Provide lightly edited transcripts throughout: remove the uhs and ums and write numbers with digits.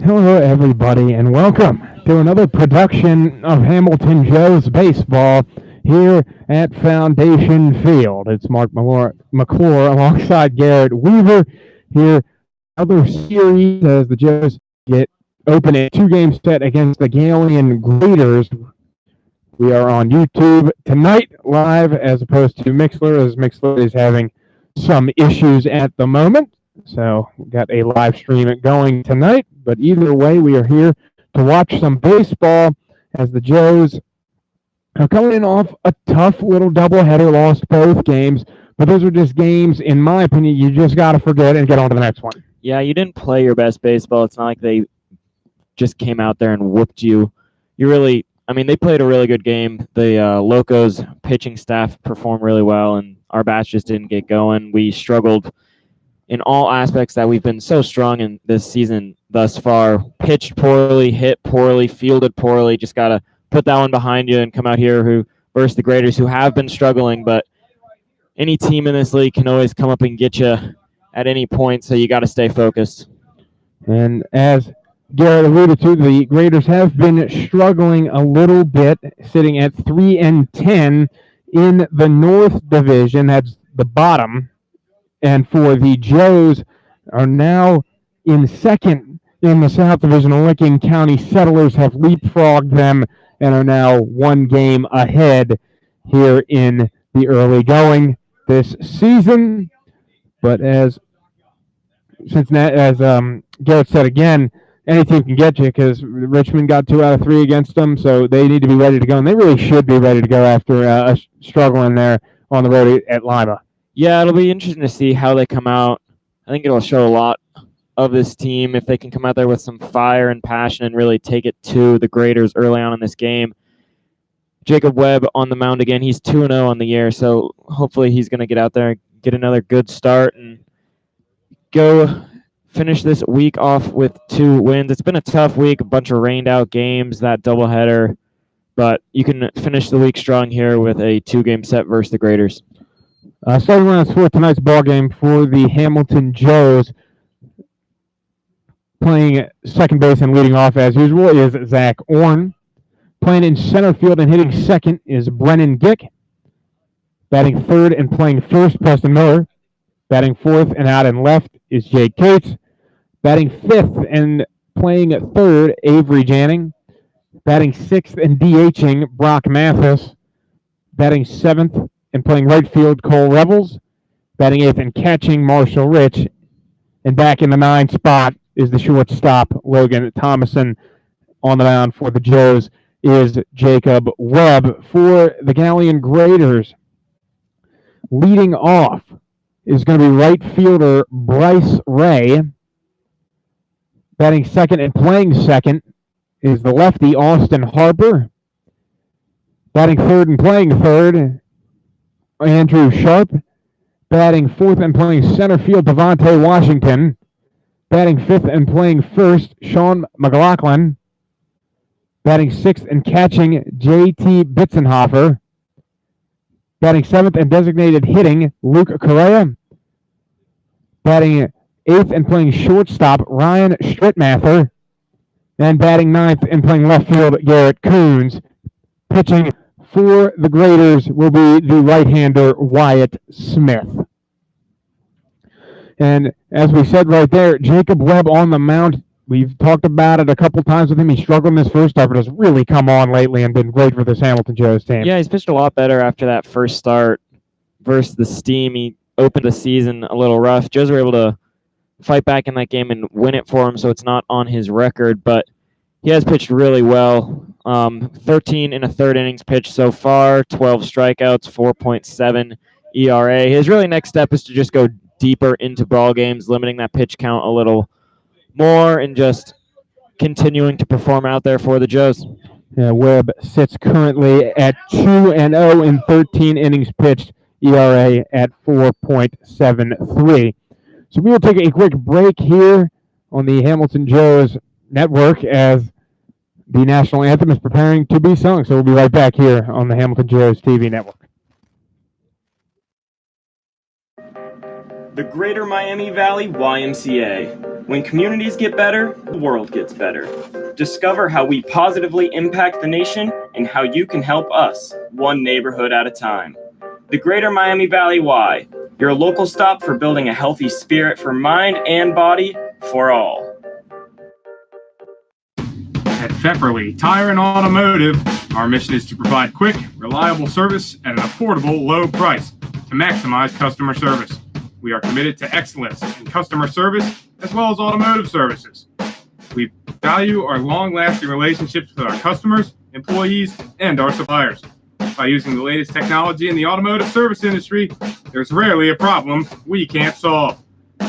Hello, everybody, and welcome to another production of Hamilton Joe's Baseball here at Foundation Field. It's Mark McClure alongside Garrett Weaver here. Another series as the Joes get open a two-game set against the Galion Graders. We are on YouTube tonight live as opposed to Mixler, as Mixler is having some issues at the moment. So we got a live stream going tonight, but either way, we are here to watch some baseball as the Joes are coming off a tough little doubleheader, lost both games, but those are just games, in my opinion, you just got to forget and get on to the next one. Yeah, you didn't play your best baseball. It's not like they just came out there and whooped you. They played a really good game. The Locos pitching staff performed really well, and our bats just didn't get going. We struggled in all aspects that we've been so strong in this season thus far. Pitched poorly, hit poorly, fielded poorly. Just got to put that one behind you and come out here versus the Graders, who have been struggling, but any team in this league can always come up and get you at any point, so you got to stay focused. And as Garrett alluded to, the Graders have been struggling a little bit, sitting at 3-10 in the North Division. That's the bottom. And for the Joes are now in second in the South Division. The Licking County Settlers have leapfrogged them and are now one game ahead here in the early going this season. But as Garrett said again, any team can get you because Richmond got 2 out of 3 against them, so they need to be ready to go. And they really should be ready to go after struggling there on the road at Lima. Yeah, it'll be interesting to see how they come out. I think it'll show a lot of this team if they can come out there with some fire and passion and really take it to the Graders early on in this game. Jacob Webb on the mound again. He's 2-0 on the year, so hopefully he's going to get out there and get another good start and go finish this week off with 2 wins. It's been a tough week, a bunch of rained-out games, that doubleheader, but you can finish the week strong here with a 2-game set versus the Graders. Starting rounds for tonight's ball game for the Hamilton Joes. Playing second base and leading off as usual is Zach Orn. Playing in center field and hitting second is Brennan Gick. Batting third and playing first, Preston Miller. Batting fourth and out and left is Jake Cates. Batting fifth and playing third, Avery Janning. Batting sixth and DHing, Brock Mathis. Batting seventh and playing right field, Cole Revels. Batting eighth and catching, Marshall Rich. And back in the 9 spot is the shortstop, Logan Thomason. On the mound for the Joes is Jacob Webb. For the Galion Graders, leading off is going to be right fielder Bryce Ray. Batting second and playing second is the lefty Austin Harper. Batting third and playing third, Andrew Sharp. Batting fourth and playing center field, Devontae Washington. Batting fifth and playing first, Sean McLaughlin. Batting sixth and catching, J.T. Bitzenhofer. Batting seventh and designated hitting, Luke Correa. Batting eighth and playing shortstop, Ryan Strittmather. And batting ninth and playing left field, Garrett Coons. Pitching for the Graders will be the right-hander, Wyatt Smith. And as we said right there, Jacob Webb on the mound. We've talked about it a couple times with him. He struggled in this first start, but has really come on lately and been great for this Hamilton Joes team. Yeah, he's pitched a lot better after that first start versus the Steam. He opened the season a little rough. Joes were able to fight back in that game and win it for him, so it's not on his record, but he has pitched really well. 13 and a third innings pitched so far, 12 strikeouts, 4.7 ERA. His really next step is to just go deeper into ball games, limiting that pitch count a little more and just continuing to perform out there for the Joes. Yeah, Webb sits currently at 2-0 in 13 innings pitched, ERA at 4.73. So we will take a quick break here on the Hamilton Joes network as the national anthem is preparing to be sung. So we'll be right back here on the Hamilton Joes TV network. The Greater Miami Valley YMCA. When communities get better, the world gets better. Discover how we positively impact the nation and how you can help us, one neighborhood at a time. The Greater Miami Valley Y, your local stop for building a healthy spirit for mind and body for all. At Pfefferly Tire and Automotive, our mission is to provide quick, reliable service at an affordable, low price to maximize customer service. We are committed to excellence in customer service as well as automotive services. We value our long-lasting relationships with our customers, employees, and our suppliers. By using the latest technology in the automotive service industry, there's rarely a problem we can't solve.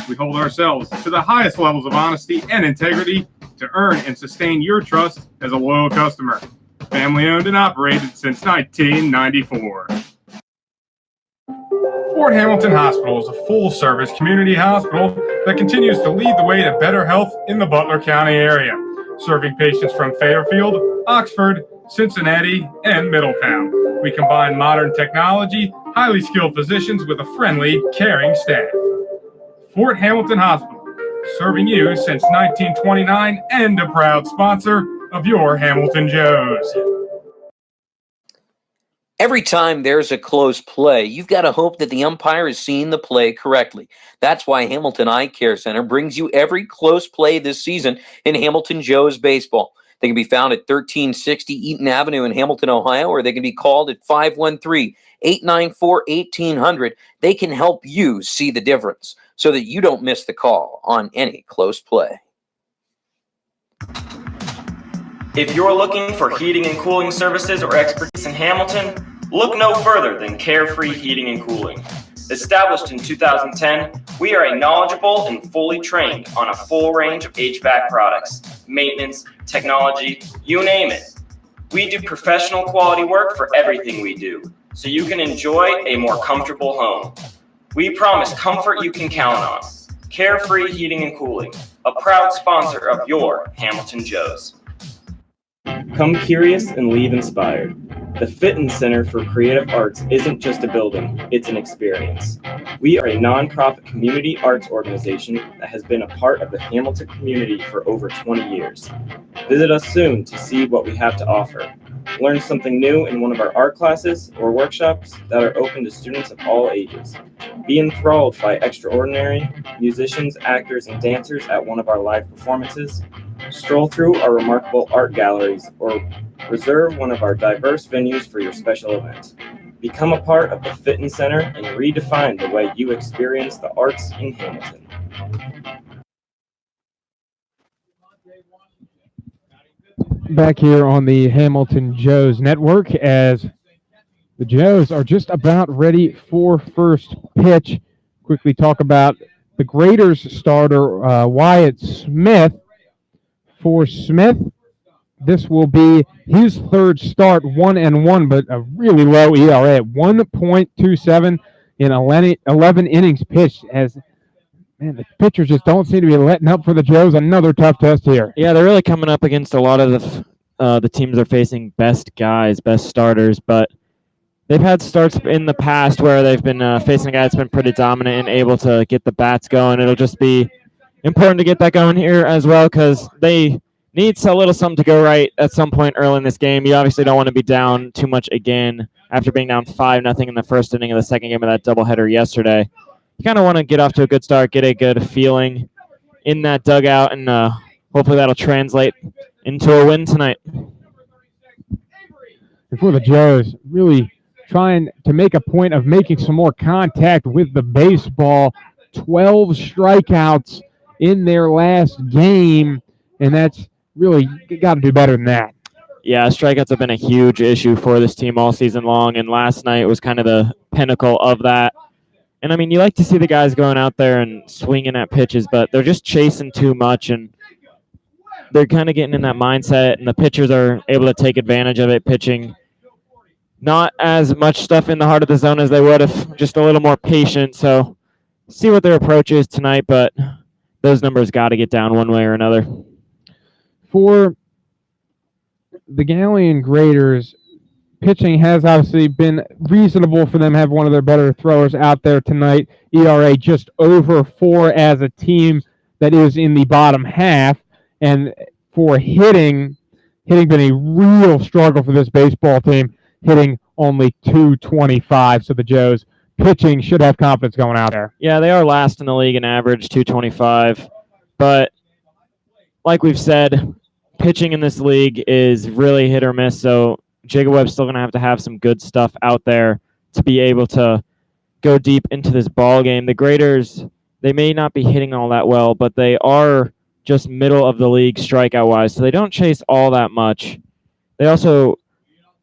We hold ourselves to the highest levels of honesty and integrity to earn and sustain your trust as a loyal customer. Family owned and operated since 1994. Fort Hamilton Hospital is a full-service community hospital that continues to lead the way to better health in the Butler County area, serving patients from Fairfield, Oxford, Cincinnati, and Middletown. We combine modern technology, highly skilled physicians with a friendly, caring staff. Fort Hamilton Hospital, serving you since 1929 and a proud sponsor of your Hamilton Joes. Every time there's a close play, you've got to hope that the umpire is seeing the play correctly. That's why Hamilton Eye Care Center brings you every close play this season in Hamilton Joes baseball. They can be found at 1360 Eaton Avenue in Hamilton, Ohio, or they can be called at 513-894-1800. They can help you see the difference so that you don't miss the call on any close play. If you're looking for heating and cooling services or expertise in Hamilton, look no further than Carefree Heating and Cooling. Established in 2010, we are a knowledgeable and fully trained on a full range of HVAC products, maintenance, technology, you name it. We do professional quality work for everything we do, so you can enjoy a more comfortable home. We promise comfort you can count on. Carefree Heating and Cooling, a proud sponsor of your Hamilton Joes. Come curious and leave inspired. The Fitton Center for Creative Arts isn't just a building, it's an experience. We are a nonprofit community arts organization that has been a part of the Hamilton community for over 20 years. Visit us soon to see what we have to offer. Learn something new in one of our art classes or workshops that are open to students of all ages. Be enthralled by extraordinary musicians, actors, and dancers at one of our live performances. Stroll through our remarkable art galleries or reserve one of our diverse venues for your special event. Become a part of the Fitton Center and redefine the way you experience the arts in Hamilton. Back here on the Hamilton Joes Network as the Joes are just about ready for first pitch. Quickly talk about the Graders starter, Wyatt Smith. For Smith, this will be his third start, 1-1, but a really low ERA at 1.27 in 11 innings pitched. As man, the pitchers just don't seem to be letting up for the Joes. Another tough test here. Yeah, they're really coming up against a lot of the teams they're facing best guys, best starters, but they've had starts in the past where they've been facing a guy that's been pretty dominant and able to get the bats going. It'll just be important to get that going here as well because they need a little something to go right at some point early in this game. You obviously don't want to be down too much again after being down 5-0 in the first inning of the second game of that doubleheader yesterday. You kind of want to get off to a good start, get a good feeling in that dugout, and hopefully that'll translate into a win tonight. And for the Joes, really trying to make a point of making some more contact with the baseball. 12 strikeouts in their last game, and that's really got to do better than that. Yeah, strikeouts have been a huge issue for this team all season long, and last night was kind of the pinnacle of that. And, I mean, you like to see the guys going out there and swinging at pitches, but they're just chasing too much, and they're kind of getting in that mindset, and the pitchers are able to take advantage of it, pitching not as much stuff in the heart of the zone as they would if just a little more patient. So see what their approach is tonight, but those numbers got to get down one way or another. For the Galion Graders, pitching has obviously been reasonable for them. Have one of their better throwers out there tonight. ERA just over 4 as a team that is in the bottom half. And for hitting been a real struggle for this baseball team, hitting only 225. So the Joes pitching should have confidence going out there. Yeah, they are last in the league in average, 225. But like we've said, pitching in this league is really hit or miss. So Jacob Webb's still going to have some good stuff out there to be able to go deep into this ball game. The Graders, they may not be hitting all that well, but they are just middle of the league strikeout wise, so they don't chase all that much. They also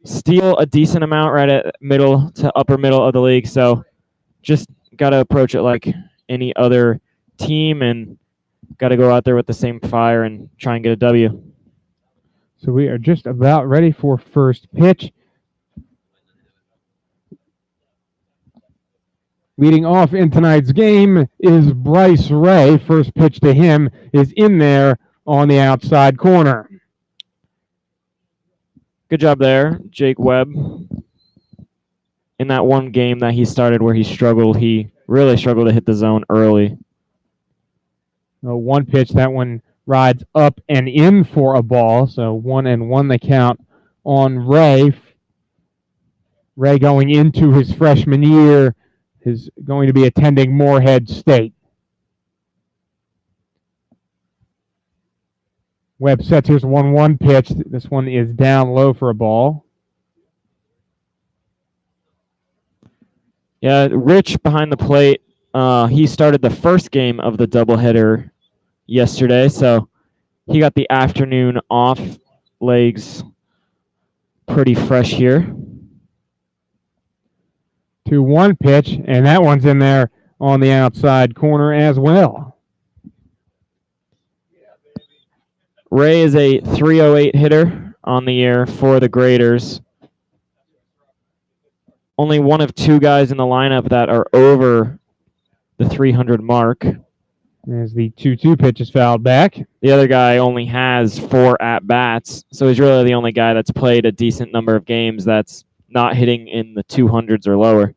steal a decent amount right at middle to upper middle of the league, so just got to approach it like any other team and got to go out there with the same fire and try and get a W. So we are just about ready for first pitch. Leading off in tonight's game is Bryce Ray. First pitch to him is in there on the outside corner. Good job there, Jake Webb. In that one game that he started where he really struggled to hit the zone early. One pitch, that one rides up and in for a ball. So 1-1 the count on Ray. Ray going into his freshman year is going to be attending Morehead State. Webb sets. Here's 1-1 pitch. This one is down low for a ball. Yeah, Rich behind the plate. He started the first game of the doubleheader yesterday, so he got the afternoon off. Legs pretty fresh here. 2-1 pitch, and that one's in there on the outside corner as well. Ray is a .308 hitter on the year for the Graders. Only one of two guys in the lineup that are over the 300 mark. As the 2-2 pitch is fouled back. The other guy only has 4 at-bats, so he's really the only guy that's played a decent number of games that's not hitting in the 200s or lower.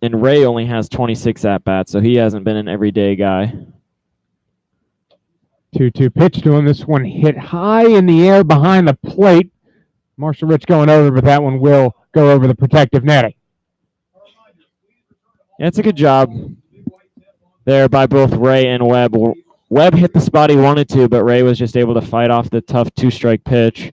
And Ray only has 26 at-bats, so he hasn't been an everyday guy. 2-2 pitch to him. This one hit high in the air behind the plate. Marshall Rich going over, but that one will go over the protective netting. Yeah, it's a good job there by both Ray and Webb. Webb hit the spot he wanted to, but Ray was just able to fight off the tough 2-strike pitch.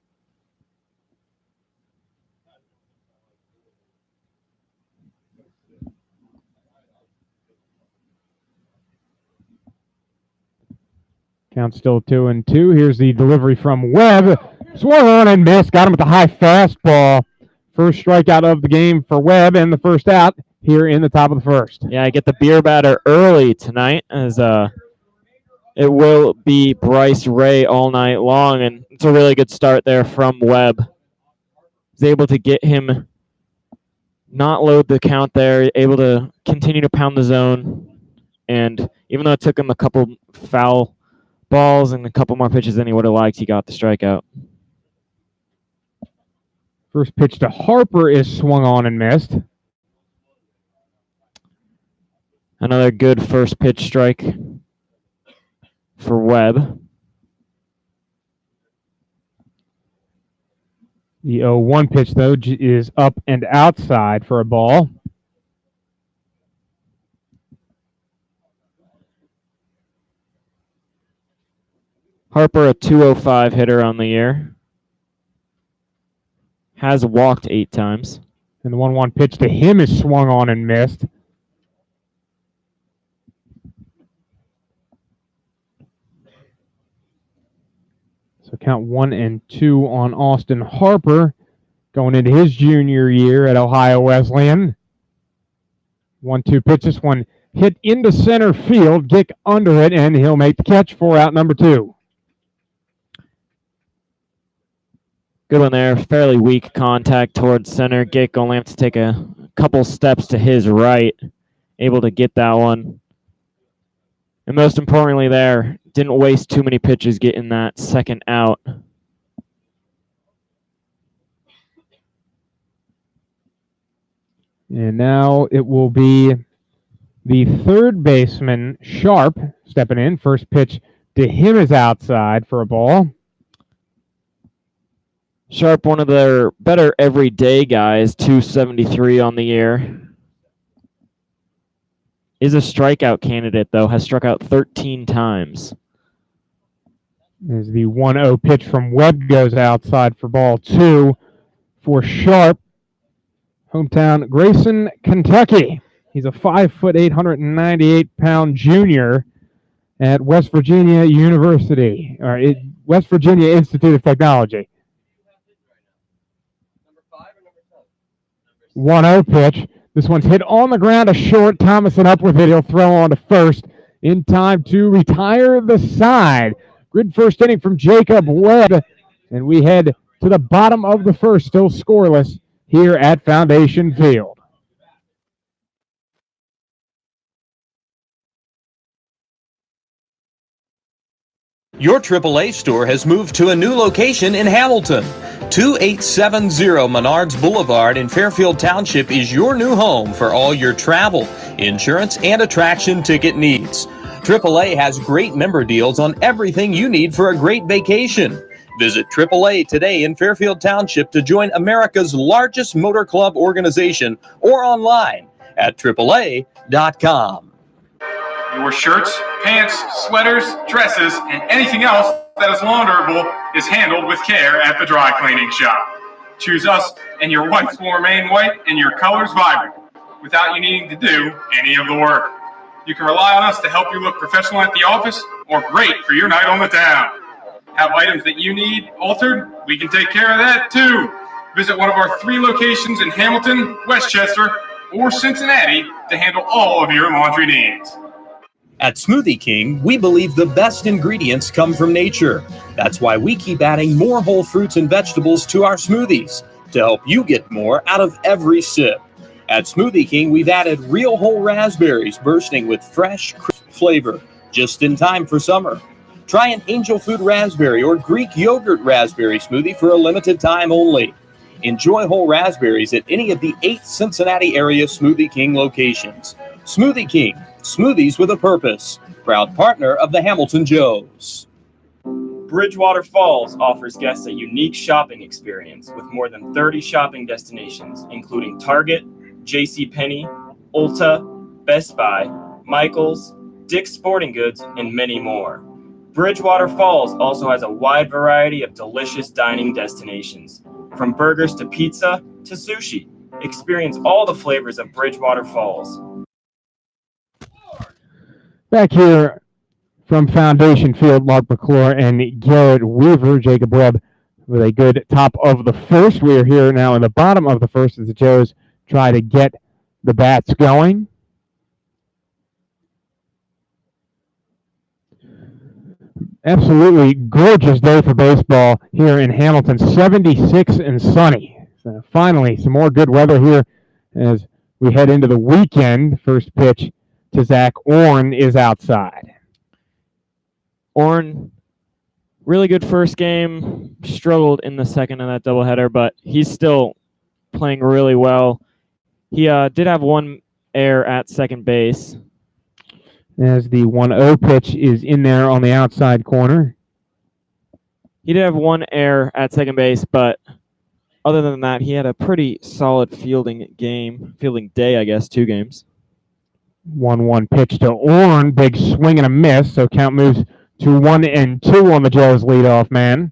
Count still 2-2. Here's the delivery from Webb. Swung on and missed. Got him with the high fastball. First strikeout of the game for Webb and the first out here in the top of the first. Yeah, I get the beer batter early tonight as it will be Bryce Ray all night long, and it's a really good start there from Webb. He's able to get him not load the count there, able to continue to pound the zone, and even though it took him a couple foul balls and a couple more pitches than he would have liked, he got the strikeout. First pitch to Harper is swung on and missed. Another good first pitch strike for Webb. The 0-1 pitch, though, is up and outside for a ball. Harper, a .205 hitter on the year. Has walked 8 times. And the 1-1 pitch to him is swung on and missed. So count 1-2 on Austin Harper going into his junior year at Ohio Wesleyan. 1-2 pitch. This one hit into center field. Gick under it, and he'll make the catch for out number 2. Good one there. Fairly weak contact towards center. Gick only have to take a couple steps to his right. Able to get that one. And most importantly there, didn't waste too many pitches getting that second out. And now it will be the third baseman, Sharp, stepping in. First pitch to him is outside for a ball. Sharp, one of their better everyday guys, 273 on the year. Is a strikeout candidate, though, has struck out 13 times. As the 1-0 pitch from Webb goes outside for ball 2 for Sharp. Hometown Grayson, Kentucky. He's a 5'8", 198-pound junior at West Virginia University, or West Virginia Institute of Technology. 1-0 pitch. This one's hit on the ground, a short. Thomason up with it. He'll throw on to first in time to retire the side. Good first inning from Jacob Webb, and we head to the bottom of the first, still scoreless here at Foundation Field. Your AAA store has moved to a new location in Hamilton. 2870 Menards Boulevard in Fairfield Township is your new home for all your travel, insurance, and attraction ticket needs. AAA has great member deals on everything you need for a great vacation. Visit AAA today in Fairfield Township to join America's largest motor club organization or online at AAA.com. Your shirts, pants, sweaters, dresses, and anything else that is launderable is handled with care at the dry cleaning shop. Choose us and your whites will remain white and your colors vibrant without you needing to do any of the work. You can rely on us to help you look professional at the office or great for your night on the town. Have items that you need altered? We can take care of that too. Visit one of our 3 locations in Hamilton, Westchester, or Cincinnati to handle all of your laundry needs. At Smoothie King, we believe the best ingredients come from nature. That's why we keep adding more whole fruits and vegetables to our smoothies to help you get more out of every sip. At Smoothie King, we've added real whole raspberries bursting with fresh, crisp flavor just in time for summer. Try an angel food raspberry or Greek yogurt raspberry smoothie for a limited time only. Enjoy whole raspberries at any of the 8 Cincinnati area Smoothie King locations. Smoothie King, smoothies with a purpose. Proud partner of the Hamilton Joes. Bridgewater Falls offers guests a unique shopping experience with more than 30 shopping destinations, including Target, JCPenney, Ulta, Best Buy, Michaels, Dick's Sporting Goods, and many more. Bridgewater Falls also has a wide variety of delicious dining destinations, from burgers to pizza to sushi. Experience all the flavors of Bridgewater Falls. Back here from Foundation Field, Mark McClure and Garrett Weaver. Jacob Webb with a good top of the first. We are here now in the bottom of the first as the Joes try to get the bats going. Absolutely gorgeous day for baseball here in Hamilton. 76 and sunny. So finally, some more good weather here as we head into the weekend. First pitch to Zach Orn is outside. Orn, really good first game. Struggled in the second in that doubleheader, but he's still playing really well. He did have one error at second base. As the 1-0 pitch is in there on the outside corner. He did have one error at second base, but other than that, he had a pretty solid fielding day, I guess, 2 games. 1-1 pitch to Orn. Big swing and a miss, so count moves to 1-2 on the Joes leadoff man.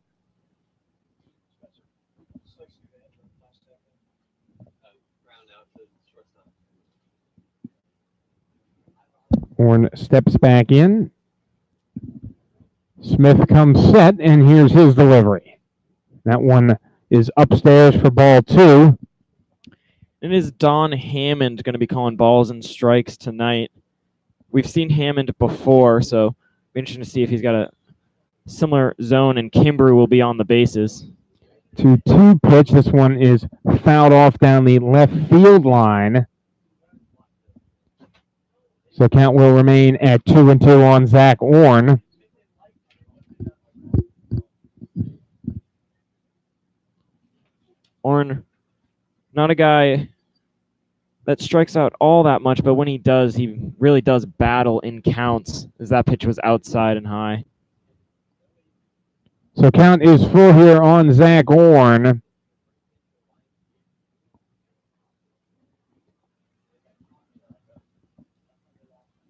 Orn steps back in. Smith comes set, and here's his delivery. That one is upstairs for ball 2. And is Don Hammond going to be calling balls and strikes tonight? We've seen Hammond before, so it'll be interesting to see if he's got a similar zone, and Kimbrough will be on the bases. 2-2 pitch. This one is fouled off down the left field line. So count will remain at 2-2 on Zach Orn. Orn, not a guy that strikes out all that much, but when he does, he really does battle in counts, as that pitch was outside and high. So count is full here on Zach Orn.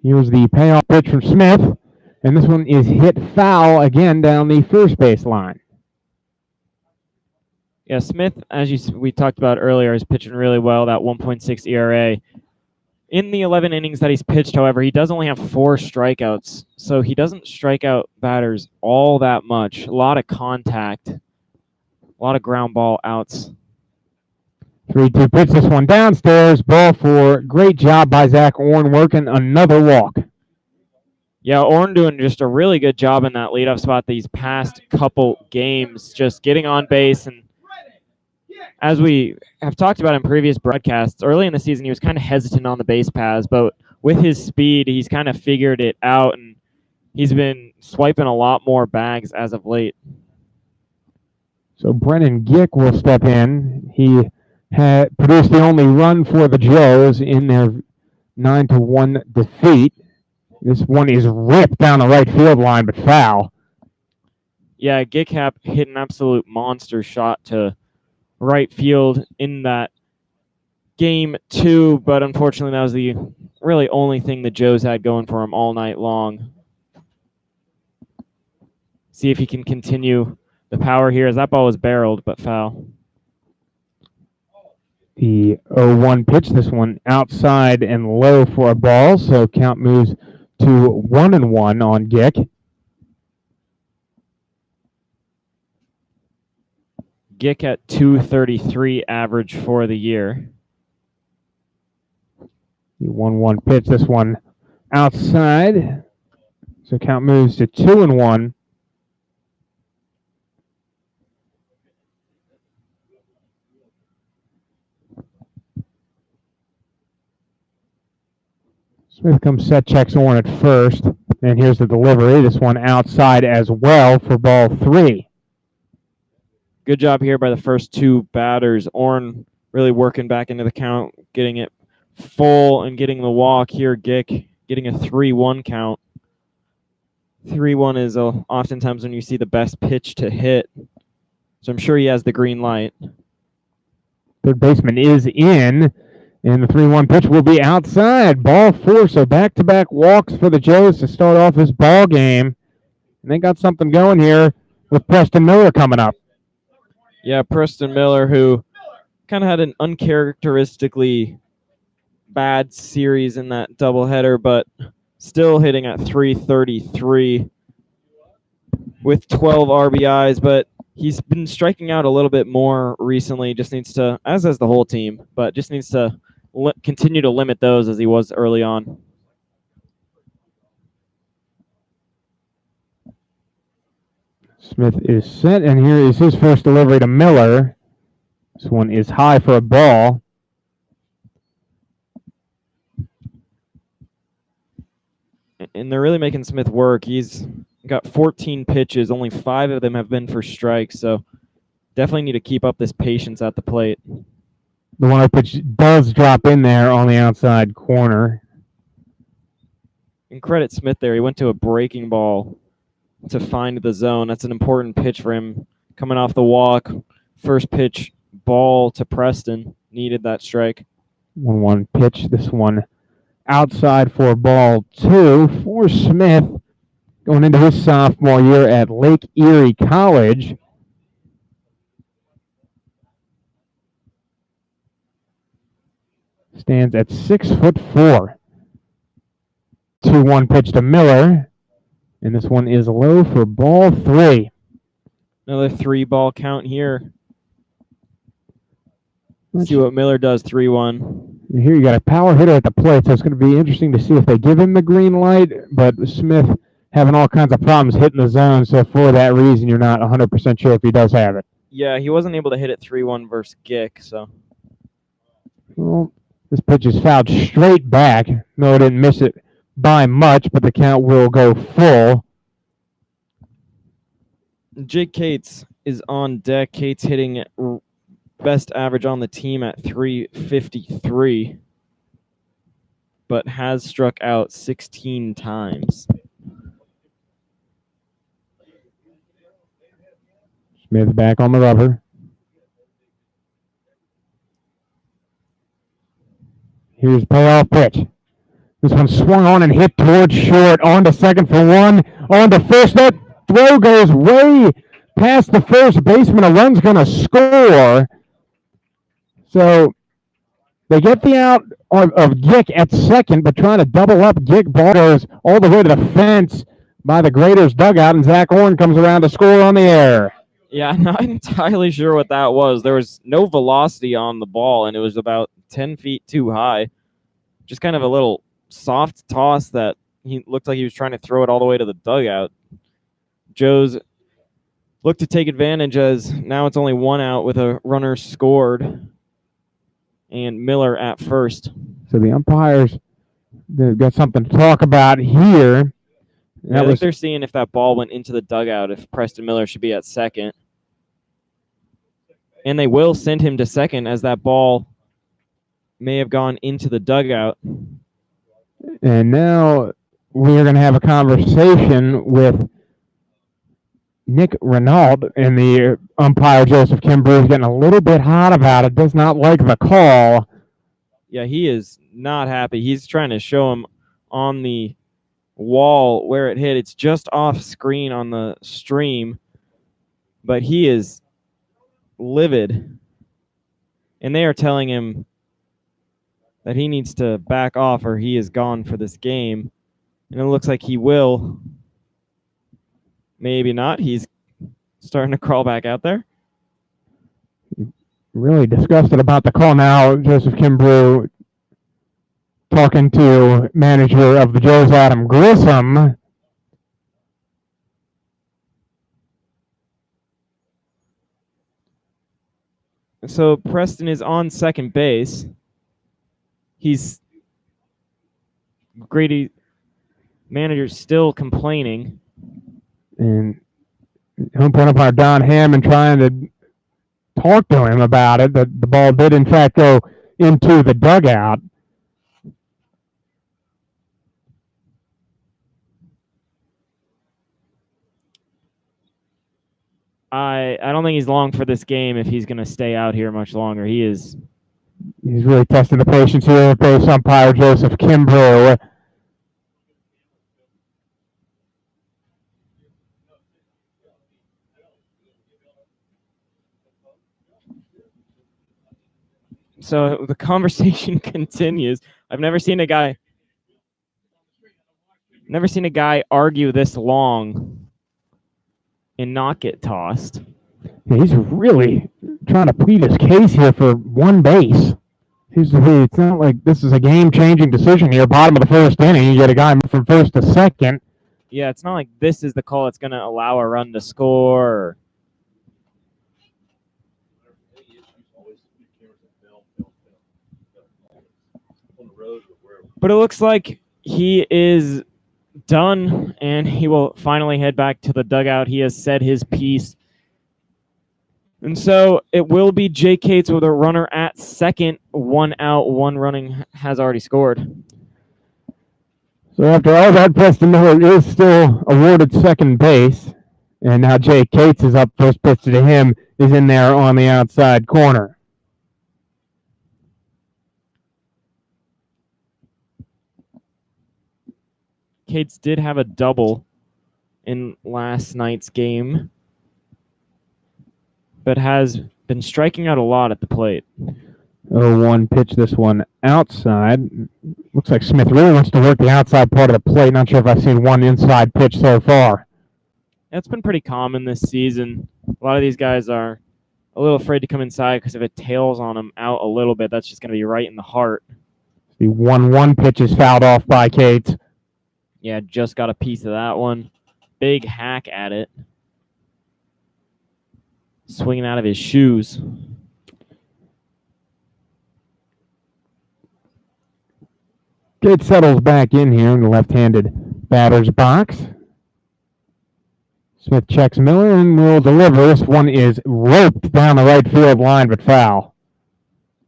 Here's the payoff pitch from Smith, and this one is hit foul again down the first base line. Yeah, Smith, as we talked about earlier, is pitching really well, that 1.6 ERA. In the 11 innings that he's pitched, however, he does only have 4 strikeouts, so he doesn't strike out batters all that much. A lot of contact, a lot of ground ball outs. 3-2 pitch, this one downstairs, ball 4. Great job by Zach Orn working another walk. Yeah, Orn doing just a really good job in that leadoff spot these past couple games, just getting on base. And as we have talked about in previous broadcasts, early in the season he was kind of hesitant on the base paths, but with his speed, he's kind of figured it out, and he's been swiping a lot more bags as of late. So Brennan Gick will step in. He had produced the only run for the Joes in their 9-1 defeat. This one is ripped down the right field line, but foul. Yeah, Gick hit an absolute monster shot to right field in that game 2, but unfortunately that was the really only thing the Joes had going for him all night long. See if he can continue the power here, as that ball was barreled, but foul. The 0-1 pitch, this one outside and low for a ball, so count moves to 1-1 on Gick. Gick at 233 average for the year. The 1-1 pitch, this one outside, so count moves to 2-1. Smith comes set, checks Orn at first, and here's the delivery. This one outside as well for ball 3. Good job here by the first 2 batters. Orn really working back into the count, getting it full and getting the walk here. Gick getting a 3-1 count. 3-1 is oftentimes when you see the best pitch to hit. So I'm sure he has the green light. Third baseman is in, and the 3-1 pitch will be outside. Ball 4, so back-to-back walks for the Joes to start off this ball game. And they got something going here with Preston Miller coming up. Yeah, Preston Miller, who kind of had an uncharacteristically bad series in that doubleheader, but still hitting at 333 with 12 RBIs, but he's been striking out a little bit more recently. Just needs to, as has the whole team, but just needs to continue to limit those as he was early on. Smith is set, and here is his first delivery to Miller. This one is high for a ball. And they're really making Smith work. He's got 14 pitches. Only 5 of them have been for strikes, so definitely need to keep up this patience at the plate. The 1-0 pitch does drop in there on the outside corner. And credit Smith there. He went to a breaking ball to find the zone. That's an important pitch for him. Coming off the walk, first pitch ball to Preston. Needed that strike. 1-1 pitch. This one outside for ball 2 for Smith going into his sophomore year at Lake Erie College. Stands at 6'4". 2-1 pitch to Miller. And this one is low for ball 3. Another 3-ball count here. Let's see what Miller does, 3-1. Here you got a power hitter at the plate, so it's going to be interesting to see if they give him the green light. But Smith having all kinds of problems hitting the zone, so for that reason, you're not 100% sure if he does have it. Yeah, he wasn't able to hit it 3-1 versus Gick, so. Well, this pitch is fouled straight back. Miller didn't miss it by much, but the count will go full. Jake Cates is on deck. Cates hitting best average on the team at 353, but has struck out 16 times. Smith back on the rubber. Here's the payoff pitch. This one swung on and hit towards short. On to second for one. On to first. That throw goes way past the first baseman. A run's going to score. So they get the out of Gick at second, but trying to double up. Gick ball goes all the way to the fence by the Graders dugout, and Zach Horn comes around to score on the air. Yeah, I'm not entirely sure what that was. There was no velocity on the ball, and it was about 10 feet too high. Just kind of a little soft toss that he looked like he was trying to throw it all the way to the dugout. Joe's looked to take advantage as now it's only one out with a runner scored and Miller at first. So the umpires, they've got something to talk about here. I think they're seeing if that ball went into the dugout, if Preston Miller should be at second. And they will send him to second as that ball may have gone into the dugout. And now we're going to have a conversation with Nick Renaud, and the umpire, Joseph Kimbrough, is getting a little bit hot about it, does not like the call. Yeah, he is not happy. He's trying to show him on the wall where it hit. It's just off screen on the stream, but he is livid. And they are telling him that he needs to back off or he is gone for this game. And it looks like he will. Maybe not. He's starting to crawl back out there. Really disgusted about the call now. Joseph Kimbrough talking to manager of the Joes, Adam Grissom. So Preston is on second base. He's Grady manager's still complaining. And home plate umpire Don Hammond trying to talk to him about it, that the ball did in fact go into the dugout. I don't think he's long for this game if he's going to stay out here much longer. He's really testing the patience here with base umpire Joseph Kimbrough. So the conversation continues. I've never seen a guy argue this long and not get tossed. Yeah, he's really trying to plead his case here for one base. It's not like this is a game-changing decision here. Bottom of the first inning, you get a guy from first to second. Yeah, it's not like this is the call that's going to allow a run to score. But it looks like he is done, and he will finally head back to the dugout. He has said his piece. And so it will be Jake Cates with a runner at second. One out, one running has already scored. So after all that, Preston Miller is still awarded second base. And now Jake Cates is up. First pitch to him is in there on the outside corner. Cates did have a double in last night's game, but has been striking out a lot at the plate. 0-1 pitch, this one outside. Looks like Smith really wants to work the outside part of the plate. Not sure if I've seen one inside pitch so far. That's been pretty common this season. A lot of these guys are a little afraid to come inside because if it tails on them out a little bit, that's just going to be right in the heart. The 1-1 pitch is fouled off by Cates. Yeah, just got a piece of that one. Big hack at it. Swinging out of his shoes. Gates settles back in here in the left-handed batter's box. Smith checks Miller and will deliver. This one is roped down the right field line, but foul.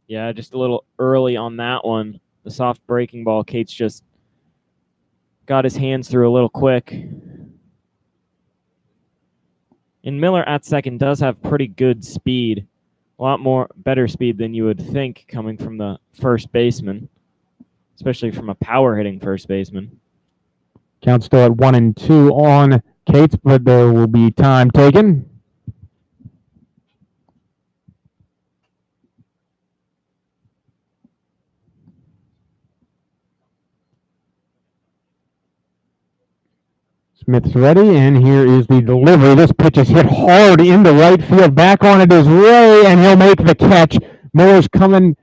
Yeah, just a little early on that one. The soft breaking ball, Cates just got his hands through a little quick. And Miller at second does have pretty good speed. A lot more better speed than you would think coming from the first baseman, especially from a power hitting first baseman. Count still at 1-2 on Cates, but there will be time taken. Smith's ready, and here is the delivery. This pitch is hit hard into right field. Back on it is Ray, and he'll make the catch. Miller's coming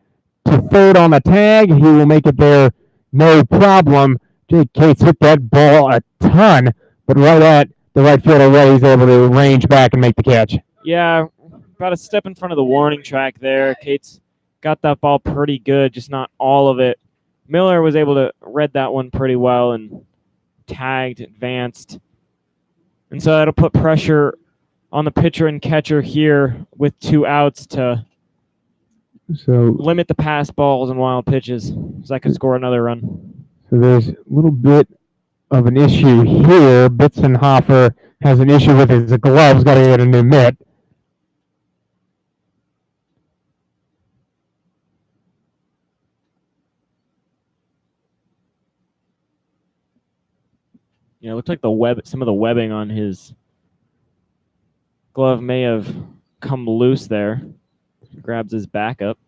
to third on the tag. He will make it there, no problem. Jake Cates hit that ball a ton, but right at the right fielder Ray, he's able to range back and make the catch. Yeah, about a step in front of the warning track there. Cates got that ball pretty good, just not all of it. Miller was able to read that one pretty well and tagged, advanced. And so that'll put pressure on the pitcher and catcher here with 2 outs to limit the pass balls and wild pitches, so that could score another run. So there's a little bit of an issue here. Bitzenhofer has an issue with his gloves, got to get a new mitt. Yeah, it looked like some of the webbing on his glove may have come loose there. Grabs his back up.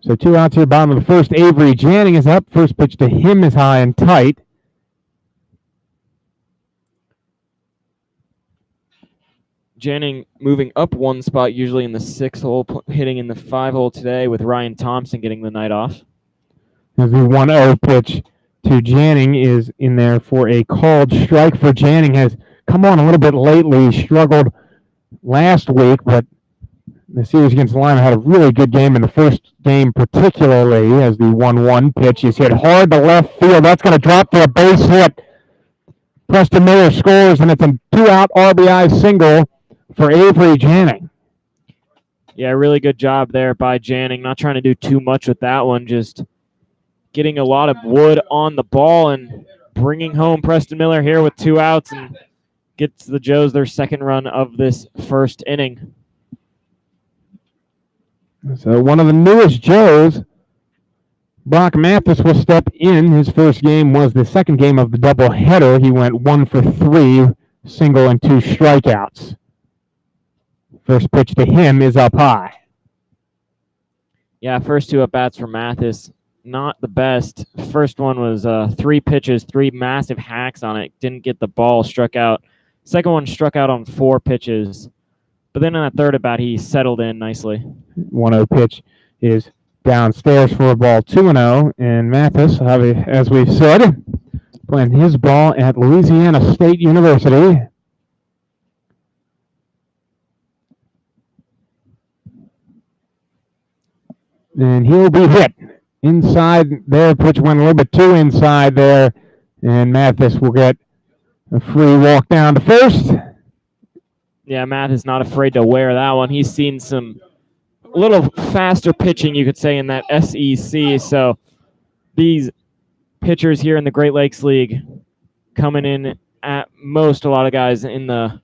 So 2 outs here, bottom of the first. Avery Janning is up. First pitch to him is high and tight. Janning moving up one spot, usually in the 6th hole, hitting in the 5 hole today with Ryan Thompson getting the night off. As the 1-0 pitch to Janning is in there for a called strike. For Janning has come on a little bit lately. He struggled last week, but the series against the Lima had a really good game in the first game, particularly as the 1-1 pitch is hit hard to left field. That's going to drop for a base hit. Preston Miller scores, and it's a 2-out RBI single for Avery Janning. Yeah, really good job there by Janning. Not trying to do too much with that one, just getting a lot of wood on the ball and bringing home Preston Miller here with 2 outs and gets the Joes their 2nd run of this first inning. So one of the newest Joes, Brock Mathis, will step in. His first game was the 2nd game of the doubleheader. He went 1 for 3, single and 2 strikeouts. First pitch to him is up high. Yeah, first 2 at-bats for Mathis. Not the best. First one was 3 pitches, 3 massive hacks on it. Didn't get the ball, struck out. Second one struck out on 4 pitches. But then in that third at-bat, he settled in nicely. 1-0 pitch is downstairs for a ball, 2-0. And Mathis, as we've said, playing his ball at Louisiana State University. And he'll be hit. Inside there, pitch went a little bit too inside there, and Mathis will get a free walk down to first. Yeah, Mathis not afraid to wear that one. He's seen some a little faster pitching, you could say, in that SEC. So these pitchers here in the Great Lakes League coming in at most, a lot of guys in the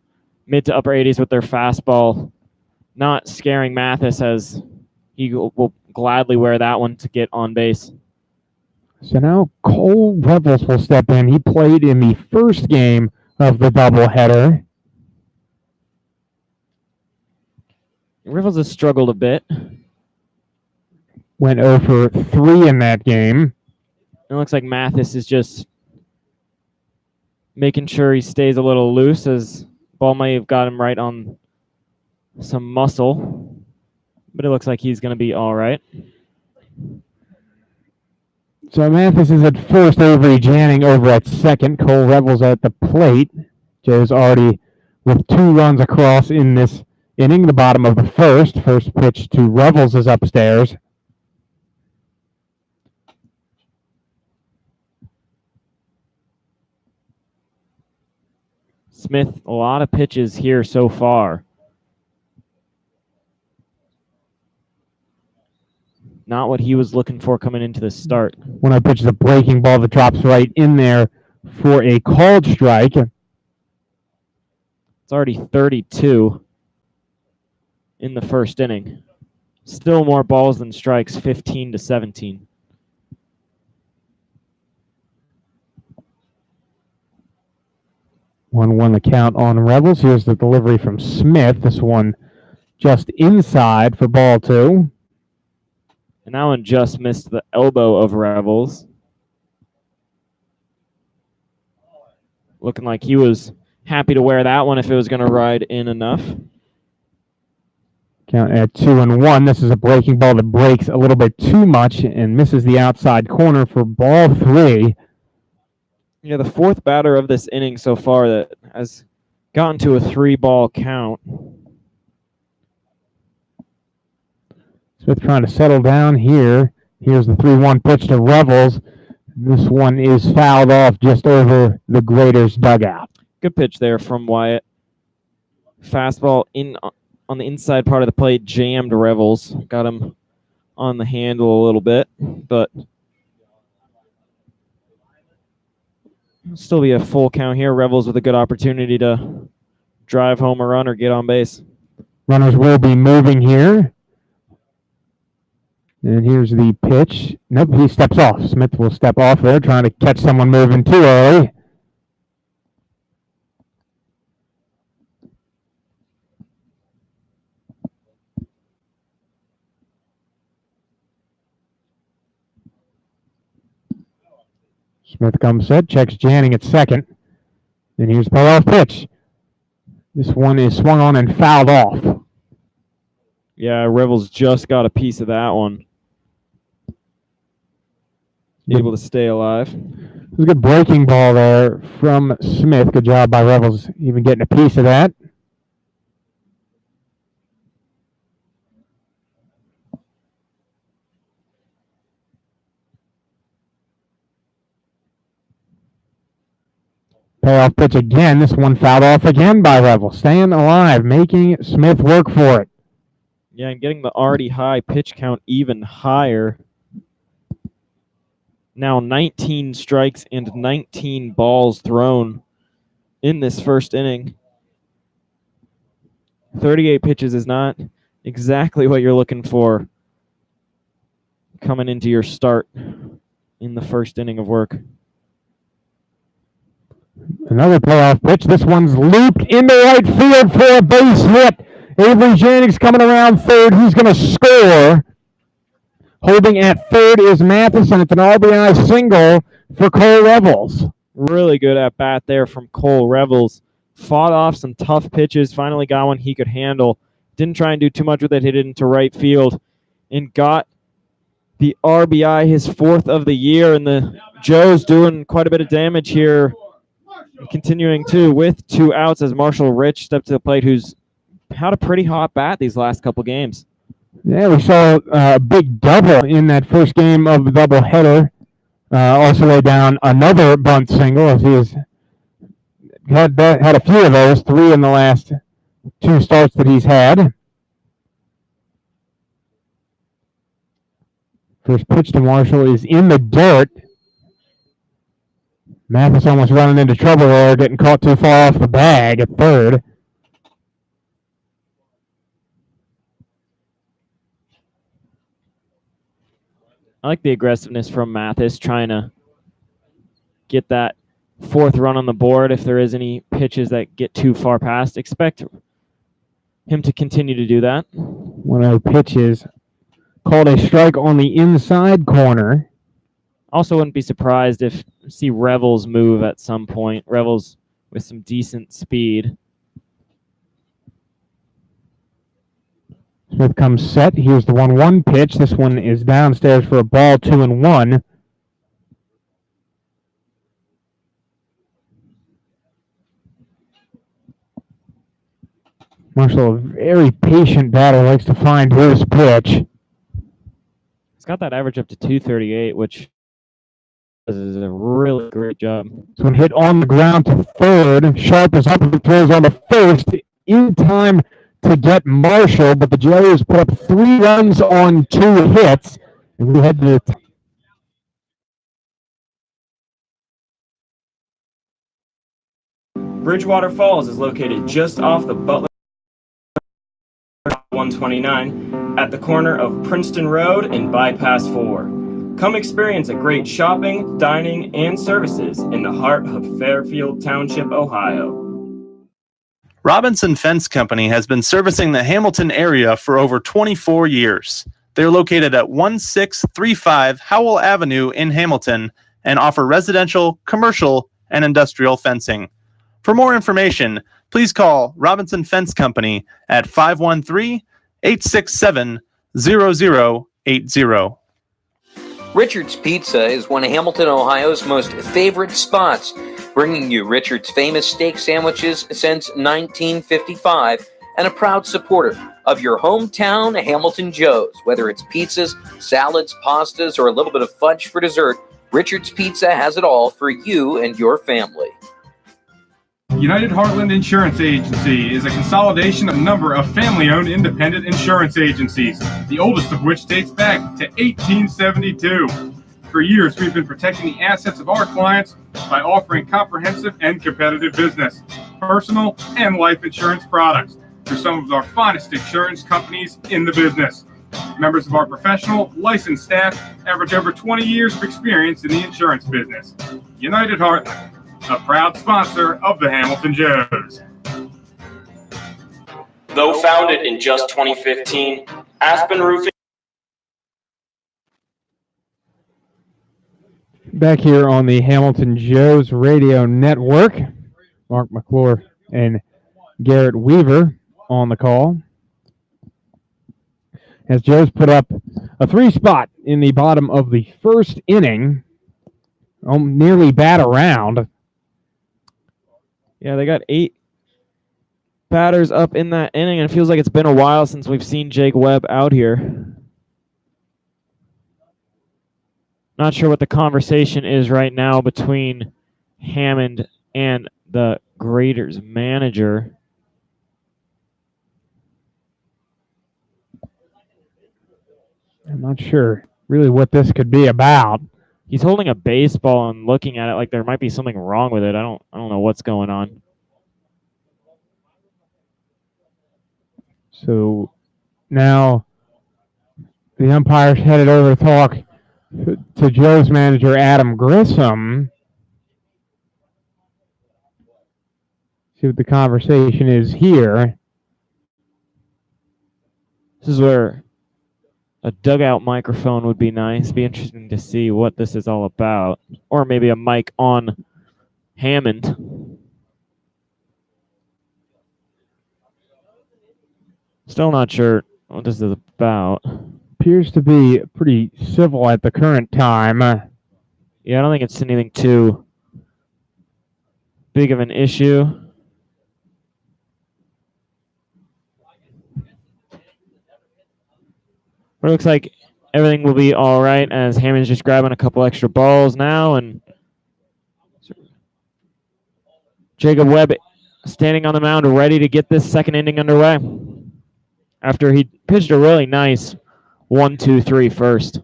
mid to upper 80s with their fastball, not scaring Mathis as he will gladly wear that one to get on base. So now Cole Revels will step in. He played in the first game of the doubleheader. Revels has struggled a bit. Went 0 for 3 in that game. It looks like Mathis is just making sure he stays a little loose, as ball may have got him right on some muscle. But it looks like he's going to be all right. So Mathis is at first, Avery Janning over at second, Cole Revels at the plate. Joe's already with 2 runs across in this inning, the bottom of the first. First pitch to Revels is upstairs. Smith, a lot of pitches here so far. Not what he was looking for coming into the start. 1-0 pitch is a breaking ball that drops right in there for a called strike. It's already 32 in the first inning. Still more balls than strikes, 15-17. One the count on Rebels. Here's the delivery from Smith. This one just inside for ball 2. And that one just missed the elbow of Revels. Looking like he was happy to wear that one if it was going to ride in enough. Count at 2-1. This is a breaking ball that breaks a little bit too much and misses the outside corner for ball 3. Yeah, the fourth batter of this inning so far that has gotten to a 3-ball count. Smith trying to settle down here. Here's the 3-1 pitch to Revels. This one is fouled off just over the Graders' dugout. Good pitch there from Wyatt. Fastball in on the inside part of the plate, jammed Revels. Got him on the handle a little bit, but still be a full count here. Revels with a good opportunity to drive home a run or get on base. Runners will be moving here. And here's the pitch. Nope, he steps off. Smith will step off there, trying to catch someone moving too early. Smith comes set, checks Janning at second. And here's the payoff pitch. This one is swung on and fouled off. Yeah, Revels just got a piece of that one. Able to stay alive. It was a good breaking ball there from Smith. Good job by Revels even getting a piece of that. Payoff pitch again. This one fouled off again by Revels. Staying alive, making Smith work for it. Yeah, and getting the already high pitch count even higher. Now 19 strikes and 19 balls thrown in this first inning. 38 pitches is not exactly what you're looking for coming into your start in the first inning of work. Another playoff pitch. This one's looped into right field for a base hit. Avery Jannings coming around third. He's going to score. Holding at third is Matheson. It's an RBI single for Cole Revels. Really good at bat there from Cole Revels. Fought off some tough pitches. Finally got one he could handle. Didn't try and do too much with it. Hit it into right field. And got the RBI, his 4th of the year. And the Joes doing quite a bit of damage here. Continuing to with 2 outs as Marshall Rich stepped to the plate, who's had a pretty hot bat these last couple games. Yeah, we saw a big double in that first game of the doubleheader. Also laid down another bunt single as he has had a few of those, 3 in the last 2 starts that he's had. First pitch to Marshall is in the dirt. Mathis almost running into trouble there, getting caught too far off the bag at third. I like the aggressiveness from Mathis, trying to get that 4th run on the board. If there is any pitches that get too far past, expect him to continue to do that. 1-0 pitches called a strike on the inside corner. Also wouldn't be surprised if see Revels move at some point. Revels with some decent speed. Smith comes set. Here's the 1-1 pitch. This one is downstairs for a ball, 2-1. Marshall, a very patient batter, likes to find his pitch. He's got that average up to 238, which is a really great job. This one hit on the ground to third. Sharp is up and throws on the first in time to get Marshall, but the Jays put up 3 runs on 2 hits, and we head to the Bridgewater Falls is located just off the Butler 129 at the corner of Princeton Road and Bypass 4. Come experience a great shopping, dining, and services in the heart of Fairfield Township, Ohio. Robinson Fence Company has been servicing the Hamilton area for over 24 years. They're located at 1635 Howell Avenue in Hamilton and offer residential, commercial, and industrial fencing. For more information, please call Robinson Fence Company at 513-867-0080. Richard's Pizza is one of Hamilton, Ohio's most favorite spots, bringing you Richard's famous steak sandwiches since 1955 and a proud supporter of your hometown Hamilton Joe's. Whether it's pizzas, salads, pastas, or a little bit of fudge for dessert, Richard's Pizza has it all for you and your family. United Heartland Insurance Agency is a consolidation of a number of family-owned independent insurance agencies, the oldest of which dates back to 1872. For years, we've been protecting the assets of our clients by offering comprehensive and competitive business, personal, and life insurance products through some of our finest insurance companies in the business. Members of our professional, licensed staff average over 20 years of experience in the insurance business. United Heartland, a proud sponsor of the Hamilton Joes. Though founded in just 2015, Aspen Roofing back here on the Hamilton Joes Radio Network. Mark McClure and Garrett Weaver on the call. As Joes put up a 3 spot in the bottom of the first inning, nearly bat around. Yeah, they got 8 batters up in that inning, and it feels like it's been a while since we've seen Jake Webb out here. Not sure what the conversation is right now between Hammond and the Graders manager. I'm not sure really what this could be about. He's holding a baseball and looking at it like there might be something wrong with it. I don't know what's going on. So now the umpire's headed over to talk to Joe's manager, Adam Grissom. See what the conversation is here. This is where a dugout microphone would be nice. Be interesting to see what this is all about. Or maybe a mic on Hammond. Still not sure what this is about. Appears to be pretty civil at the current time. Yeah, I don't think it's anything too big of an issue. But it looks like everything will be all right as Hammond's just grabbing a couple extra balls now. And Jacob Webb standing on the mound ready to get this second inning underway after he pitched a really nice 1-2-3 first.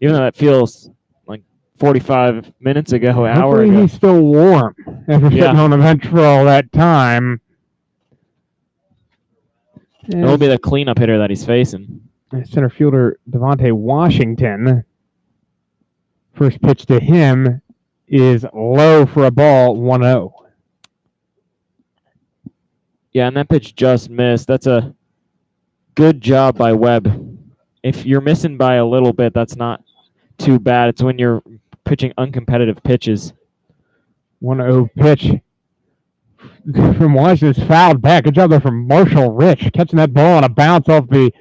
Even though that feels like 45 minutes ago, an hour ago. He's still warm after sitting on the bench for all that time. It'll be the cleanup hitter that he's facing. Center fielder Devontae Washington. First pitch to him is low for a ball, 1-0. Yeah, and that pitch just missed. That's a good job by Webb. If you're missing by a little bit, that's not too bad. It's when you're pitching uncompetitive pitches. 1-0 pitch from Washington's fouled back. Good job there from Marshall Rich, catching that ball on a bounce off the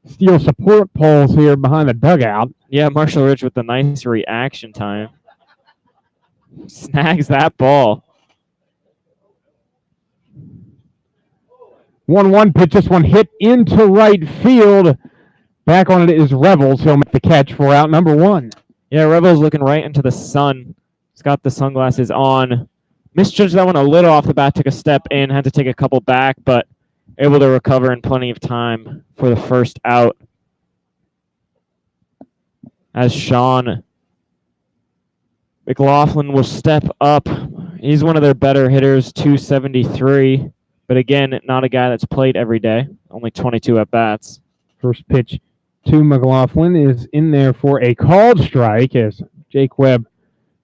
steel support poles here behind the dugout. Yeah, Marshall Rich with a nice reaction time. Snags that ball. 1-1 pitch. This one hit into right field. Back on it is Revels. He'll make the catch for out number 1. Yeah, Rebel's looking right into the sun. He's got the sunglasses on. Misjudged that one a little off the bat, took a step in, had to take a couple back, but able to recover in plenty of time for the first out. As Sean McLaughlin will step up. He's one of their better hitters, 273. But again, not a guy that's played every day, only 22 at-bats. First pitch to McLaughlin is in there for a called strike, as Jake Webb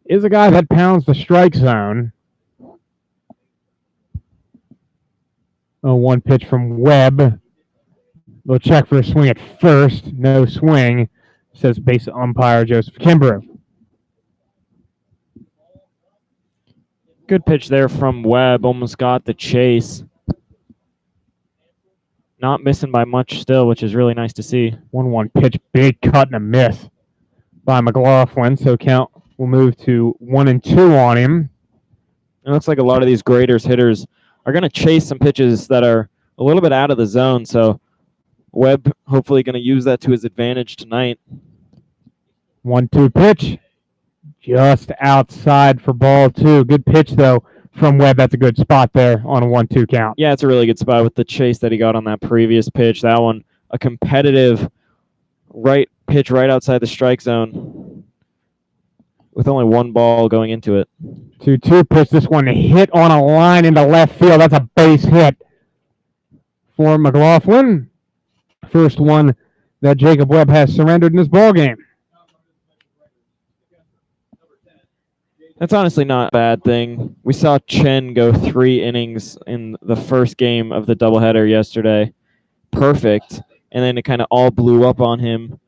is a guy that pounds the strike zone. 0-1 pitch from Webb. They'll check for a swing at first. No swing, says base umpire Joseph Kimbrough. Good pitch there from Webb. Almost got the chase. Not missing by much still, which is really nice to see. 1-1 pitch, big cut and a miss by McLaughlin. So count will move to 1-2 on him. It looks like a lot of these Graders hitters are going to chase some pitches that are a little bit out of the zone. So Webb hopefully going to use that to his advantage tonight. 1-2 pitch. Just outside for ball 2. Good pitch, though, from Webb. That's a good spot there on a 1-2 count. Yeah, it's a really good spot with the chase that he got on that previous pitch. That one, a competitive right pitch right outside the strike zone with only one ball going into it. 2-2 pitch. This one hit on a line into left field. That's a base hit for McLaughlin. First one that Jacob Webb has surrendered in this ballgame. That's honestly not a bad thing. We saw Chen go 3 innings in the first game of the doubleheader yesterday. Perfect. And then it kind of all blew up on him.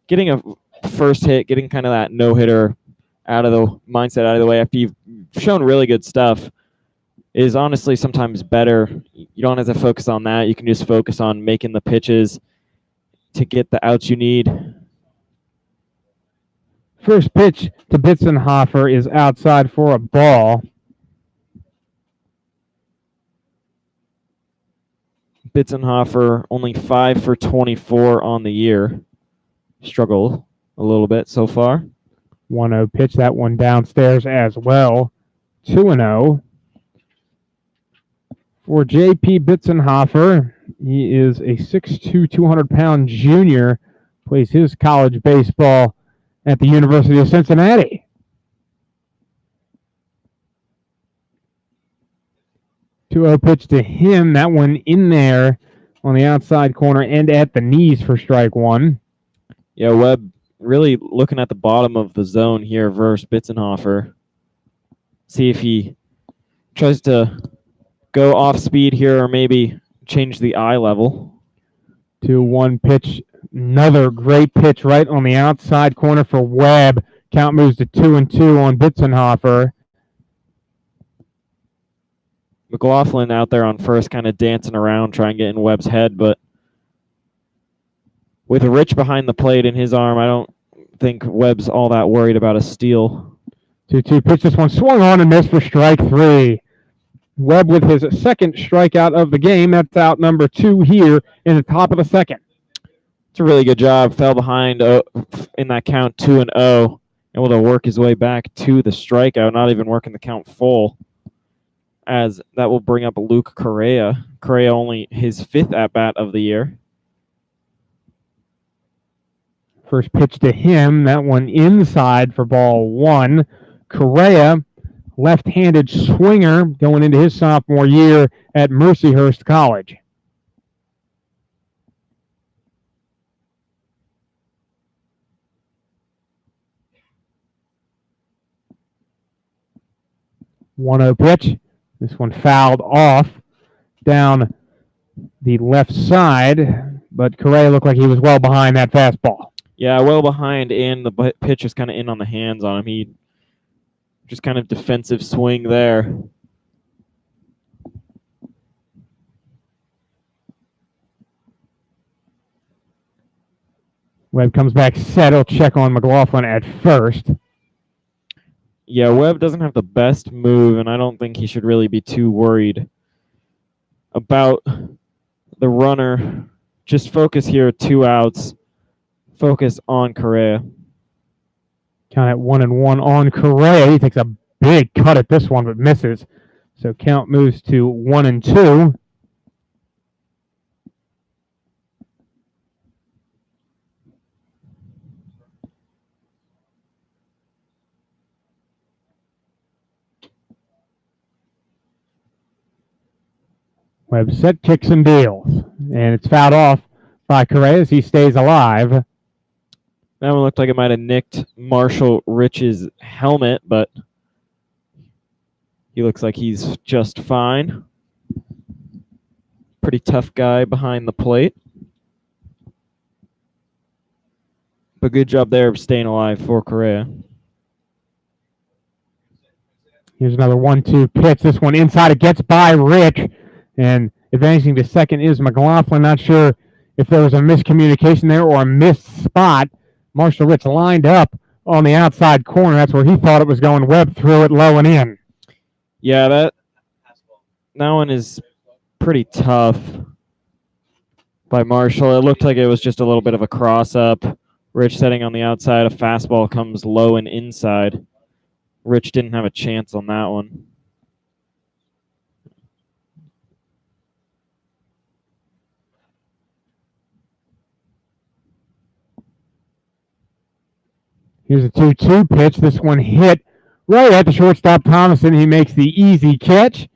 Getting a first hit, getting kind of that no-hitter out of the mindset out of the way after you've shown really good stuff is honestly sometimes better. You don't have to focus on that. You can just focus on making the pitches to get the outs you need. First pitch to Bitzenhofer is outside for a ball. Bitzenhofer only 5 for 24 on the year. Struggle a little bit so far. 1-0 pitch, that one downstairs as well. 2-0 for J.P. Bitzenhofer. He is a 6'2", 200-pound junior. Plays his college baseball at the University of Cincinnati. Two-0 pitch to him. That one in there on the outside corner and at the knees for strike one. Yeah, Webb really looking at the bottom of the zone here versus Bitzenhofer. See if he tries to go off speed here or maybe change the eye level. 2-1 pitch. Another great pitch right on the outside corner for Webb. Count moves to 2-2 on Bitzenhofer. McLaughlin out there on first kind of dancing around trying to get in Webb's head, but with Rich behind the plate in his arm, I don't think Webb's all that worried about a steal. 2-2 pitch. This one swung on and missed for strike 3. Webb with his second strikeout of the game. That's out number 2 here in the top of the second. It's a really good job. Fell behind in that count 2-0. Able to work his way back to the strikeout, not even working the count full. As that will bring up Luke Correa. Correa only his 5th at-bat of the year. First pitch to him. That one inside for ball 1. Correa, left-handed swinger going into his sophomore year at Mercyhurst College. One-0 pitch. This one fouled off down the left side, but Correa looked like he was well behind that fastball. Yeah, well behind, and the pitch was kind of in on the hands on him. He just kind of defensive swing there. Webb comes back set. He'll check on McLaughlin at first. Yeah, Webb doesn't have the best move, and I don't think he should really be too worried about the runner. Just focus here, 2 outs. Focus on Correa. Count at 1-1 on Correa. He takes a big cut at this one, but misses. So count moves to 1-2. Webb set, kicks and deals. And it's fouled off by Correa as he stays alive. That one looked like it might have nicked Marshall Rich's helmet, but he looks like he's just fine. Pretty tough guy behind the plate. But good job there of staying alive for Correa. Here's another 1-2 pitch. This one inside. It gets by Rich. And advancing to second is McLaughlin. Not sure if there was a miscommunication there or a missed spot. Marshall Rich lined up on the outside corner. That's where he thought it was going. Webb threw it low and in. Yeah, that one is pretty tough by Marshall. It looked like it was just a little bit of a cross-up. Rich setting on the outside. A fastball comes low and inside. Rich didn't have a chance on that one. Here's a 2-2 pitch. This one hit right at the shortstop Thomason. He makes the easy catch.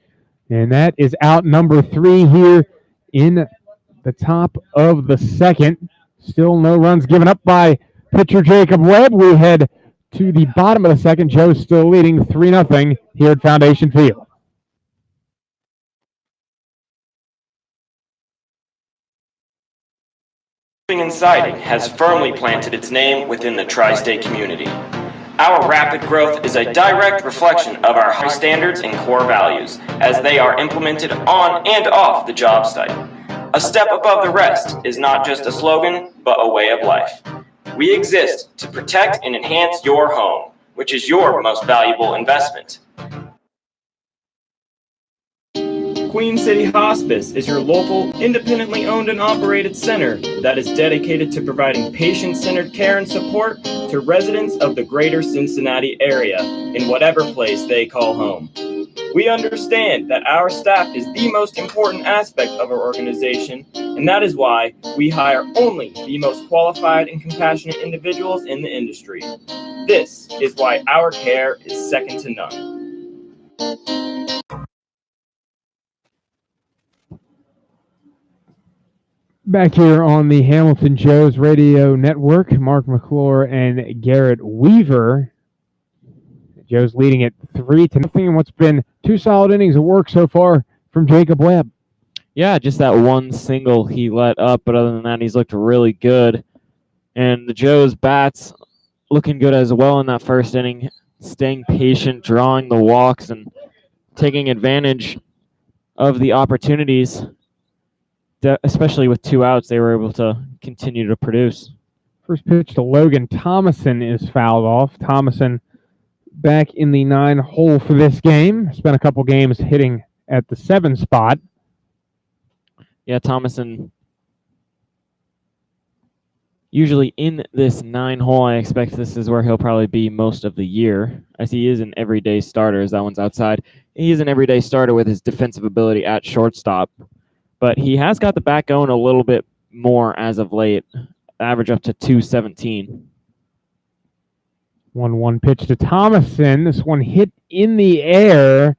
And that is out number 3 here in the top of the second. Still no runs given up by pitcher Jacob Webb. We head to the bottom of the second. Joe's still leading 3-0 here at Foundation Field. And Siding has firmly planted its name within the tri-state community. Our rapid growth is a direct reflection of our high standards and core values, as they are implemented on and off the job site. A step above the rest is not just a slogan, but a way of life. We exist to protect and enhance your home, which is your most valuable investment. Queen City Hospice is your local, independently owned and operated center that is dedicated to providing patient-centered care and support to residents of the greater Cincinnati area in whatever place they call home. We understand that our staff is the most important aspect of our organization, and that is why we hire only the most qualified and compassionate individuals in the industry. This is why our care is second to none. Back here on the Hamilton Joe's Radio Network, Mark McClure and Garrett Weaver. Joe's leading it 3-0 in what's been 2 solid innings of work so far from Jacob Webb. Yeah, just that one single he let up, but other than that, he's looked really good. And the Joe's bats looking good as well in that first inning, staying patient, drawing the walks, and taking advantage of the opportunities. Especially with 2 outs, they were able to continue to produce. First pitch to Logan Thomason is fouled off. Thomason back in the 9 hole for this game. Spent a couple games hitting at the 7 spot. Yeah, Thomason usually in this 9 hole. I expect this is where he'll probably be most of the year, as he is an everyday starter, as that one's outside. He is an everyday starter with his defensive ability at shortstop. But he has got the bat going a little bit more as of late. Average up to 217. 1-1 pitch to Thomason. This one hit in the air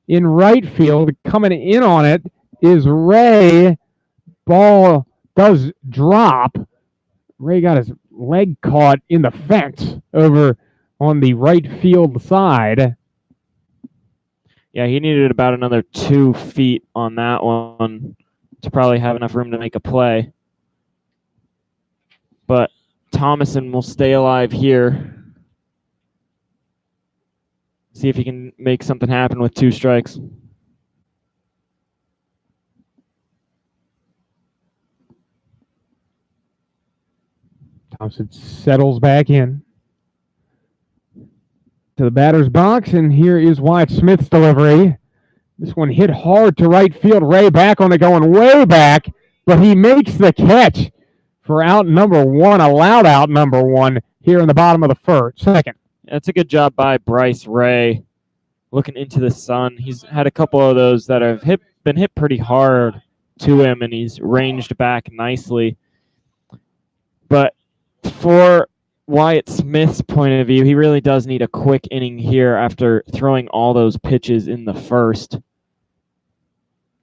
in right field. Coming in on it is Ray. Ball does drop. Ray got his leg caught in the fence over on the right field side. Yeah, he needed about another 2 feet on that one to probably have enough room to make a play. But Thomason will stay alive here. See if he can make something happen with 2 strikes. Thompson settles back in to the batter's box, and here is Wyatt Smith's delivery. This one hit hard to right field. Ray back on it, going way back, but he makes the catch for out number 1, allowed out number 1 here in the bottom of the second. That's a good job by Bryce Ray. Looking into the sun, he's had a couple of those that have been hit pretty hard to him, and he's ranged back nicely. But for Wyatt Smith's point of view, he really does need a quick inning here after throwing all those pitches in the first.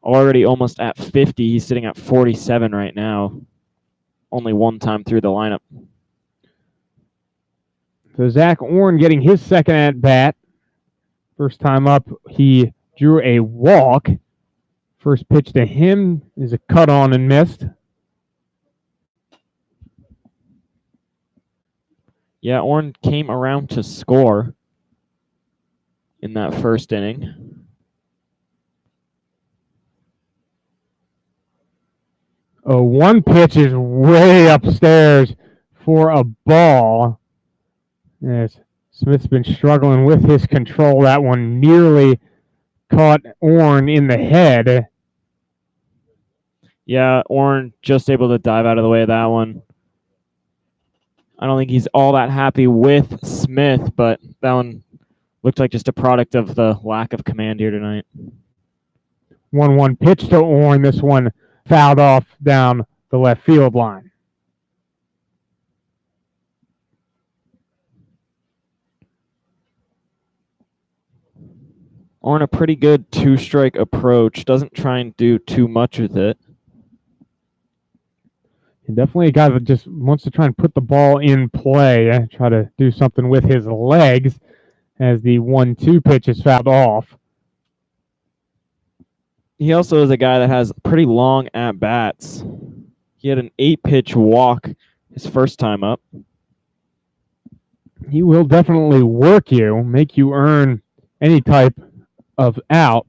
Already almost at 50. He's sitting at 47 right now. Only one time through the lineup. So Zach Orn getting his second at bat. First time up, he drew a walk. First pitch to him is a cut on and missed. Yeah, Orn came around to score in that first inning. One pitch is way upstairs for a ball. Yes, Smith's been struggling with his control. That one nearly caught Orn in the head. Yeah, Orn just able to dive out of the way of that one. I don't think he's all that happy with Smith, but that one looked like just a product of the lack of command here tonight. 1-1 pitch to Orn. This one fouled off down the left field line. Orn a pretty good two-strike approach. Doesn't try and do too much with it. Definitely a guy that just wants to try and put the ball in play, try to do something with his legs as the 1-2 pitch is fouled off. He also is a guy that has pretty long at-bats. He had an 8-pitch walk his first time up. He will definitely work you, make you earn any type of out.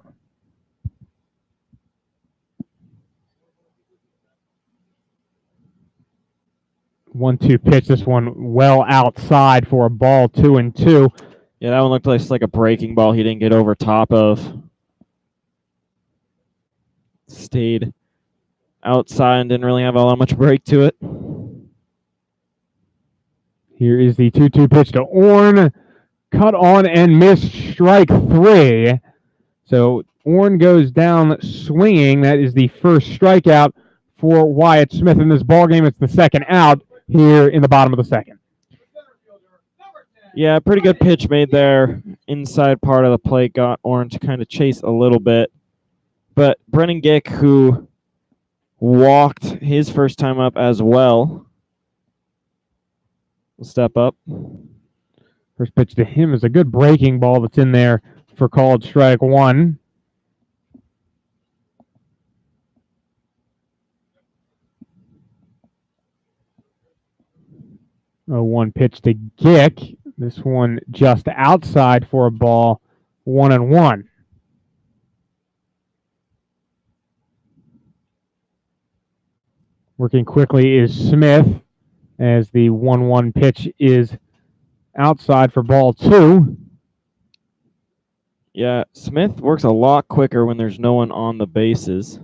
One-two pitch. This one well outside for a ball. 2-2. Yeah, that one looked like a breaking ball he didn't get over top of. Stayed outside and didn't really have all that much break to it. Here is the 2-2 pitch to Orn. Cut on and missed, strike 3. So Orn goes down swinging. That is the first strikeout for Wyatt Smith in this ballgame. It's the second out here in the bottom of the second. Yeah, pretty good pitch made there. Inside part of the plate got Orn to kind of chase a little bit. But Brennan Gick, who walked his first time up as well, will step up. First pitch to him is a good breaking ball that's in there for called strike 1. One pitch to Gick. This one just outside for a ball. 1-1. Working quickly is Smith as the 1-1 pitch is outside for ball 2. Yeah, Smith works a lot quicker when there's no one on the bases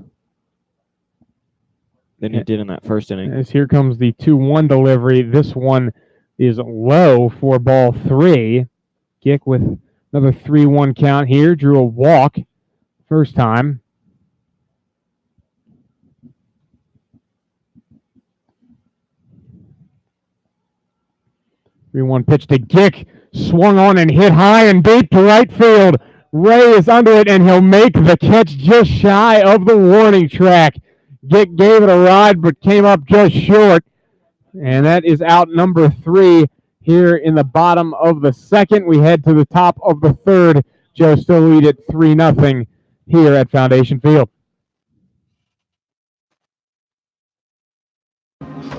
than he did in that first inning. As here comes the 2-1 delivery. This one is low for ball 3. Gick with another 3-1 count here. Drew a walk first time. Three-one pitch to Gick. Swung on and hit high and deep to right field. Ray is under it, and he'll make the catch just shy of the warning track. Gick gave it a ride, but came up just short. And that is out number 3 here in the bottom of the second. We head to the top of the third. Joe still lead at 3-0 here at Foundation Field.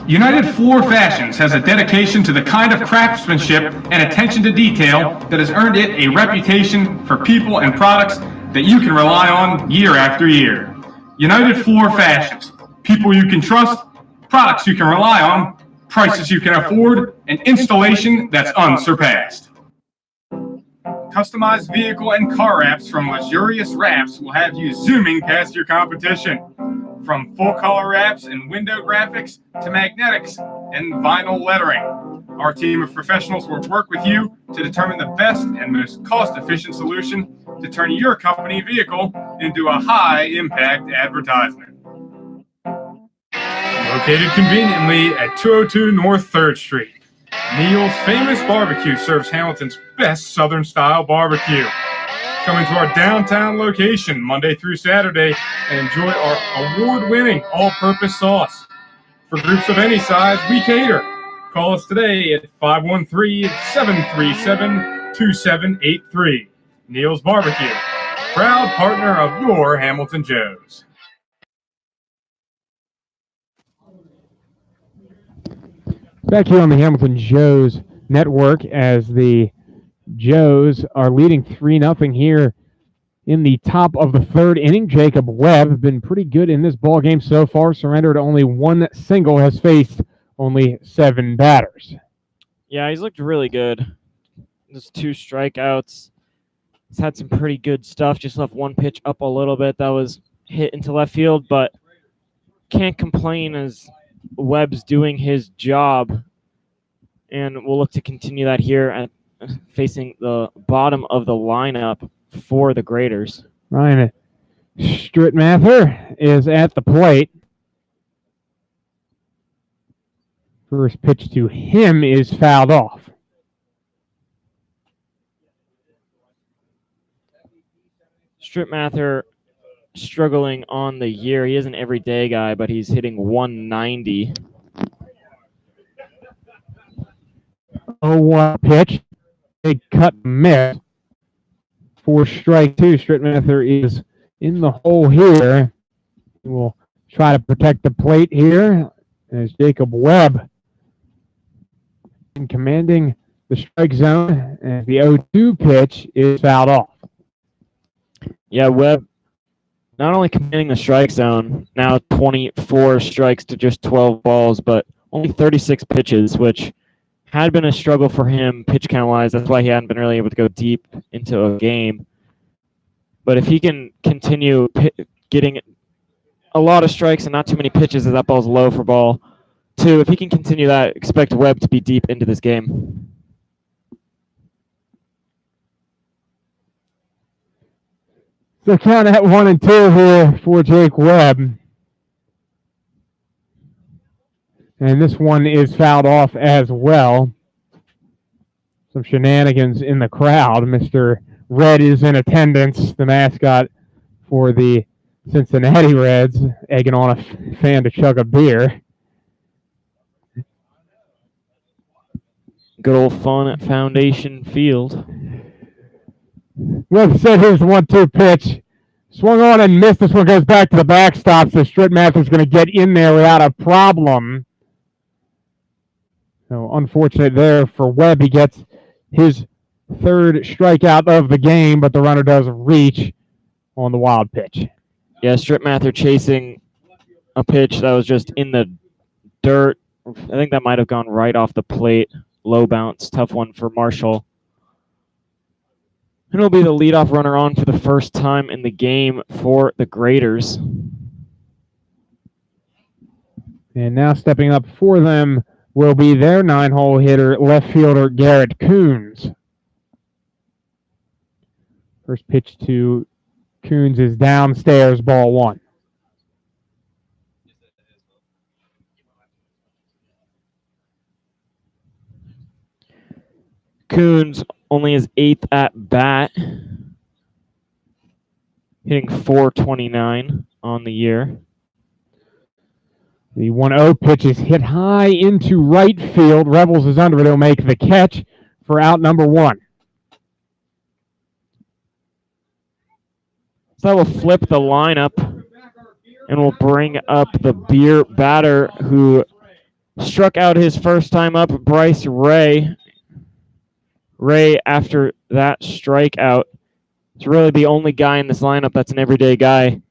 United Floor Fashions has a dedication to the kind of craftsmanship and attention to detail that has earned it a reputation for people and products that you can rely on year after year. United Floor Fashions, people you can trust, products you can rely on, prices you can afford, and installation that's unsurpassed. Customized vehicle and car wraps from luxurious wraps will have you zooming past your competition. From full color wraps and window graphics to magnetics and vinyl lettering. Our team of professionals will work with you to determine the best and most cost-efficient solution to turn your company vehicle into a high-impact advertisement. Located conveniently at 202 North 3rd Street, Neil's Famous Barbecue serves Hamilton's best Southern-style barbecue. Come into our downtown location Monday through Saturday and enjoy our award-winning all-purpose sauce. For groups of any size, we cater. Call us today at 513-737-2783. Neil's Barbecue, proud partner of your Hamilton Joes. Back here on the Hamilton Joes network as the Joes are leading 3-0 here in the top of the 3rd inning. Jacob Webb has been pretty good in this ball game so far. Surrendered only 1 single, has faced only 7 batters. Yeah, he's looked really good. Just 2 strikeouts. He's had some pretty good stuff. Just left 1 pitch up a little bit that was hit into left field, but can't complain as Webb's doing his job. And we'll look to continue that here at facing the bottom of the lineup for the Graders. Ryan Strittmather is at the plate. First pitch to him is fouled off. Strittmather struggling on the year. He is an everyday guy, but he's hitting 190. 0-1 pitch. Big cut miss. For strike 2. Strittmather is in the hole here. He will try to protect the plate here as Jacob Webb commanding the strike zone, and the 0-2 pitch is fouled off. Yeah, Webb not only commanding the strike zone, now 24 strikes to just 12 balls, but only 36 pitches, which had been a struggle for him pitch count-wise. That's why he hadn't been really able to go deep into a game. But if he can continue getting a lot of strikes and not too many pitches as that ball's low for ball 2, if he can continue that, expect Webb to be deep into this game. So count at 1-2 here for Jake Webb. And this one is fouled off as well. Some shenanigans in the crowd. Mr. Red is in attendance, the mascot for the Cincinnati Reds, egging on a fan to chug a beer. Good old fun at Foundation Field. Webb said here's the 1-2 pitch. Swung on and missed. This one goes back to the backstop, so Strittmather's going to get in there without a problem. So unfortunate there for Webb. He gets his 3rd strikeout of the game, but the runner does reach on the wild pitch. Yeah, Strittmather chasing a pitch that was just in the dirt. I think that might have gone right off the plate. Low bounce, tough one for Marshall. And he'll be the leadoff runner on for the first time in the game for the Graders. And now stepping up for them will be their 9-hole hitter, left fielder Garrett Coons. First pitch to Coons is downstairs, ball 1. Coons only his 8th at bat, hitting .429 on the year. The 1-0 pitch is hit high into right field. Rebels is under it. He'll make the catch for out number 1. So that will flip the lineup and will bring up the beer batter who struck out his first time up, Bryce Ray. Ray, after that strikeout, is really the only guy in this lineup that's an everyday guy.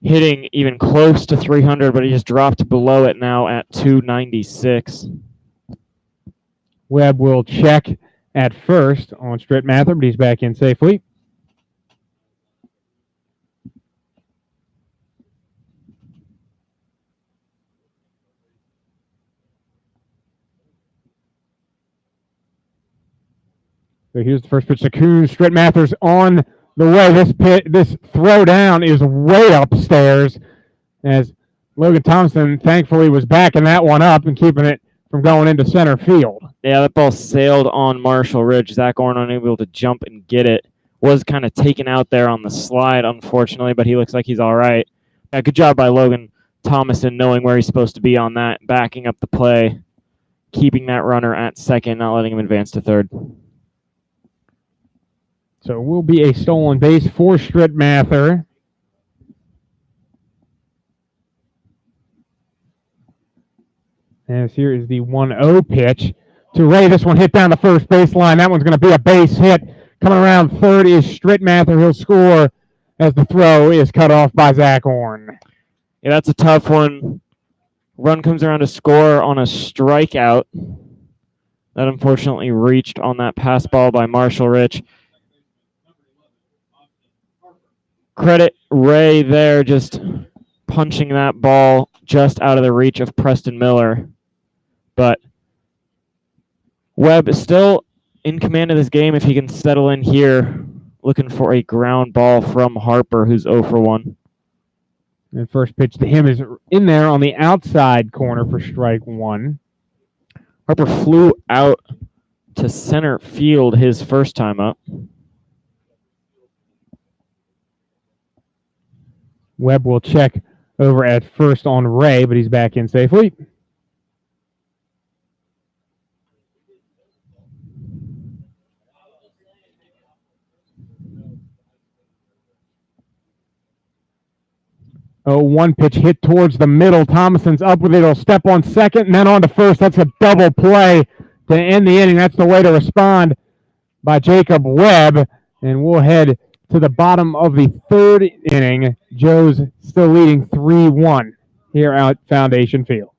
Hitting even close to 300, but he just dropped below it now at 296. Webb will check at first on Strittmather, but he's back in safely. So here's the first pitch to Coon. Strittmaster's on the way. This throw down is way upstairs as Logan Thompson thankfully was backing that one up and keeping it from going into center field. Yeah, that ball sailed on Marshall Ridge. Zach Orn unable to jump and get it. Was kind of taken out there on the slide, unfortunately, but he looks like he's all right. Yeah, good job by Logan Thomason knowing where he's supposed to be on that, backing up the play, keeping that runner at second, not letting him advance to third. So it will be a stolen base for Strittmather. As here is the 1-0 pitch to Ray. This one hit down the first baseline. That one's going to be a base hit. Coming around third is Strittmather. He'll score as the throw is cut off by Zach Orn. Yeah, that's a tough one. Run comes around to score on a strikeout. That unfortunately reached on that pass ball by Marshall Rich. Credit Ray there, just punching that ball just out of the reach of Preston Miller. But Webb is still in command of this game if he can settle in here, looking for a ground ball from Harper, who's 0 for 1. And first pitch to him is in there on the outside corner for strike one. Harper flew out to center field his first time up. Webb will check over at first on Ray, but he's back in safely. Oh, one pitch hit towards the middle. Thomason's up with it. He'll step on second and then on to first. That's a double play to end the inning. That's the way to respond by Jacob Webb. And we'll head to the bottom of the third inning. Joe's still leading 3-1 here at Foundation Field.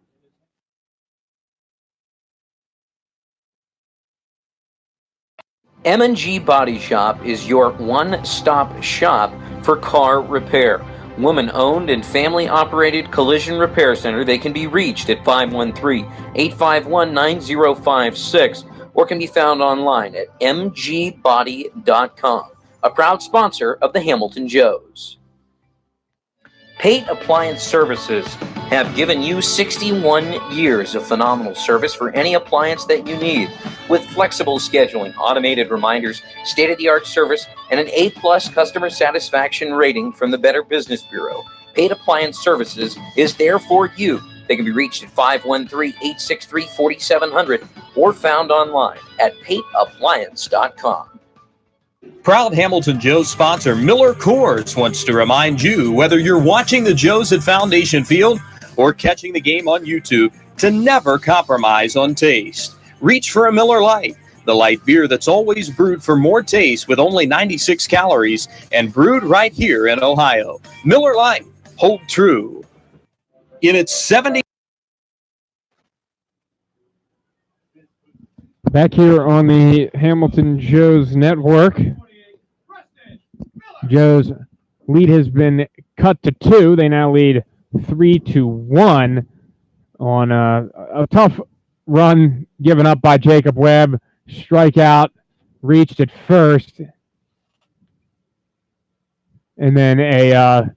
M&G Body Shop is your one-stop shop for car repair. Woman-owned and family-operated collision repair center. They can be reached at 513-851-9056 or can be found online at mgbody.com. A proud sponsor of the Hamilton Joes. Pate Appliance Services have given you 61 years of phenomenal service for any appliance that you need. With flexible scheduling, automated reminders, state-of-the-art service, and an A-plus customer satisfaction rating from the Better Business Bureau, Pate Appliance Services is there for you. They can be reached at 513-863-4700 or found online at pateappliance.com. Proud Hamilton Joes sponsor Miller Coors wants to remind you, whether you're watching the Joes at Foundation Field or catching the game on YouTube, to never compromise on taste. Reach for a Miller Lite, the light beer that's always brewed for more taste with only 96 calories and brewed right here in Ohio. Miller Lite, hold true. In its 70. Back here on the Hamilton Joes Network, Joes' lead has been cut to 2. They now lead 3-1 on a tough run given up by Jacob Webb. Strikeout reached at first. And then a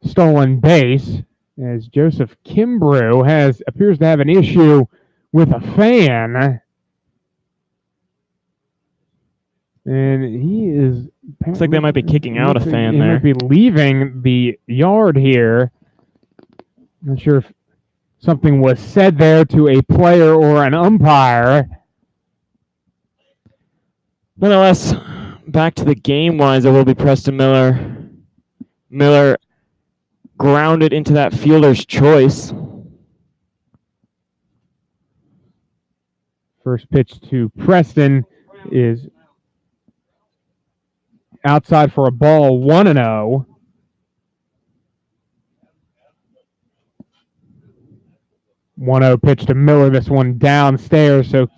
stolen base as Joseph Kimbrough appears to have an issue with a fan. And he is... Looks like they might be kicking out a fan there. He might be leaving the yard here. Not sure if something was said there to a player or an umpire. Nonetheless, back to the game-wise, it will be Preston Miller. Miller grounded into that fielder's choice. First pitch to Preston is outside for a ball, 1-0. Pitch to Miller. This one downstairs, so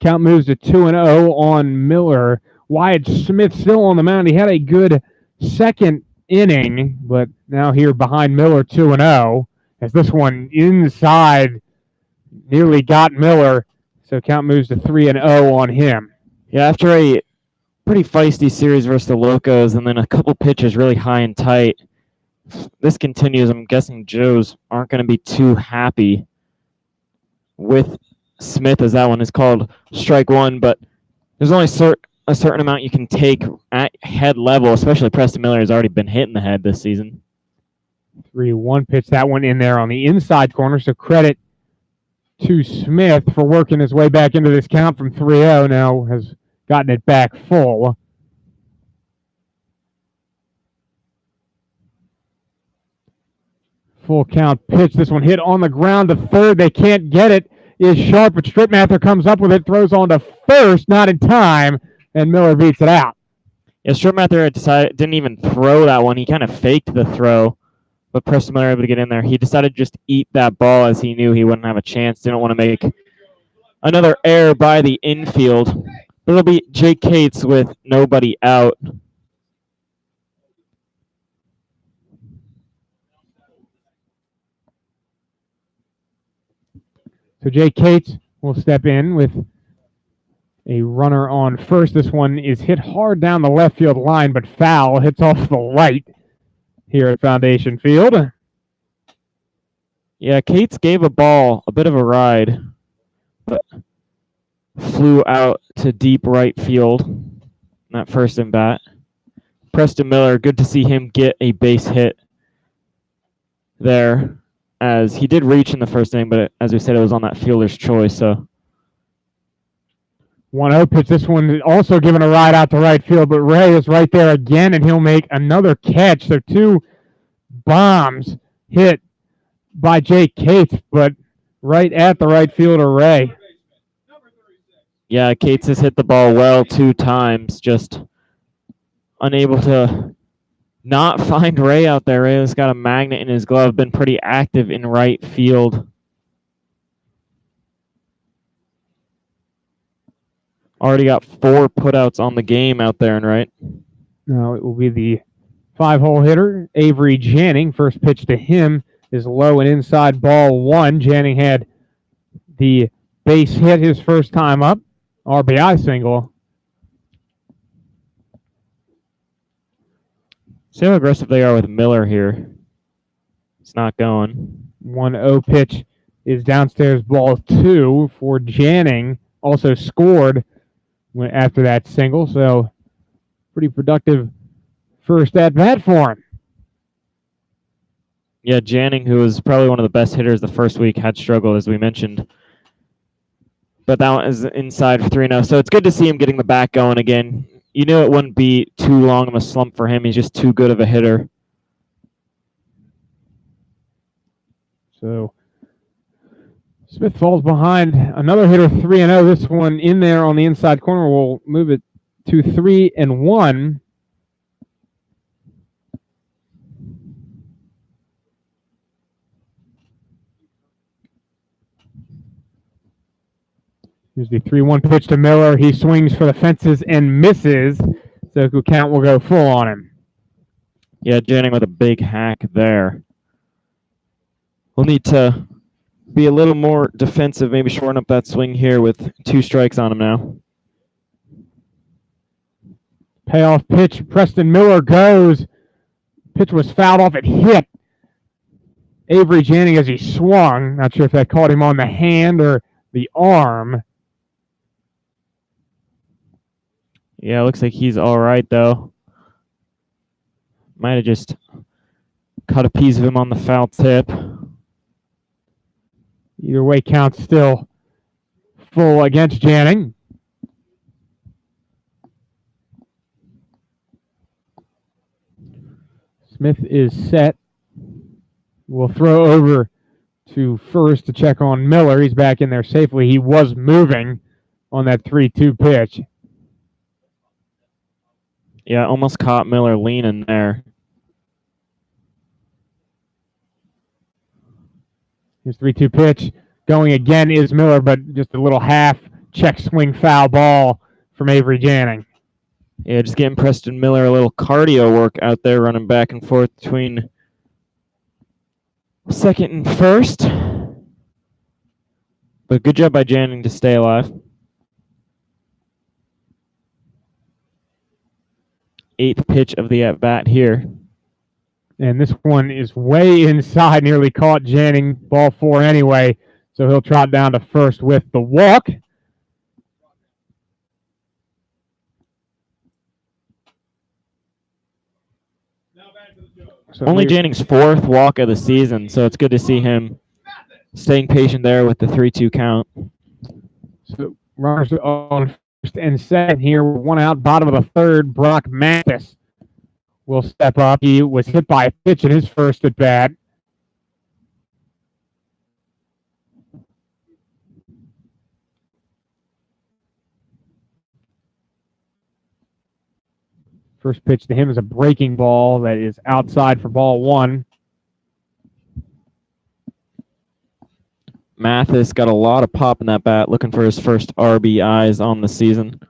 count moves to 2-0 on Miller. Wyatt Smith still on the mound. He had a good second inning, but now here behind Miller, 2-0, as this one inside nearly got Miller, so count moves to 3-0 on him. Yeah, after a pretty feisty series versus the Locos, and then a couple pitches really high and tight. If this continues, I'm guessing Joes aren't going to be too happy with Smith, as that one is called strike one, but there's only a certain amount you can take at head level, especially Preston Miller has already been hit in the head this season. 3-1 pitch, that one in there on the inside corner, so credit to Smith for working his way back into this count from 3-0, now has gotten it back full. Full count pitch. This one hit on the ground to third. They can't get it. Is sharp, but Stripmather comes up with it, throws on to first, not in time, and Miller beats it out. Yeah, Stripmather didn't even throw that one. He kind of faked the throw, but Preston Miller able to get in there. He decided to just eat that ball as he knew he wouldn't have a chance. Didn't want to make another error by the infield. But it'll be Jake Cates with nobody out. So Jake Cates will step in with a runner on first. This one is hit hard down the left field line, but foul. Hits off the right here at Foundation Field. Yeah, Cates gave a ball a bit of a ride, but flew out to deep right field in that first in bat. Preston Miller, good to see him get a base hit there, as he did reach in the first inning, but as we said, it was on that fielder's choice. So 1-0 pitch. This one also given a ride out to right field, but Ray is right there again, and he'll make another catch. So 2 bombs hit by Jake Cates, but right at the right fielder, Ray. Yeah, Cates has hit the ball well 2 times, just unable to not find Ray out there. Ray has got a magnet in his glove, been pretty active in right field. Already got 4 putouts on the game out there in right. Now it will be the 5-hole hitter, Avery Janning. First pitch to him is low and inside, ball 1. Janning had the base hit his first time up, RBI single. See how aggressive they are with Miller here. It's not going. 1-0 pitch is downstairs, ball 2 for Janning. Also scored after that single, so pretty productive first at bat for him. Yeah, Janning, who was probably one of the best hitters the first week, had struggled, as we mentioned. But that one is inside for 3-0. So it's good to see him getting the bat going again. You knew it wouldn't be too long of a slump for him. He's just too good of a hitter. So Smith falls behind another hitter, 3-0. This one in there on the inside corner will move it to 3-1. Here's the 3-1 pitch to Miller. He swings for the fences and misses. So the count will go full on him. Yeah, Janning with a big hack there. We'll need to be a little more defensive, maybe shorten up that swing here with 2 strikes on him now. Payoff pitch. Preston Miller goes. Pitch was fouled off. It hit Avery Janning as he swung. Not sure if that caught him on the hand or the arm. Yeah, looks like he's all right, though. Might have just cut a piece of him on the foul tip. Either way, count still full against Janning. Smith is set. We'll throw over to first to check on Miller. He's back in there safely. He was moving on that 3-2 pitch. Yeah, almost caught Miller leaning there. His 3-2 pitch going again is Miller, but just a little half check swing foul ball from Avery Janning. Yeah, just getting Preston Miller a little cardio work out there, running back and forth between second and first. But good job by Janning to stay alive. 8th pitch of the at-bat here. And this one is way inside, nearly caught Janning. Ball 4 anyway, so he'll trot down to first with the walk. So Only Janning's 4th walk of the season, so it's good to see him staying patient there with the 3-2 count. So runners on first and second here. One out, bottom of the third. Brock Mathis will step up. He was hit by a pitch in his first at bat. First pitch to him is a breaking ball that is outside for ball 1. Mathis got a lot of pop in that bat, looking for his first RBIs on the season.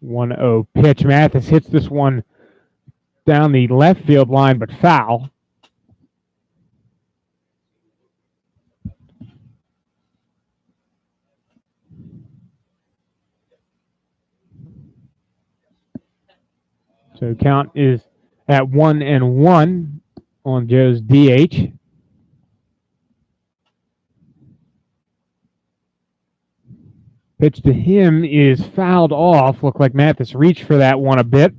One 0 pitch. Mathis hits this one down the left field line, but foul. So count is at 1-1 on Joe's DH. Pitch to him is fouled off. Looked like Mathis reached for that one a bit.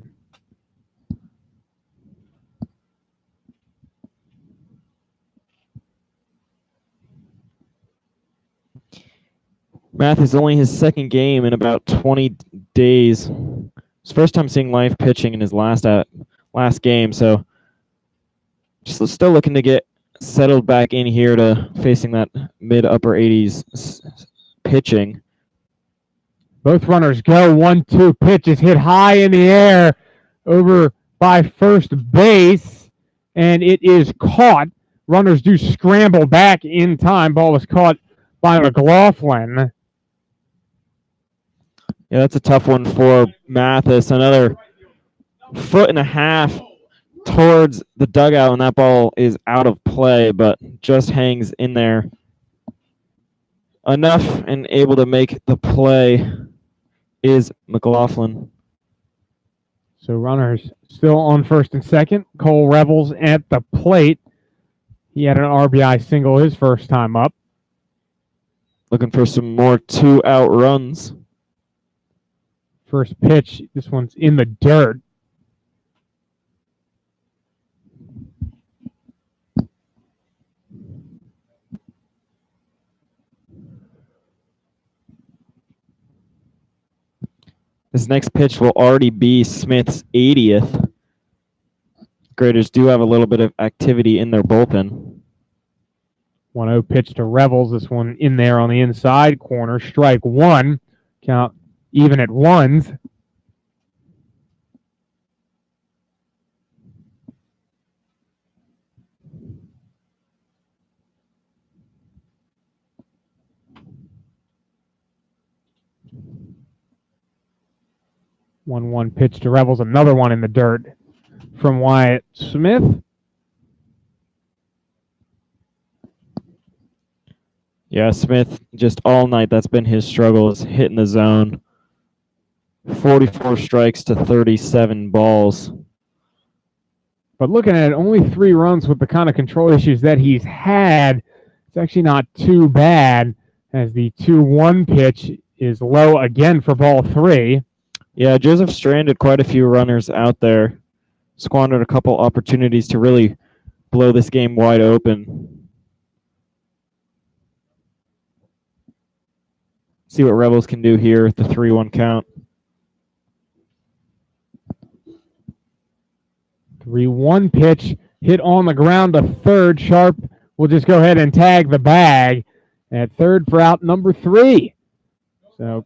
Mathis only his second game in about 20 days. His first time seeing live pitching in his last game, so just still looking to get settled back in here to facing that mid-upper 80s pitching. Both runners go. 1-2 pitch is hit high in the air over by first base, and it is caught. Runners do scramble back in time. Ball was caught by McLaughlin. Yeah, that's a tough one for Mathis. Another 1.5 feet towards the dugout, and that ball is out of play, but just hangs in there enough and able to make the play is McLaughlin. So runners still on first and second. Cole Revels at the plate. He had an RBI single his first time up. Looking for some more 2-out runs. First pitch, this one's in the dirt. This next pitch will already be Smith's 80th. Graders do have a little bit of activity in their bullpen. 1-0 pitch to Revels. This one in there on the inside corner. Strike one. Count even at ones. One pitch to Revels. Another one in the dirt from Wyatt Smith. Yeah, Smith just all night. That's been his struggle, is hitting the zone. 44 strikes to 37 balls. But looking at it, only 3 runs with the kind of control issues that he's had. It's actually not too bad, as the 2-1 pitch is low again for ball 3. Yeah, Joseph stranded quite a few runners out there. Squandered a couple opportunities to really blow this game wide open. See what Rebels can do here at the 3-1 count. 3-1 pitch hit on the ground to third. Sharp will just go ahead and tag the bag at third for out number 3. So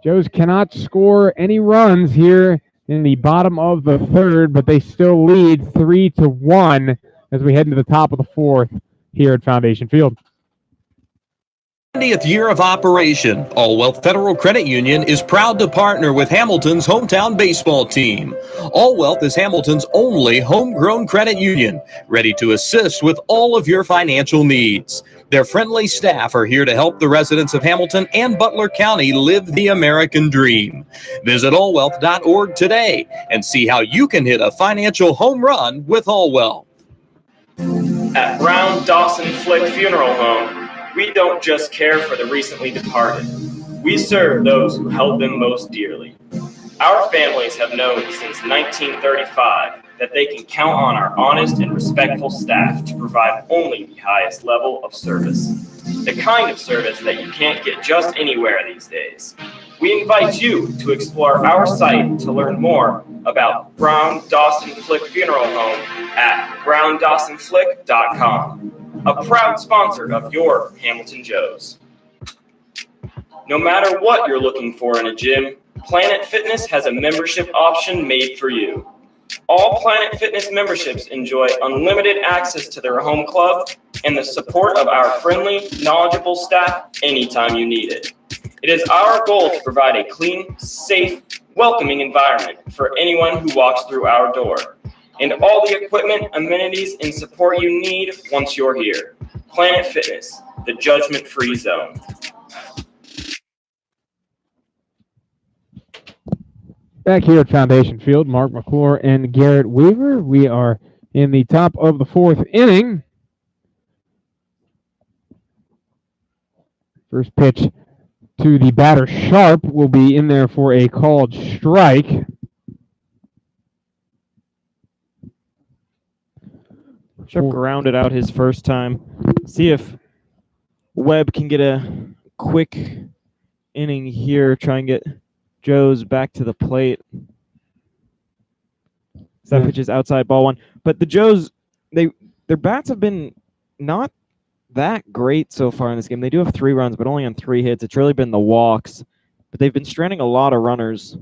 Joes cannot score any runs here in the bottom of the third, but they still lead 3-1 as we head into the top of the fourth here at Foundation Field. 70th year of operation, All Wealth Federal Credit Union is proud to partner with Hamilton's hometown baseball team. All Wealth is Hamilton's only homegrown credit union, ready to assist with all of your financial needs. Their friendly staff are here to help the residents of Hamilton and Butler County live the American dream. Visit allwealth.org today and see how you can hit a financial home run with Allwealth. At Brown Dawson Flick Funeral Home, we don't just care for the recently departed. We serve those who held them most dearly. Our families have known since 1935 that they can count on our honest and respectful staff to provide only the highest level of service. The kind of service that you can't get just anywhere these days. We invite you to explore our site to learn more about Brown Dawson Flick Funeral Home at browndawsonflick.com, a proud sponsor of your Hamilton Joes. No matter what you're looking for in a gym, Planet Fitness has a membership option made for you. All Planet Fitness memberships enjoy unlimited access to their home club and the support of our friendly, knowledgeable staff anytime you need it. It is our goal to provide a clean, safe, welcoming environment for anyone who walks through our door, and all the equipment, amenities, and support you need once you're here. Planet Fitness, the judgment-free zone. Back here at Foundation Field, Mark McClure and Garrett Weaver. We are in the top of the fourth inning. First pitch to the batter, Sharp, will be in there for a called strike. Sharp grounded out his first time. See if Webb can get a quick inning here, try and get Joe's back to the plate. That pitch is outside, ball one. But the Joes, their bats have been not that great so far in this game. They do have 3 runs, but only on 3 hits. It's really been the walks. But they've been stranding a lot of runners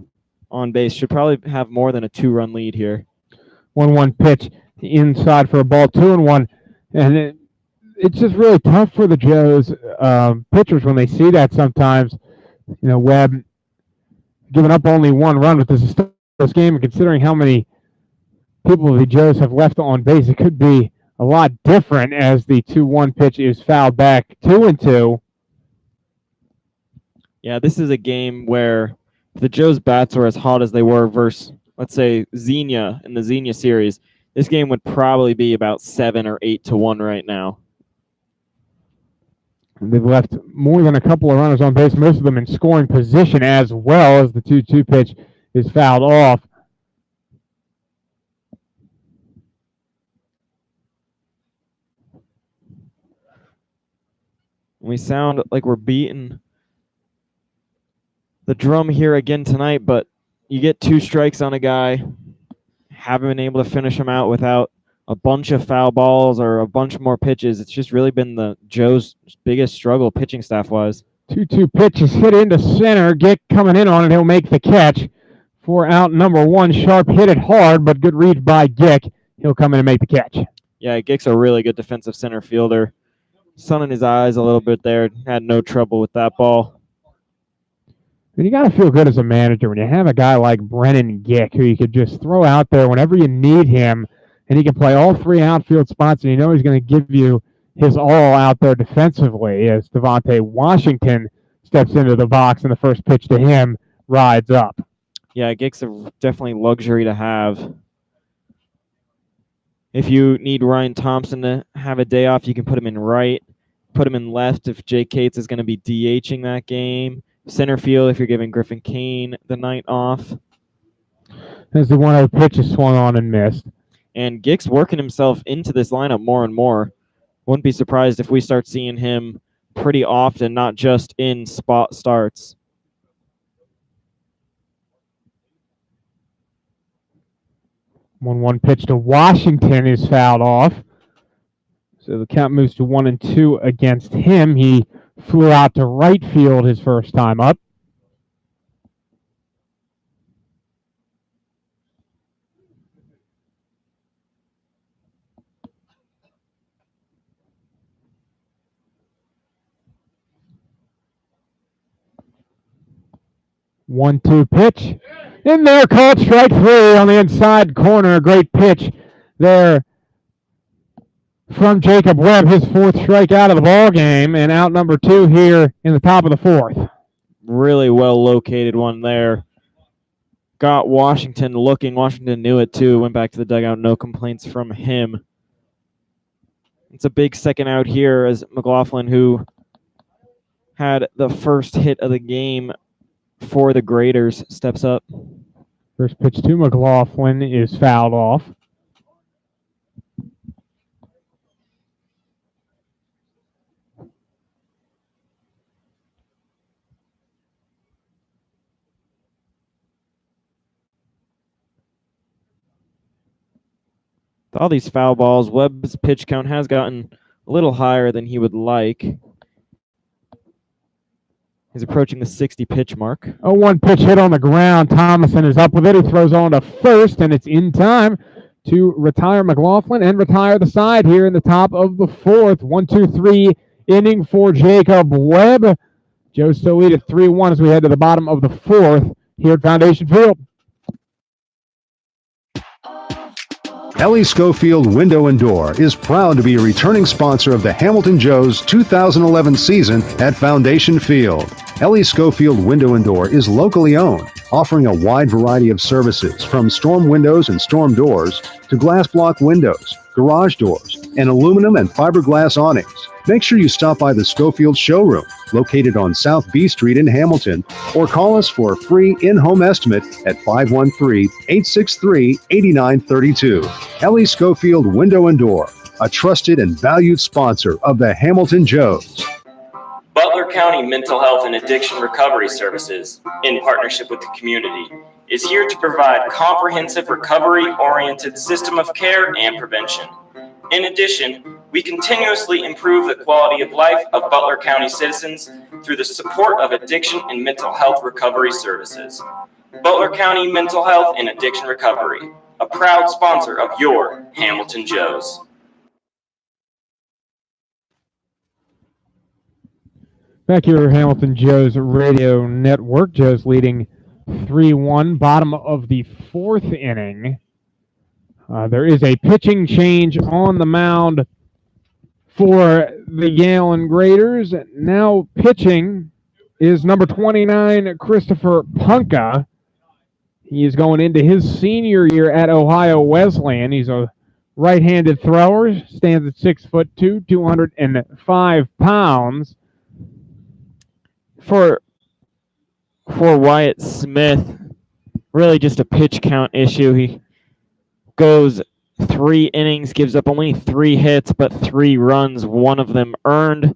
on base. Should probably have more than a 2-run lead here. 1-1 pitch inside for a ball, 2-1. And it's just really tough for the Joes pitchers when they see that sometimes. You know, Webb giving up only 1 run, but this is still this game, and considering how many people the Joes have left on base, it could be a lot different as the 2-1 pitch is fouled back 2-2. Yeah, this is a game where if the Joes bats are as hot as they were versus, let's say, Xenia in the Xenia series, this game would probably be about 7 or 8-1 right now. They've left more than a couple of runners on base, most of them in scoring position as well, as the 2-2 pitch is fouled off. We sound like we're beating the drum here again tonight, but you get 2 strikes on a guy, haven't been able to finish him out without a bunch of foul balls or a bunch more pitches. It's just really been the Joe's biggest struggle pitching staff-wise. 2-2 pitch is hit into center. Gick coming in on it. He'll make the catch. For out number 1, Sharp hit it hard, but good read by Gick. He'll come in and make the catch. Yeah, Gick's a really good defensive center fielder. Sun in his eyes a little bit there. Had no trouble with that ball. And you got to feel good as a manager when you have a guy like Brennan Gick who you could just throw out there whenever you need him, and he can play all 3 outfield spots, and you know he's going to give you his all out there defensively as Devontae Washington steps into the box, and the first pitch to him rides up. Yeah, Gick's a definitely luxury to have. If you need Ryan Thompson to have a day off, you can put him in right, put him in left if Jake Cates is going to be DHing that game. Center field if you're giving Griffin Kane the night off. As the 1-0 pitch is swung on and missed. And Gick's working himself into this lineup more and more. Wouldn't be surprised if we start seeing him pretty often, not just in spot starts. One pitch to Washington is fouled off. So the count moves to 1-2 against him. He flew out to right field his first time up. One-two pitch. In there, called strike 3 on the inside corner. A great pitch there from Jacob Webb, his 4th strikeout of the ball game, and out number 2 here in the top of the 4th. Really well located one there. Got Washington looking. Washington knew it too. Went back to the dugout. No complaints from him. It's a big second out here as McLaughlin, who had the first hit of the game for the Graders, steps up. First pitch to McLaughlin is fouled off. With all these foul balls, Webb's pitch count has gotten a little higher than he would like. He's approaching the 60 pitch mark. 0-1 pitch hit on the ground. Thomason is up with it. He throws on to first, and it's in time to retire McLaughlin and retire the side here in the top of the 4th. 1-2-3 inning for Jacob Webb. Joe still lead at 3-1 as we head to the bottom of the 4th here at Foundation Field. Ellie Schofield Window and Door is proud to be a returning sponsor of the Hamilton Joes 2011 season at Foundation Field. Ellie Schofield Window and Door is locally owned, offering a wide variety of services from storm windows and storm doors to glass block windows, garage doors, and aluminum and fiberglass awnings. Make sure you stop by the Schofield showroom, located on South B Street in Hamilton, or call us for a free in-home estimate at 513-863-8932. Ellie Schofield Window and Door, a trusted and valued sponsor of the Hamilton Joes. Butler County Mental Health and Addiction Recovery Services, in partnership with the community, is here to provide comprehensive recovery-oriented system of care and prevention. In addition, we continuously improve the quality of life of Butler County citizens through the support of addiction and mental health recovery services. Butler County Mental Health and Addiction Recovery, a proud sponsor of your Hamilton Joes. Back here, Hamilton Joes Radio Network. Joes leading 3-1, bottom of the 4th inning. There is a pitching change on the mound for the Galion Graders. Now pitching is number 29, Christopher Punka. He is going into his senior year at Ohio Wesleyan. He's a right-handed thrower, stands at 6'2", 205 pounds. For Wyatt Smith, really just a pitch count issue. He goes 3 innings, gives up only 3 hits, but 3 runs, 1 of them earned.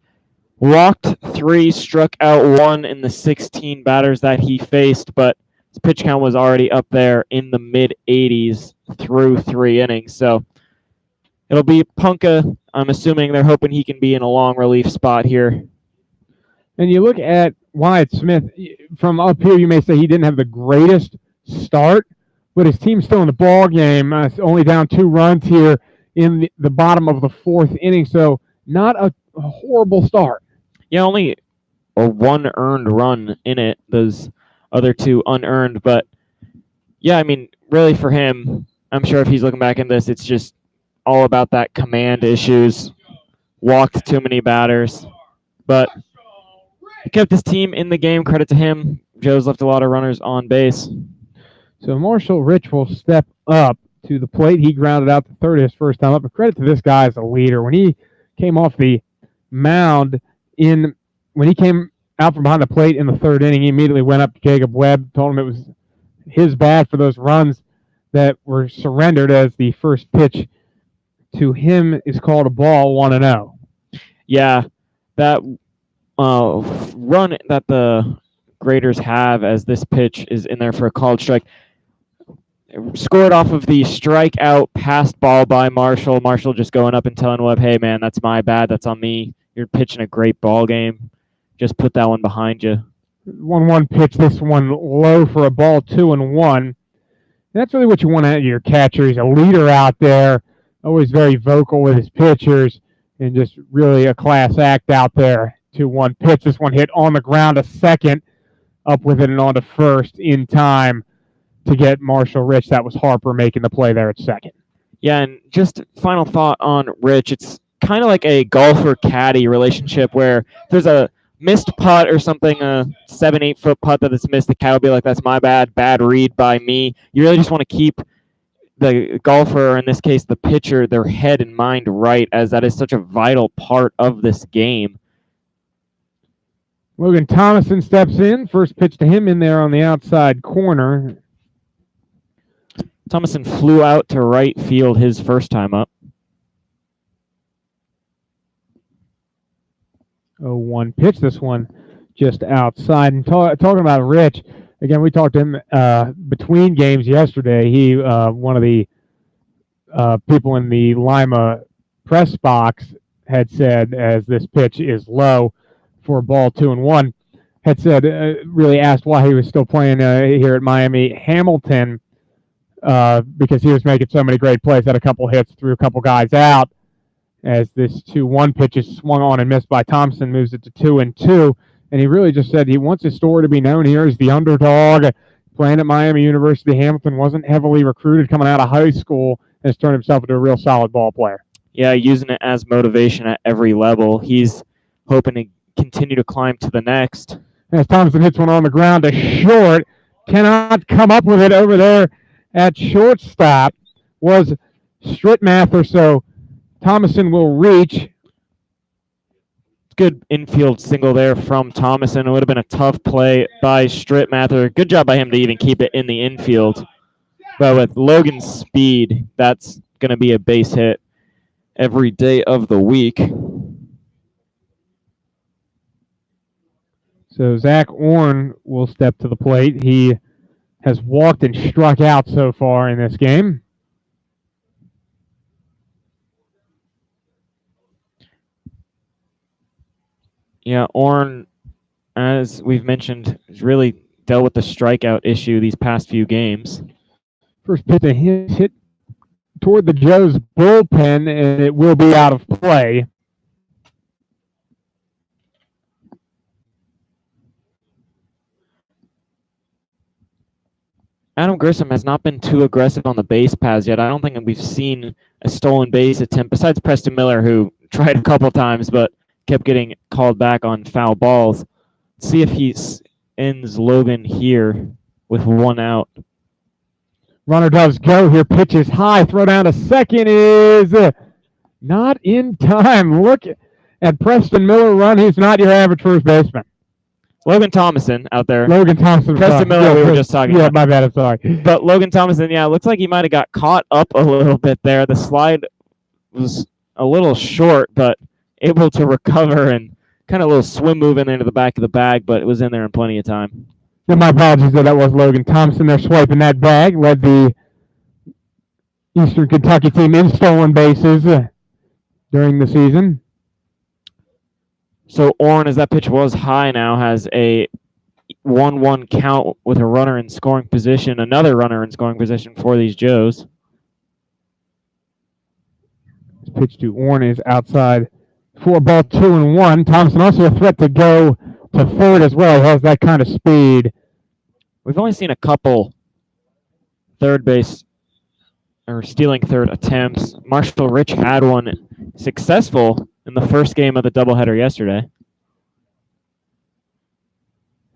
Walked 3, struck out 1 in the 16 batters that he faced, but his pitch count was already up there in the mid-80s through 3 innings. So it'll be Punka. I'm assuming they're hoping he can be in a long relief spot here. And you look at Wyatt Smith, from up here, you may say he didn't have the greatest start, but his team's still in the ball game, only down 2 runs here in the bottom of the 4th inning, so not a horrible start. Yeah, only a 1 earned run in it, those other 2 unearned, but yeah, I mean, really for him, I'm sure if he's looking back in this, it's just all about that command issues, walked too many batters, but he kept his team in the game. Credit to him. Joe's left a lot of runners on base. So Marshall Rich will step up to the plate. He grounded out to third his first time up. But credit to this guy as a leader. When he came off the mound, when he came out from behind the plate in the 3rd inning, he immediately went up to Jacob Webb, told him it was his bad for those runs that were surrendered, as the first pitch to him is called a ball, 1-0. Yeah, that run that the Graders have as this pitch is in there for a called strike, scored off of the strikeout passed ball by Marshall. Marshall just going up and telling Webb, hey, man, that's my bad. That's on me. You're pitching a great ball game. Just put that one behind you. 1-1 pitch, this one low for a ball, 2-1. That's really what you want out of your catcher. He's a leader out there, always very vocal with his pitchers, and just really a class act out there. 2-1 pitch. This one hit on the ground to second, up with it and on to first in time to get Marshall Rich. That was Harper making the play there at second. Yeah, and just final thought on Rich. It's kind of like a golfer caddy relationship where there's a missed putt or something, a 7-8 foot putt that is missed. The caddy will be like, "That's my bad read by me." You really just want to keep the golfer, or in this case the pitcher, their head and mind right, as that is such a vital part of this game. Logan Thomason steps in. First pitch to him in there on the outside corner. Thomason flew out to right field his first time up. 0-1 pitch. This one just outside. And talking about Rich, again, we talked to him between games yesterday. He, one of the people in the Lima press box, had said, as this pitch is low for ball 2-1, had said, really asked why he was still playing here at Miami Hamilton, because he was making so many great plays, had a couple hits, threw a couple guys out. As this 2-1 pitch is swung on and missed by Thompson, moves it to 2-2. And he really just said he wants his story to be known here as the underdog, playing at Miami University. Hamilton wasn't heavily recruited coming out of high school, and has turned himself into a real solid ball player. Yeah, using it as motivation at every level. He's hoping to continue to climb to the next. As Thompson hits one on the ground to short, cannot come up with it over there at shortstop, was Strittmather, so Thomason will reach. Good infield single there from Thomason. It would have been a tough play by Strittmather. Good job by him to even keep it in the infield. But with Logan's speed, that's going to be a base hit every day of the week. So Zach Orn will step to the plate. He has walked and struck out so far in this game. Yeah, Orn, as we've mentioned, has really dealt with the strikeout issue these past few games. First pitch to hit toward the Joes bullpen, and it will be out of play. Adam Grissom has not been too aggressive on the base paths yet. I don't think we've seen a stolen base attempt, besides Preston Miller, who tried a couple times but kept getting called back on foul balls. Let's see if he ends Logan here with one out. Runner does go here. Pitch is high. Throw down to second is not in time. Look at Preston Miller run. He's not your average first baseman. Logan Thomason out there. Logan Thomason. Preston Miller, we were just talking about. Yeah, my bad. I'm sorry. But Logan Thomason, yeah, looks like he might have got caught up a little bit there. The slide was a little short, but able to recover and kind of a little swim move in into the back of the bag, but it was in there in plenty of time. Yeah, my apologies that was Logan Thompson there swiping that bag. Led the Eastern Kentucky team in stolen bases during the season. So Orn, as that pitch was high now, has a 1-1 count with a runner in scoring position, another runner in scoring position for these Joes. This pitch to Orn is outside for ball 2-1. Thompson also a threat to go to third as well. He has that kind of speed. We've only seen a couple third base or stealing third attempts. Marshall Rich had one successful in the first game of the doubleheader yesterday.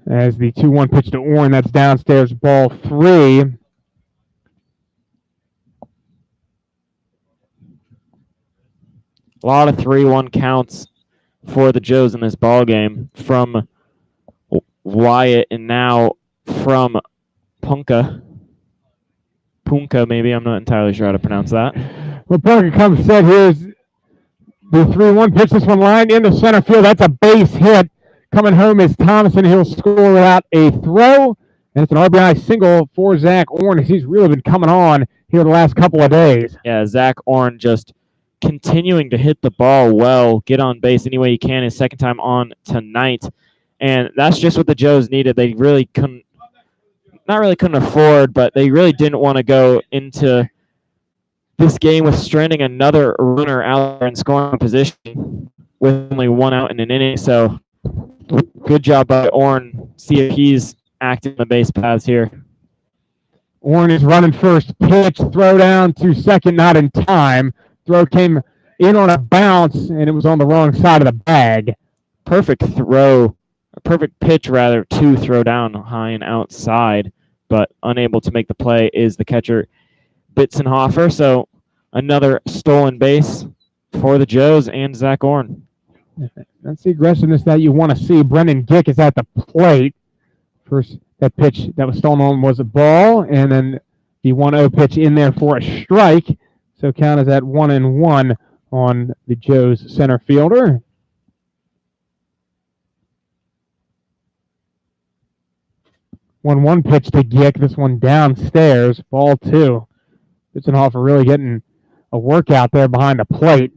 As the 2-1 pitch to Orn, that's downstairs, ball 3. A lot of 3-1 counts for the Joes in this ball game from Wyatt and now from Punka. Punka, maybe. I'm not entirely sure how to pronounce that. Well, Punka comes set. Here's the 3-1 pitch. This one lined into center field. That's a base hit. Coming home is Thomason. He'll score without a throw. And it's an RBI single for Zach Orn. He's really been coming on here the last couple of days. Yeah, Zach Orn just continuing to hit the ball well, get on base any way he can his second time on tonight. And that's just what the Joes needed. They really couldn't afford, but they really didn't want to go into this game with stranding another runner out there in scoring position with only one out in an inning. So good job by Orn. See if he's acting the base paths here. Orn is running first pitch, throw down to second, not in time. Throw came in on a bounce, and it was on the wrong side of the bag. Perfect throw, perfect pitch rather, to throw down high and outside, but unable to make the play is the catcher Bitzenhofer. So another stolen base for the Joes and Zach Orn. That's the aggressiveness that you want to see. Brendan Gick is at the plate. First, that pitch that was stolen on was a ball, and then the 1-0 pitch in there for a strike. So count is at 1-1 on the Joes center fielder. 1-1 pitch to Gick. This one downstairs. Ball 2. Bitzenhofer really getting a workout there behind the plate,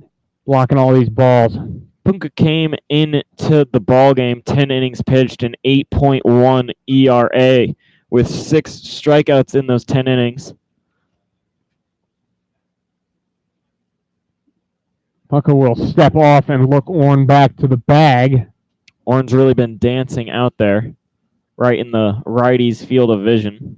blocking all these balls. Punka came into the ball game 10 innings pitched, an 8.1 ERA with 6 strikeouts in those 10 innings. Punka will step off and look Orn back to the bag. Orn's really been dancing out there, right in the righty's field of vision.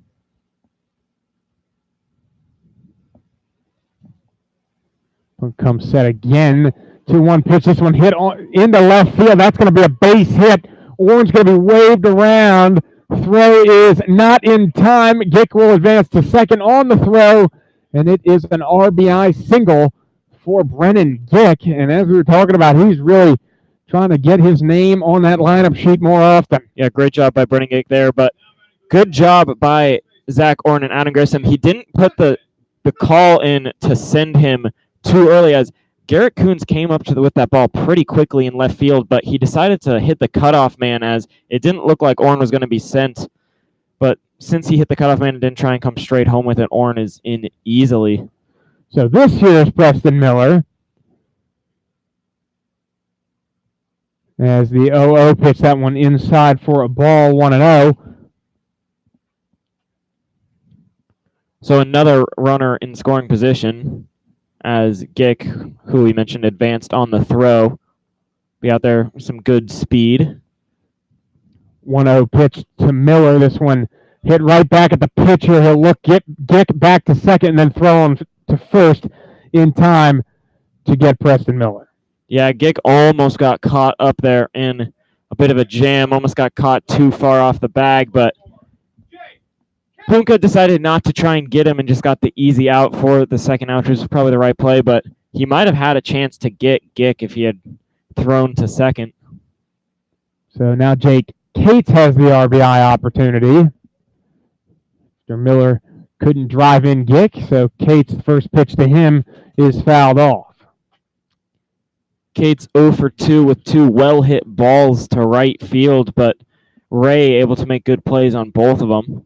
Punka comes set again. 2-1 pitch. This one hit into left field. That's going to be a base hit. Orn's going to be waved around. Throw is not in time. Gick will advance to second on the throw, and it is an RBI single for Brennan Gick. And as we were talking about, he's really trying to get his name on that lineup sheet more often. Yeah, great job by Brennan Gick there, but good job by Zach Orn and Adam Grissom. He didn't put the call in to send him too early, as Garrett Coons came up with that ball pretty quickly in left field, but he decided to hit the cutoff man, as it didn't look like Orn was going to be sent. But since he hit the cutoff man and didn't try and come straight home with it, Orn is in easily. So this here is Preston Miller. As the 0-0 pitch, that one inside for a ball, 1-0. So another runner in scoring position, as Gick, who we mentioned, advanced on the throw. Be out there with some good speed. 1-0 pitch to Miller. This one hit right back at the pitcher. He'll look Gick back to second and then throw him to first in time to get Preston Miller. Yeah, Gick almost got caught up there in a bit of a jam, almost got caught too far off the bag, but Punka decided not to try and get him and just got the easy out for the second out, which was probably the right play, but he might have had a chance to get Gick if he had thrown to second. So now Jake Cates has the RBI opportunity. Mr. Miller couldn't drive in Gick, so Cates' first pitch to him is fouled off. Cates 0 for 2 with 2 well-hit balls to right field, but Ray able to make good plays on both of them.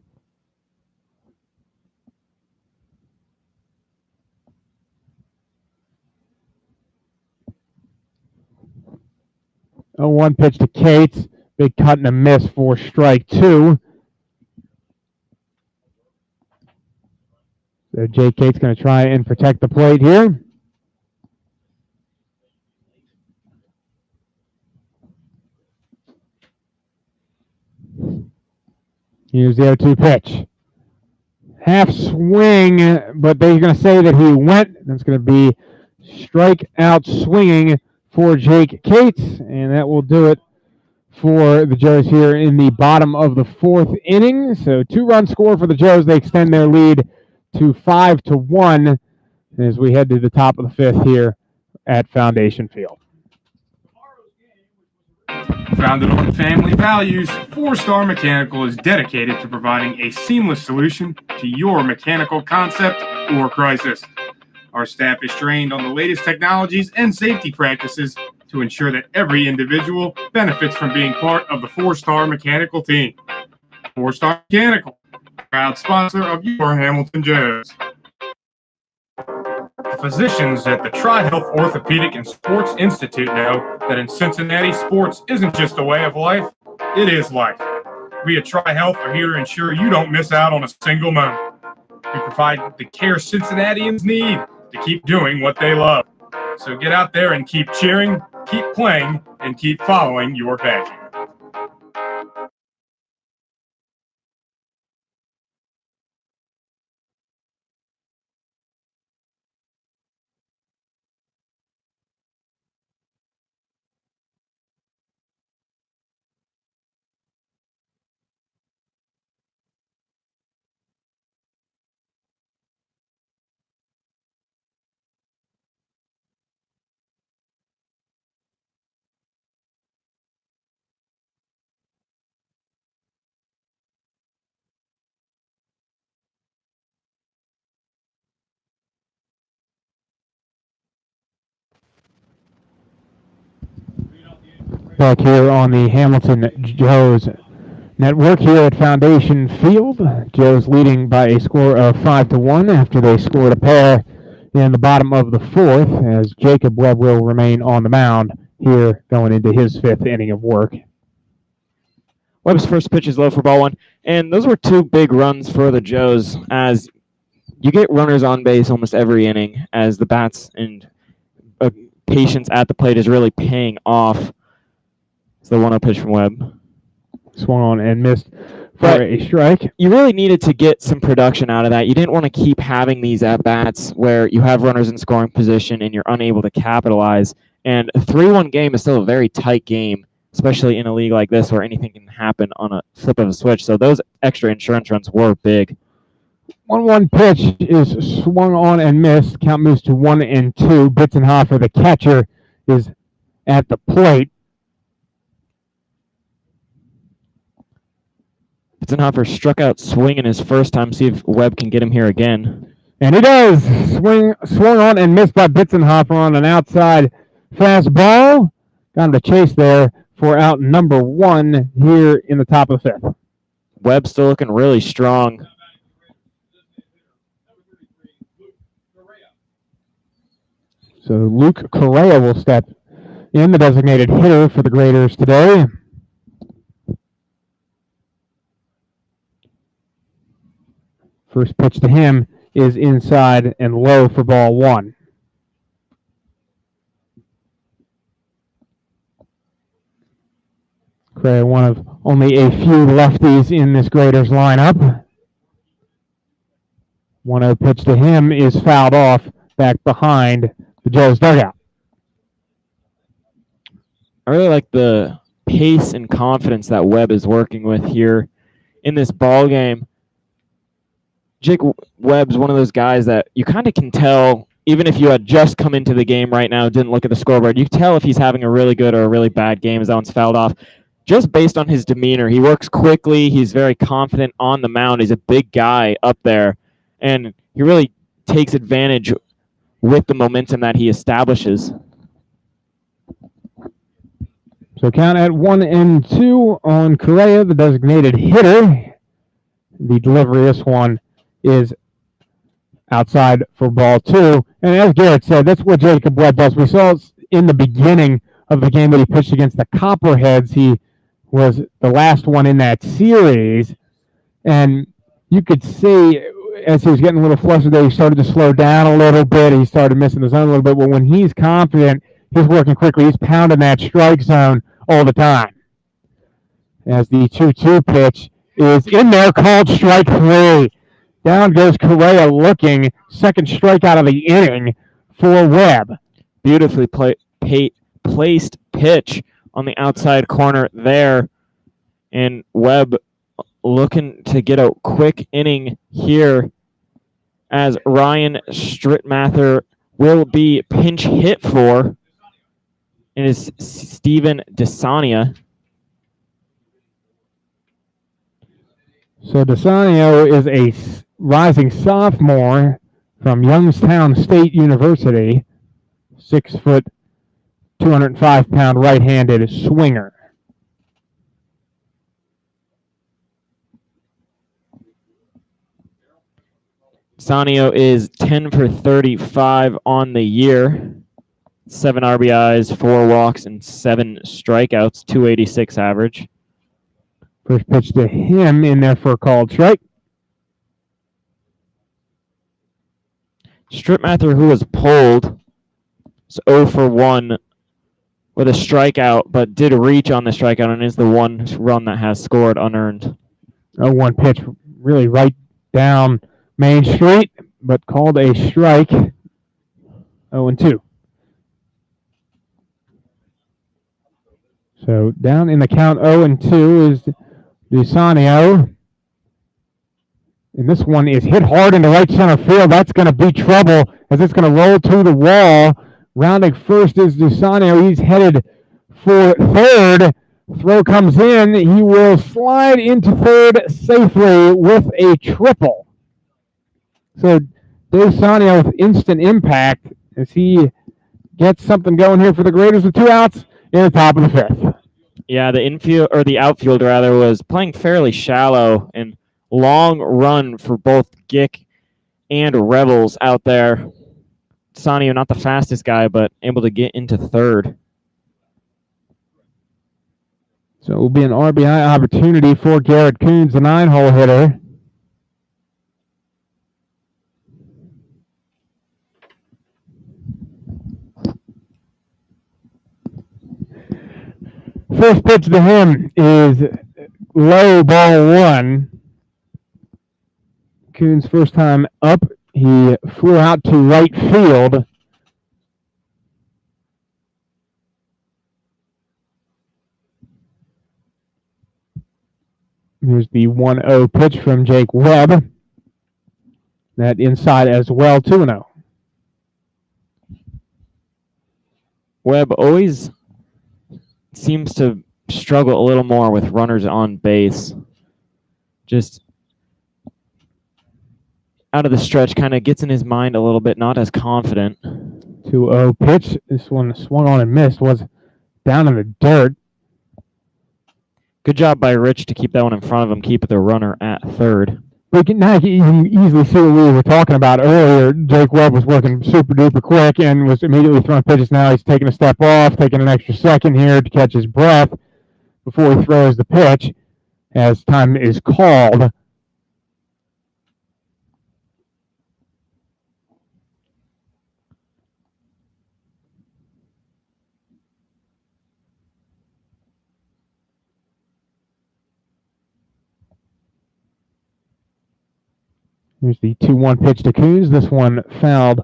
A 1 pitch to Cates. Big cut and a miss for strike 2. So Jake Cates going to try and protect the plate here. Here's the 0-2 pitch. Half swing, but they're going to say that he went. That's going to be strike out swinging for Jake Cates, and that will do it for the Joes here in the bottom of the 4th inning. So 2-run score for the Joes. They extend their lead to 5-1 as we head to the top of the 5th here at Foundation Field. Founded on family values, 4-Star Mechanical is dedicated to providing a seamless solution to your mechanical concept or crisis. Our staff is trained on the latest technologies and safety practices to ensure that every individual benefits from being part of the 4-Star Mechanical team. 4-Star Mechanical, proud sponsor of your Hamilton Joes. Physicians at the Tri-Health Orthopedic and Sports Institute know that in Cincinnati, sports isn't just a way of life, it is life. We at Tri-Health are here to ensure you don't miss out on a single moment. We provide the care Cincinnatians need to keep doing what they love. So get out there and keep cheering, keep playing, and keep following your passion. Back here on the Hamilton Joes network here at Foundation Field. Joes leading by a score of 5-1 after they scored a pair in the bottom of the fourth, as Jacob Webb will remain on the mound here going into his fifth inning of work. Webb's first pitch is low for ball one, and those were two big runs for the Joes, as you get runners on base almost every inning, as the bats and patience at the plate is really paying off. It's the 1-0 pitch from Webb. Swung on and missed for a strike. You really needed to get some production out of that. You didn't want to keep having these at-bats where you have runners in scoring position and you're unable to capitalize. And a 3-1 game is still a very tight game, especially in a league like this where anything can happen on a flip of a switch. So those extra insurance runs were big. 1-1 pitch is swung on and missed. Count moves to 1-2. Bitzenhofer, the catcher, is at the plate. Bitzenhofer struck out swinging his first time. See if Webb can get him here again. And he does. Swung on and missed by Bitzenhofer on an outside fastball. Got him to chase there for out number 1 here in the top of the fifth. Webb still looking really strong. So Luke Correa will step in, the designated hitter for the Graders today. First pitch to him is inside and low for ball 1. Correa, one of only a few lefties in this Graders lineup. 1-0 pitch to him is fouled off back behind the Joes dugout. I really like the pace and confidence that Webb is working with here in this ball game. Jake Webb's one of those guys that you kind of can tell, even if you had just come into the game right now, didn't look at the scoreboard, you can tell if he's having a really good or a really bad game as that one's fouled off. Just based on his demeanor, he works quickly, he's very confident on the mound, he's a big guy up there, and he really takes advantage with the momentum that he establishes. So count at 1-2 on Correa, the designated hitter. The delivery, this one is outside for ball 2. And as Garrett said, that's what Jacob Webb does. We saw in the beginning of the game that he pitched against the Copperheads. He was the last one in that series. And you could see as he was getting a little flustered there, he started to slow down a little bit. He started missing the zone a little bit. But when he's confident, he's working quickly. He's pounding that strike zone all the time. As the 2-2 pitch is in there, called strike 3. Down goes Correa looking. Second strikeout of the inning for Webb. Beautifully placed pitch on the outside corner there. And Webb looking to get a quick inning here as Ryan Strittmather will be pinch hit for. And is Steven Desania. So Desanio is a rising sophomore from Youngstown State University. 6 foot, 205-pound right-handed swinger. Sanio is 10 for 35 on the year. 7 RBIs, 4 walks, and 7 strikeouts, 286 average. First pitch to him in there for a called strike. Strittmather, who was pulled, is 0 for 1 with a strikeout, but did reach on the strikeout and is the one run that has scored unearned. 0-1 pitch, really right down Main Street, but called a strike. 0-2. So down in the count 0-2 is Desanio. And this one is hit hard into right center field. That's going to be trouble as it's going to roll to the wall. Rounding first is Desanio. He's headed for third. Throw comes in. He will slide into third safely with a triple. So Desanio with instant impact as he gets something going here for the Graders with 2 outs in the top of the fifth. Yeah, the outfield rather was playing fairly shallow and long run for both Gick and Rebels out there. Sanio, not the fastest guy, but able to get into third. So it will be an RBI opportunity for Garrett Coons, the 9-hole hitter. First pitch to him is low, ball 1. Coons' first time up, he flew out to right field. Here's the 1-0 pitch from Jake Webb. That inside as well, 2-0. Webb always seems to struggle a little more with runners on base. Just out of the stretch, kind of gets in his mind a little bit, not as confident. 2-0 pitch. This one swung on and missed, was down in the dirt. Good job by Rich to keep that one in front of him, keep the runner at third. But now you can easily see what we were talking about earlier. Jake Webb was working super duper quick and was immediately throwing pitches. Now he's taking a step off, taking an extra second here to catch his breath before he throws the pitch as time is called. Here's the 2-1 pitch to Coons. This one fouled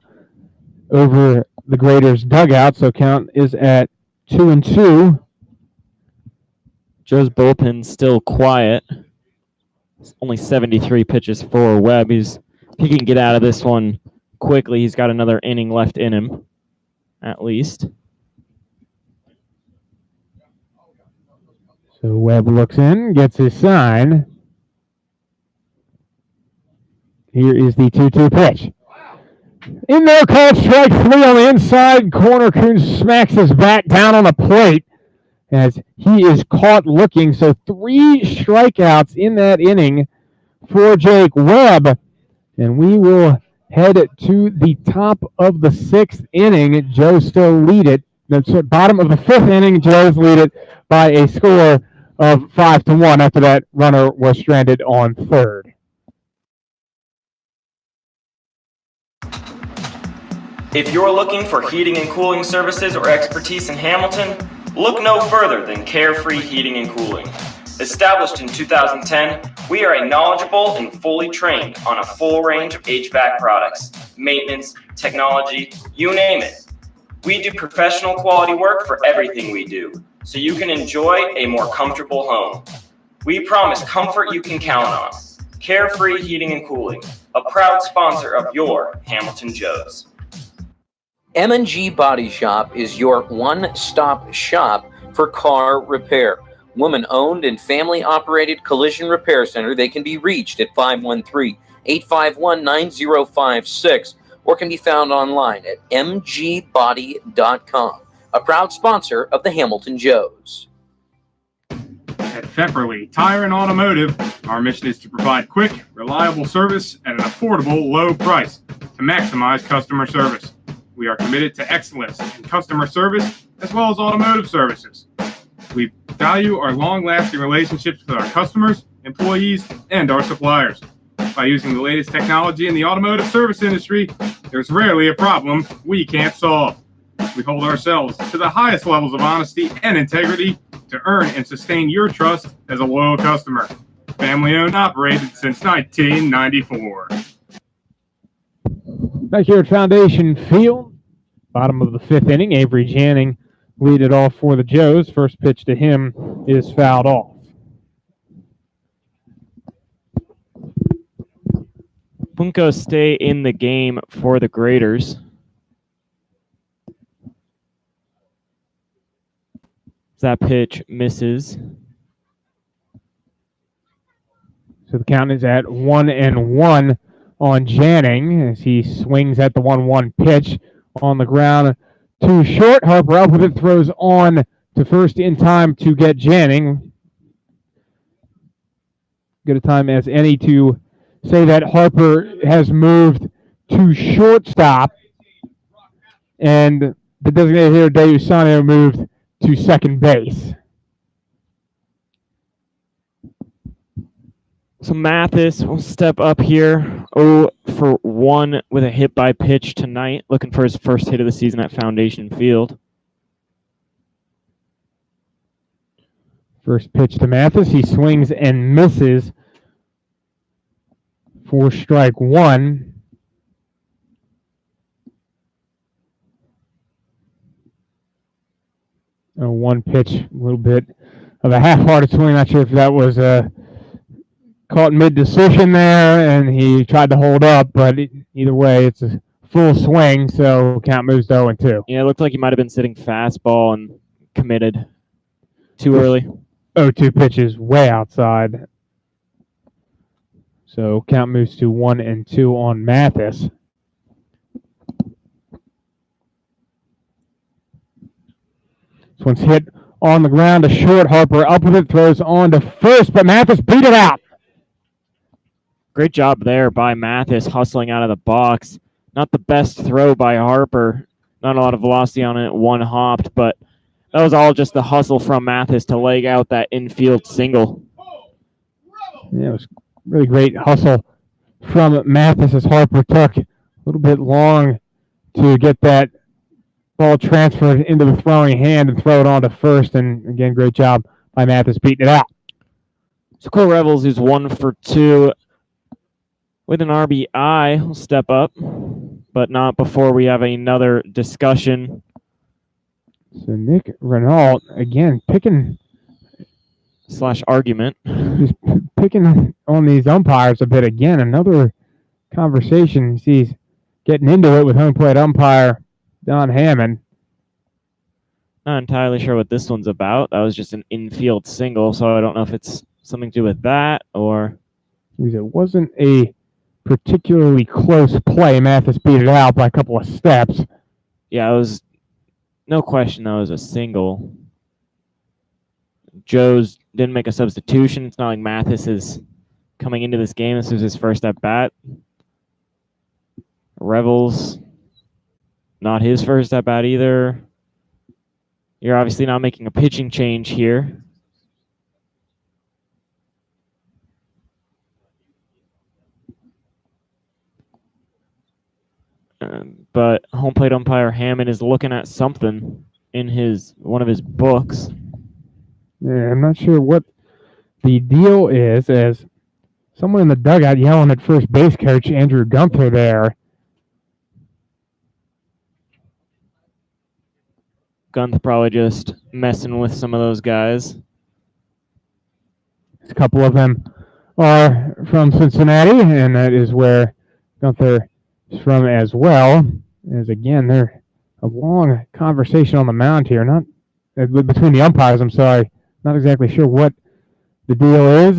over the Graders' dugout, so count is at 2-2. Joe's bullpen still quiet. It's only 73 pitches for Webb. If he can get out of this one quickly, he's got another inning left in him, at least. So Webb looks in, gets his sign. Here is the 2-2 pitch. In there, called strike 3 on the inside corner. Coons smacks his bat down on the plate as he is caught looking. So 3 strikeouts in that inning for Jake Webb. And we will head to the top of the 6th inning. Joe still lead it. The bottom of the 5th inning, Joe's lead it by a score of 5-1 after that runner was stranded on third. If you're looking for heating and cooling services or expertise in Hamilton, look no further than Carefree Heating and Cooling. Established in 2010, we are a knowledgeable and fully trained on a full range of HVAC products, maintenance, technology, you name it. We do professional quality work for everything we do, so you can enjoy a more comfortable home. We promise comfort you can count on. Carefree Heating and Cooling, a proud sponsor of your Hamilton Joes. M&G Body Shop is your one-stop shop for car repair. Woman-owned and family-operated collision repair center. They can be reached at 513-851-9056 or can be found online at mgbody.com. A proud sponsor of the Hamilton Joes. At Pfefferly Tire and Automotive, our mission is to provide quick, reliable service at an affordable, low price to maximize customer service. We are committed to excellence in customer service as well as automotive services. We value our long-lasting relationships with our customers, employees, and our suppliers. By using the latest technology in the automotive service industry, there's rarely a problem we can't solve. We hold ourselves to the highest levels of honesty and integrity to earn and sustain your trust as a loyal customer. Family-owned and operated since 1994. Back here at Foundation Field, bottom of the 5th inning, Avery Janning lead it off for the Joes. First pitch to him is fouled off. Punko stay in the game for the Graders. That pitch misses. So the count is at 1-1 on Janning as he swings at the 1-1 pitch on the ground. Too short. Harper up with it, throws on to first in time to get Janning. Good a time as any to say that Harper has moved to shortstop, and the designated hitter Deusano moved to second base. So Mathis will step up here. 0 for 1 with a hit by pitch tonight, looking for his first hit of the season at Foundation Field. First pitch to Mathis. He swings and misses for strike one. One pitch, a little bit of a half-hearted swing. Not sure if that was caught mid-decision there, and he tried to hold up, but either way, it's a full swing, so count moves to 0-2. Yeah, it looked like he might have been sitting fastball and committed too early. 0-2 pitches way outside. So count moves to 1-2 on Mathis. This one's hit on the ground to short. Harper up with it, throws on to first, but Mathis beat it out. Great job there by Mathis, hustling out of the box. Not the best throw by Harper. Not a lot of velocity on it. One hopped, but that was all just the hustle from Mathis to leg out that infield single. Yeah, it was really great hustle from Mathis as Harper took a little bit long to get that ball transferred into the throwing hand and throw it on to first. And again, great job by Mathis beating it out. So Cole Revels is 1 for 2 with an RBI. Will step up, but not before we have another discussion. So Nick Renault, again, picking / argument. Just picking on these umpires a bit again. Another conversation. He's getting into it with home plate umpire Don Hammond. Not entirely sure what this one's about. That was just an infield single, so I don't know if it's something to do with that or... It wasn't a particularly close play. Mathis beat it out by a couple of steps. Yeah, it was no question that was a single. Joe's didn't make a substitution. It's not like Mathis is coming into this game. This was his first at bat. Revels, not his first at bat either. You're obviously not making a pitching change here. But home plate umpire Hammond is looking at something in one of his books. Yeah, I'm not sure what the deal is, as someone in the dugout yelling at first base coach Andrew Gunther there. Gunther probably just messing with some of those guys. A couple of them are from Cincinnati, and that is where Gunther is from as well. As again, there's a long conversation on the mound here, not between the umpires. I'm sorry, not exactly sure what the deal is.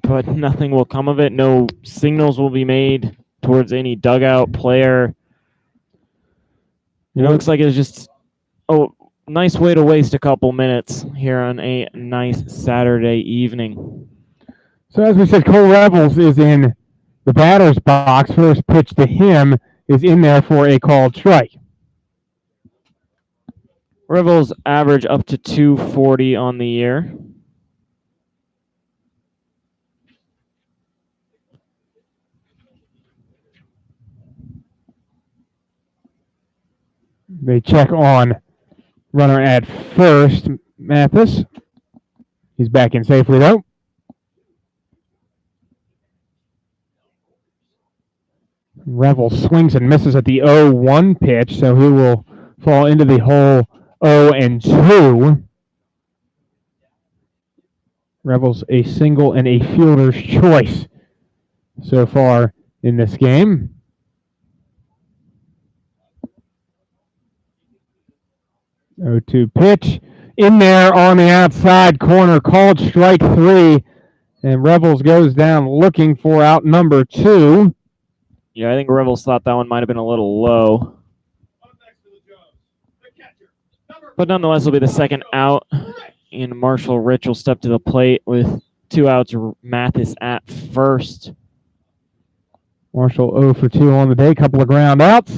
But nothing will come of it. No signals will be made towards any dugout player. It looks like it's just a nice way to waste a couple minutes here on a nice Saturday evening. So as we said, Cole Revels is in the batter's box. First pitch to him is in there for a called strike. Revels average up to 240 on the year. They check on runner at first, Mathis. He's back in safely, though. Revel swings and misses at the 0-1 pitch, so he will fall into the hole 0-2. Revel's a single and a fielder's choice so far in this game. Oh, 2 pitch in there on the outside corner, called strike 3, and Revels goes down looking for out number 2. Yeah, I think Revels thought that one might have been a little low. But nonetheless, will be the second out, and Marshall Rich will step to the plate with 2 outs. Mathis at first. Marshall 0 for 2 on the day, couple of ground outs.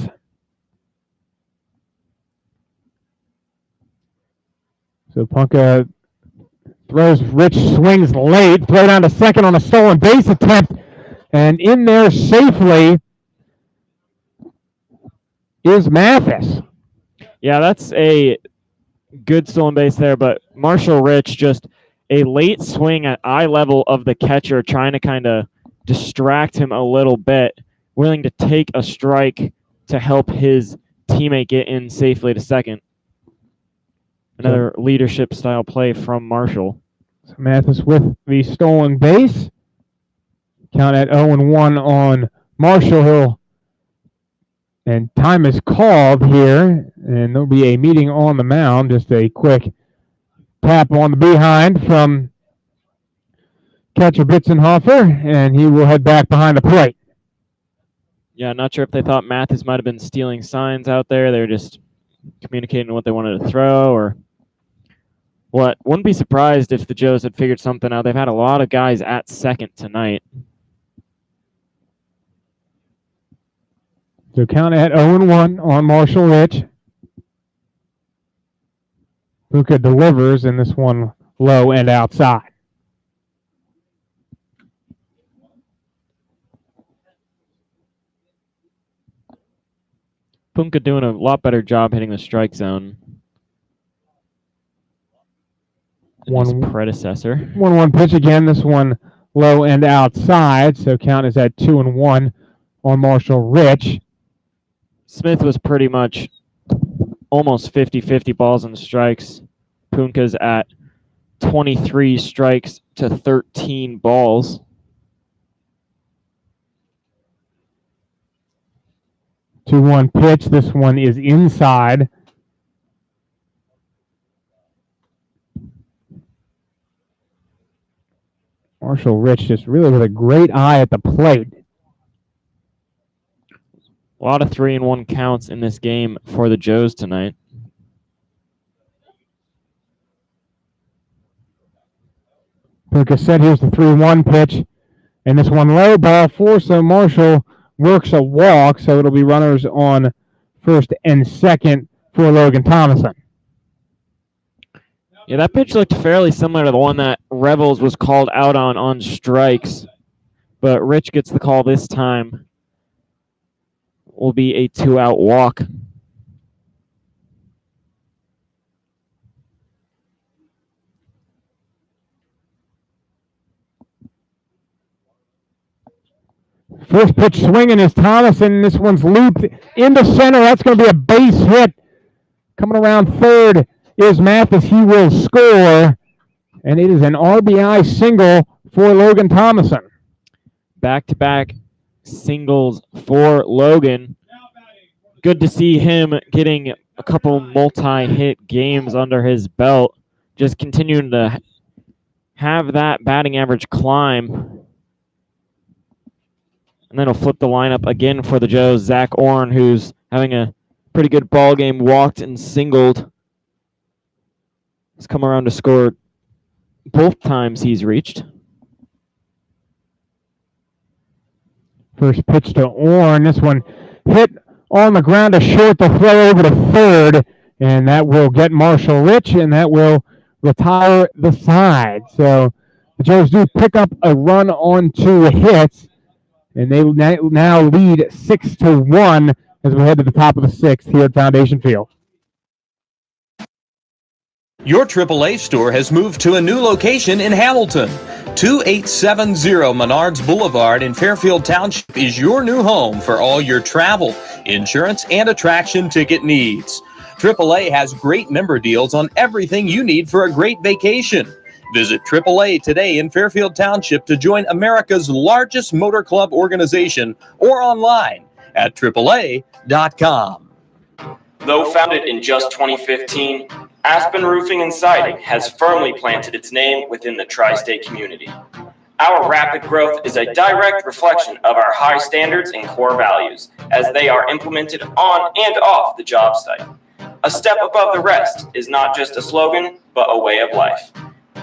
So Punka throws, Rich swings late, throw down to second on a stolen base attempt, and in there safely is Mathis. Yeah, that's a good stolen base there, but Marshall Rich, just a late swing at eye level of the catcher, trying to kind of distract him a little bit, willing to take a strike to help his teammate get in safely to second. Another leadership style play from Marshall. So Mathis with the stolen base. Count at 0-1 on Marshall. And time is called here, and there'll be a meeting on the mound. Just a quick tap on the behind from catcher Bitzenhofer, and he will head back behind the plate. Yeah, not sure if they thought Mathis might have been stealing signs out there. They were just communicating what they wanted to throw or what. Wouldn't be surprised if the Joes had figured something out. They've had a lot of guys at second tonight. So count at 0-1 on Marshall Rich. Puka delivers, and this one low and outside. Punka doing a lot better job hitting the strike zone than his predecessor. 1-1 pitch again. This one low and outside. So count is at 2-1 on Marshall Rich. Smith was pretty much almost 50-50 balls and strikes. Punka's at 23 strikes to 13 balls. 2-1 pitch. This one is inside. Marshall Rich just really with a great eye at the plate. A lot of 3-1 counts in this game for the Joes tonight. Like I said, here's the 3-1 pitch. And this one low, ball 4, so Marshall works a walk, so it'll be runners on first and second for Logan Thomason. Yeah, that pitch looked fairly similar to the one that Revels was called out on strikes. But Rich gets the call this time. Will be a 2-out walk. First pitch swinging is Thomason. This one's looped into center. That's going to be a base hit. Coming around third is Mathis. He will score. And it is an RBI single for Logan Thomason. Back-to-back singles for Logan. Good to see him getting a couple multi-hit games under his belt. Just continuing to have that batting average climb. And then he'll flip the lineup again for the Joes. Zach Orn, who's having a pretty good ball game, walked and singled. He's come around to score both times he's reached. First pitch to Orn. This one hit on the ground to short, the throw over to third. And that will get Marshall Rich, and that will retire the side. So the Joes do pick up a run on 2 hits. And they now lead 6-1 as we head to the top of the 6th here at Foundation Field. Your AAA store has moved to a new location in Hamilton. 2870 Menards Boulevard in Fairfield Township is your new home for all your travel, insurance, and attraction ticket needs. AAA has great member deals on everything you need for a great vacation. Visit AAA today in Fairfield Township to join America's largest motor club organization or online at AAA.com. Though founded in just 2015, Aspen Roofing and Siding has firmly planted its name within the tri-state community. Our rapid growth is a direct reflection of our high standards and core values as they are implemented on and off the job site. A step above the rest is not just a slogan, but a way of life.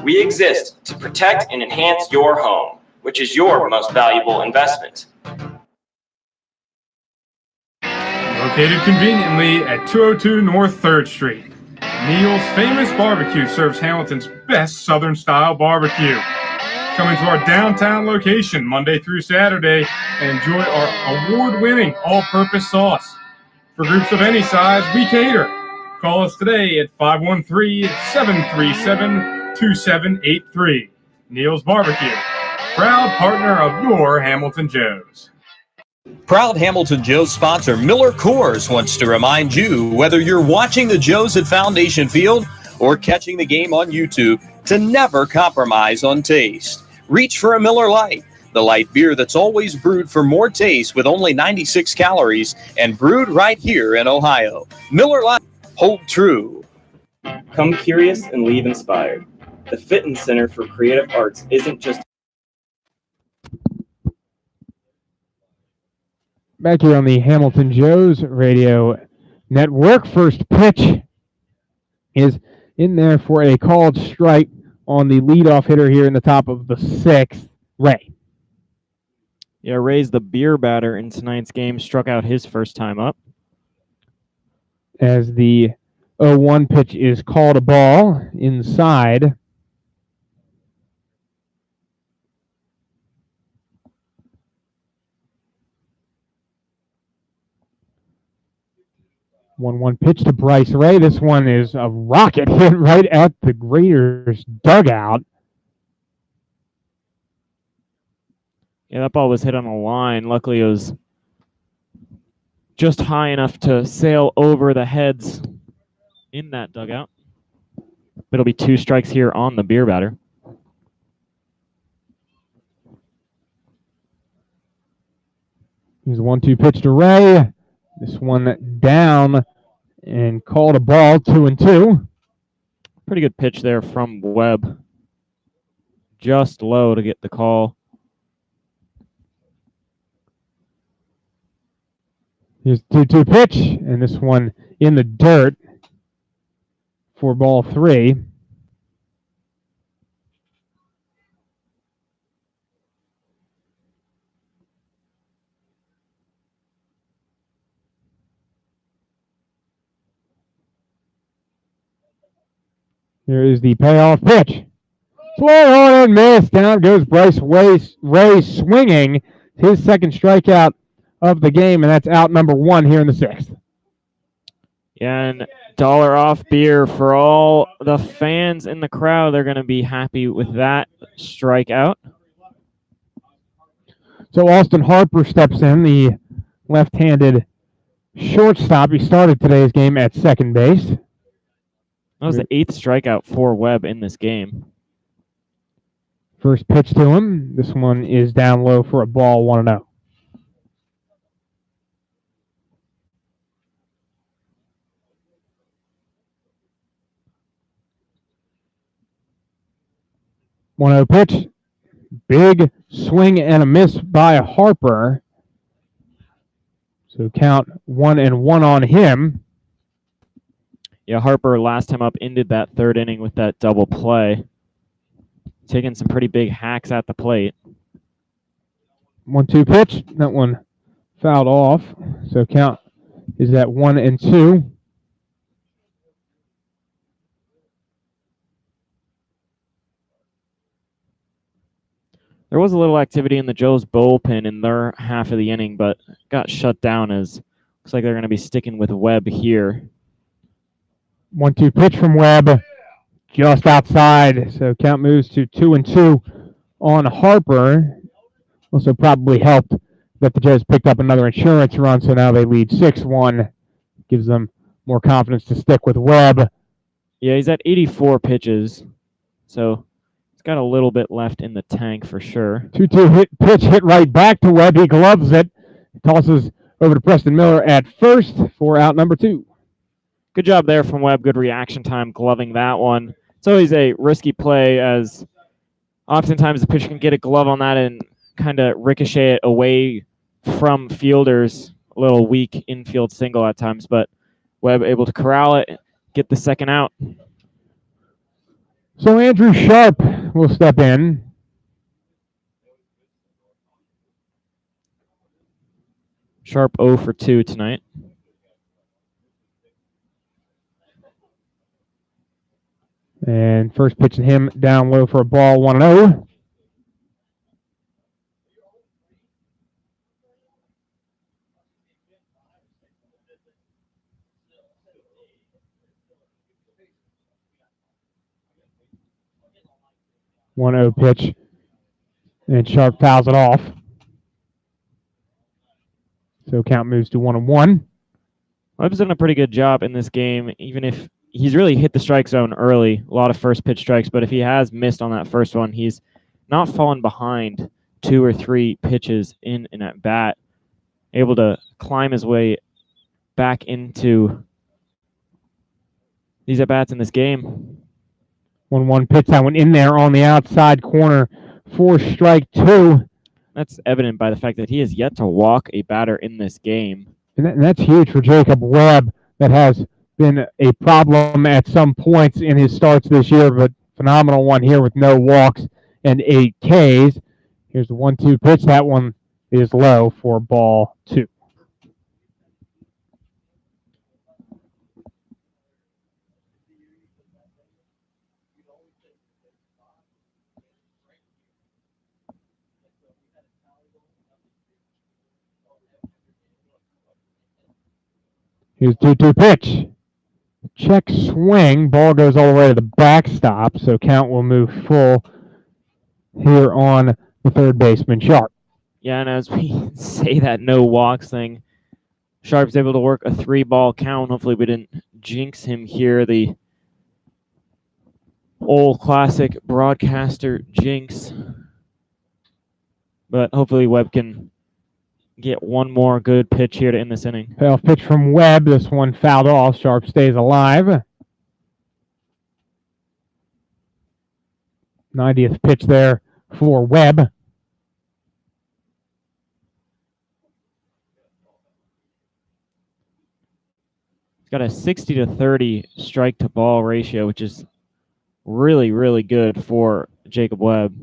We exist to protect and enhance your home, which is your most valuable investment. Located conveniently at 202 North 3rd Street, Neil's Famous Barbecue serves Hamilton's best Southern-style barbecue. Come into our downtown location Monday through Saturday and enjoy our award-winning all-purpose sauce. For groups of any size, we cater. Call us today at 513-737-2783. Neil's Barbecue, proud partner of your Hamilton Joes. Proud Hamilton Joes sponsor Miller Coors wants to remind you, whether you're watching the Joes at Foundation Field or catching the game on YouTube, to never compromise on taste. Reach for a Miller Lite, the light beer that's always brewed for more taste with only 96 calories and brewed right here in Ohio. Miller Lite, hold true. Come curious and leave inspired. The Fitness Center for Creative Arts isn't just Back here on the Hamilton Joes Radio Network. First pitch is in there for a called strike on the leadoff hitter here in the top of the sixth, Ray. Yeah, Ray's the beer batter in tonight's game, struck out his first time up. As the 0-1 pitch is called a ball inside. One pitch to Bryce Ray. This one is a rocket hit right at the Raiders' dugout. Yeah, that ball was hit on the line. Luckily, it was just high enough to sail over the heads in that dugout. It'll be 2 strikes here on the beer batter. Here's a 1-2 pitch to Ray. This one down and called a ball, 2-2. Pretty good pitch there from Webb. Just low to get the call. Here's the 2-2 pitch, and this one in the dirt for ball 3. Here is the payoff pitch. Swung on and missed. Down goes Bryce Ray swinging his second strikeout of the game, and that's out number 1 here in the 6th. Yeah, and $1 off beer for all the fans in the crowd. They're going to be happy with that strikeout. So Austin Harper steps in, the left-handed shortstop. He started today's game at second base. That was the 8th strikeout for Webb in this game. First pitch to him. This one is down low for a ball, 1-0. Pitch. Big swing and a miss by Harper. So count 1-1 on him. Yeah, Harper last time up ended that 3rd inning with that double play. Taking some pretty big hacks at the plate. 1-2 pitch. That one fouled off. So count is at 1-2. There was a little activity in the Joes bullpen in their half of the inning, but got shut down as looks like they're going to be sticking with Webb here. 1-2 pitch from Webb, just outside. So count moves to 2-2 on Harper. Also probably helped that the Joes picked up another insurance run, so now they lead 6-1. Gives them more confidence to stick with Webb. Yeah, he's at 84 pitches, so he's got a little bit left in the tank for sure. 2-2 pitch hit right back to Webb. He gloves it. Tosses over to Preston Miller at first for out number 2. Good job there from Webb. Good reaction time gloving that one. It's always a risky play, as oftentimes the pitcher can get a glove on that and kind of ricochet it away from fielders. A little weak infield single at times, but Webb able to corral it, get the second out. So Andrew Sharp will step in. Sharp 0 for 2 tonight. And first pitching him down low for a ball, 1-0. Pitch. And Sharp fouls it off. So count moves to 1-1. Webb's done a pretty good job in this game, even if he's really hit the strike zone early. A lot of first pitch strikes, but if he has missed on that first one, he's not fallen behind 2 or 3 pitches in an at bat. Able to climb his way back into these at bats in this game. 1-1 pitch. That one in there on the outside corner for strike 2. That's evident by the fact that he has yet to walk a batter in this game. And that's huge for Jacob Webb. That has been a problem at some points in his starts this year, but phenomenal one here with no walks and 8 Ks. Here's the 1-2 pitch. That one is low for ball 2. Here's 2-2 pitch. Check swing. Ball goes all the way to the backstop, so count will move full here on the third baseman, Sharp. Yeah, and as we say that no walks thing, Sharp's able to work a 3-ball count. Hopefully we didn't jinx him here. The old classic broadcaster jinx. But hopefully Webb can get one more good pitch here to end this inning. Payoff pitch from Webb. This one fouled off. Sharp stays alive. 90th pitch there for Webb. He's got a 60-30 strike to ball ratio, which is really, really good for Jacob Webb.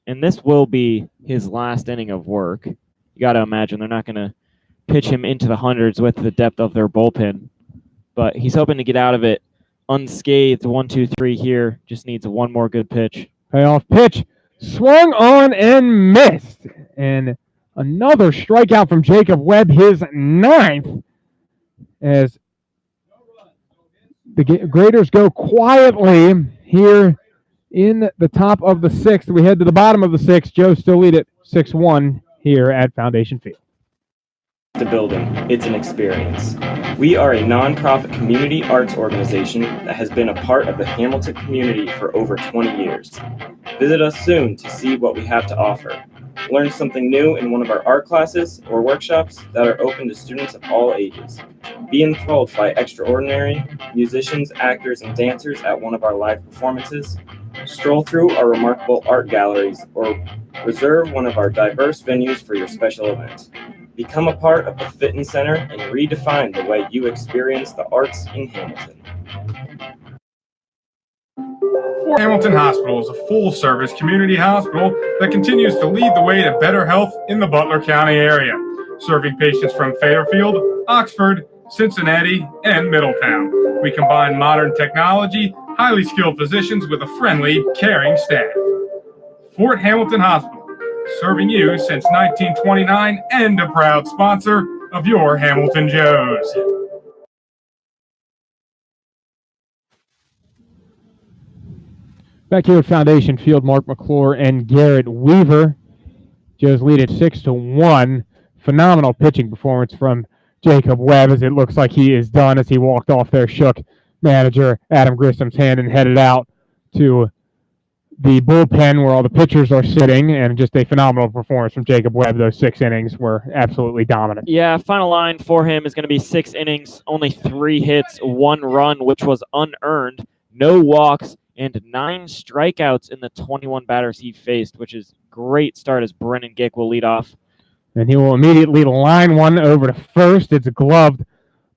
And this will be his last inning of work. You got to imagine they're not going to pitch him into the hundreds with the depth of their bullpen. But he's hoping to get out of it unscathed. 1-2-3 here. Just needs one more good pitch. Payoff pitch. Swung on and missed. And another strikeout from Jacob Webb, his 9th. As the Graders go quietly here in the top of the 6th. We head to the bottom of the 6th. Joe still lead it 6-1 here at Foundation Field. The building, it's an experience. We are a nonprofit community arts organization that has been a part of the Hamilton community for over 20 years. Visit us soon to see what we have to offer. Learn something new in one of our art classes or workshops that are open to students of all ages. Be enthralled by extraordinary musicians, actors, and dancers at one of our live performances. Stroll through our remarkable art galleries or reserve one of our diverse venues for your special event. Become a part of the Fitness Center and redefine the way you experience the arts in Hamilton. Fort Hamilton Hospital is a full-service community hospital that continues to lead the way to better health in the Butler County area, serving patients from Fairfield, Oxford, Cincinnati, and Middletown. We combine modern technology, highly skilled physicians with a friendly, caring staff. Fort Hamilton Hospital, serving you since 1929 and a proud sponsor of your Hamilton Joes. Back here at Foundation Field, Mark McClure and Garrett Weaver. Joe's lead at 6-1. Phenomenal pitching performance from Jacob Webb, as it looks like he is done as he walked off there, shook manager Adam Grissom's hand and headed out to the bullpen where all the pitchers are sitting, and just a phenomenal performance from Jacob Webb. Those 6 innings were absolutely dominant. Yeah, final line for him is going to be 6 innings, only 3 hits, 1 run, which was unearned, no walks, and 9 strikeouts in the 21 batters he faced, which is great start as Brennan Gick will lead off. And he will immediately line one over to first. It's gloved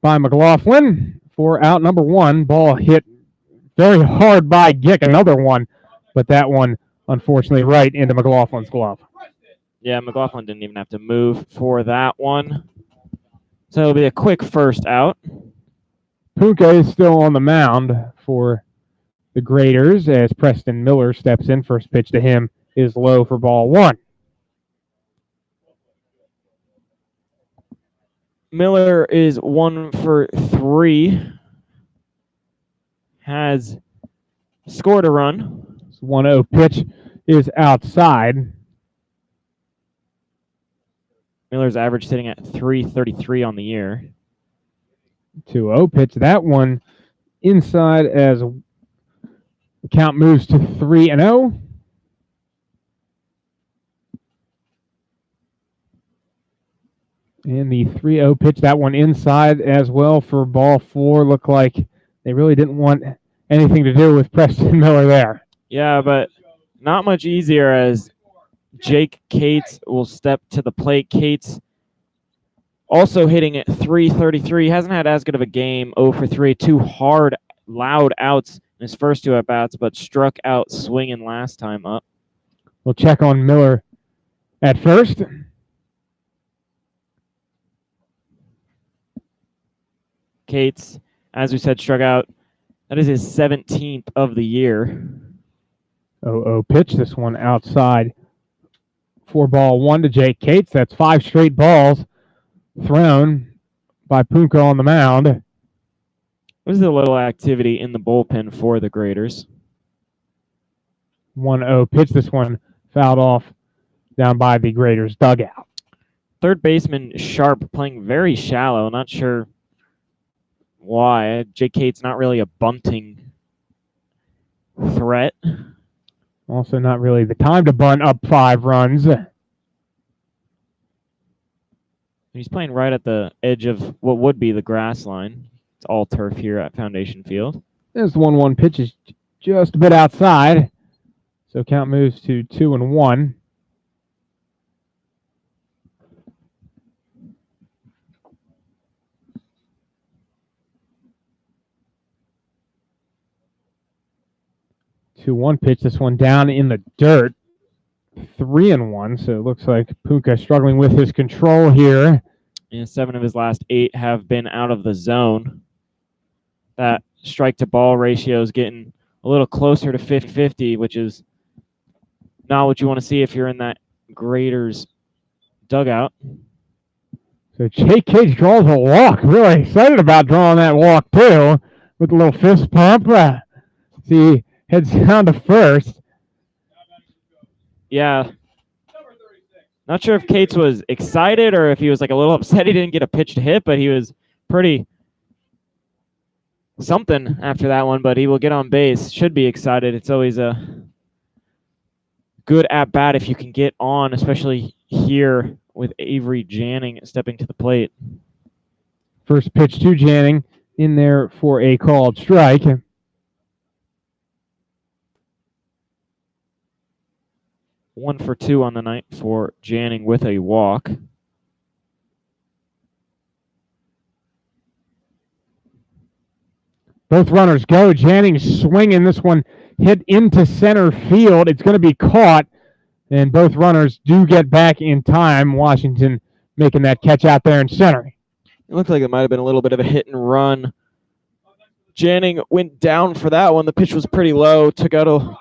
by McLaughlin for out number 1. Ball hit very hard by Gick, another one, but that one unfortunately right into McLaughlin's glove. Yeah, McLaughlin didn't even have to move for that one. So it'll be a quick first out. Punka is still on the mound for the Graders as Preston Miller steps in. First pitch to him is low for ball 1. Miller is 1 for 3. Has scored a run. 1-0 pitch is outside. Miller's average sitting at 333 on the year. 2-0 pitch. That one inside as the count moves to 3-0. And the 3-0 pitch, that one inside as well for ball 4. Looked like they really didn't want anything to do with Preston Miller there. Yeah, but not much easier as Jake Cates will step to the plate. Cates also hitting at 333. Hasn't had as good of a game. 0 for 3. 2 hard, loud outs in his first 2 at-bats, but struck out swinging last time up. We'll check on Miller at first. Cates, as we said, struck out. That is his 17th of the year. 0-0 pitch. This one outside for ball 1 to Jake Cates. That's 5 straight balls thrown by Punka on the mound. There's a little activity in the bullpen for the Graders. 1-0 pitch. This one fouled off down by the Graders dugout. Third baseman Sharp playing very shallow. Not sure why. Jake Cates not really a bunting threat. Also not really the time to bunt up 5 runs. He's playing right at the edge of what would be the grass line. It's all turf here at Foundation Field. This 1-1 pitch is just a bit outside. So count moves to 2-1. Two-one pitch. This one down in the dirt. 3-1. So it looks like Punka struggling with his control here. And 7 of his last 8 have been out of the zone. That strike to ball ratio is getting a little closer to 50-50, which is not what you want to see if you're in that Graders dugout. So Jake Cates draws a walk. Really excited about drawing that walk too, with a little fist pump. See, heads down to first. Yeah. Not sure if Cates was excited or if he was like a little upset he didn't get a pitch to hit, but he was pretty something after that one, but he will get on base. Should be excited. It's always a good at-bat if you can get on, especially here with Avery Janning stepping to the plate. First pitch to Janning in there for a called strike. 1 for 2 on the night for Janning with a walk. Both runners go. Janning swinging. This one hit into center field. It's going to be caught, and both runners do get back in time. Washington making that catch out there in center. It looked like it might have been a little bit of a hit and run. Janning went down for that one. The pitch was pretty low. Took out a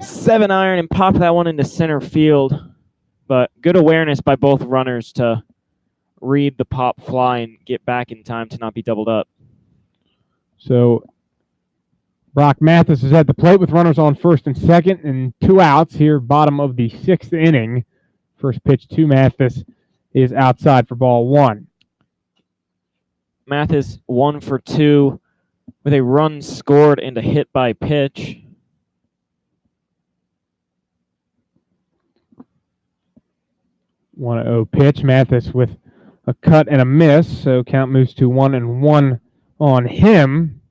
7-iron and popped that one into center field. But good awareness by both runners to read the pop fly and get back in time to not be doubled up. So Brock Mathis is at the plate with runners on first and second and 2 outs here, bottom of the 6th inning. First pitch to Mathis is outside for ball 1. Mathis 1 for 2 with a run scored and a hit by pitch. One 1-0 pitch. Mathis with a cut and a miss, so count moves to 1-1 on him.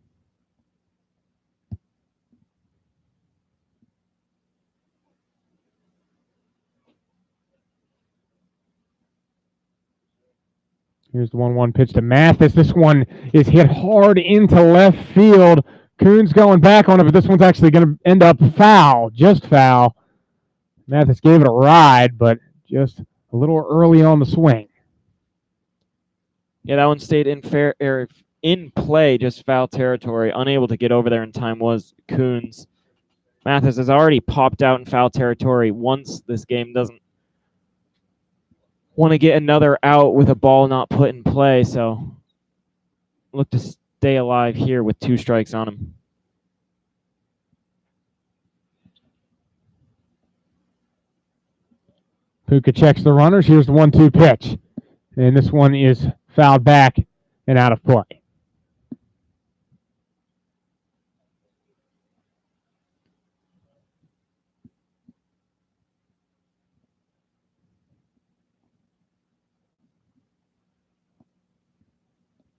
Here's the 1-1 pitch to Mathis. This one is hit hard into left field. Coons going back on it, but this one's actually going to end up foul, just foul. Mathis gave it a ride, but just a little early on the swing. Yeah, that one stayed in play, just foul territory. Unable to get over there in time was Coons. Mathis has already popped out in foul territory once this game. Doesn't want to get another out with a ball not put in play, so look to stay alive here with 2 strikes on him. Puka checks the runners. Here's the 1-2 pitch. And this one is fouled back and out of play.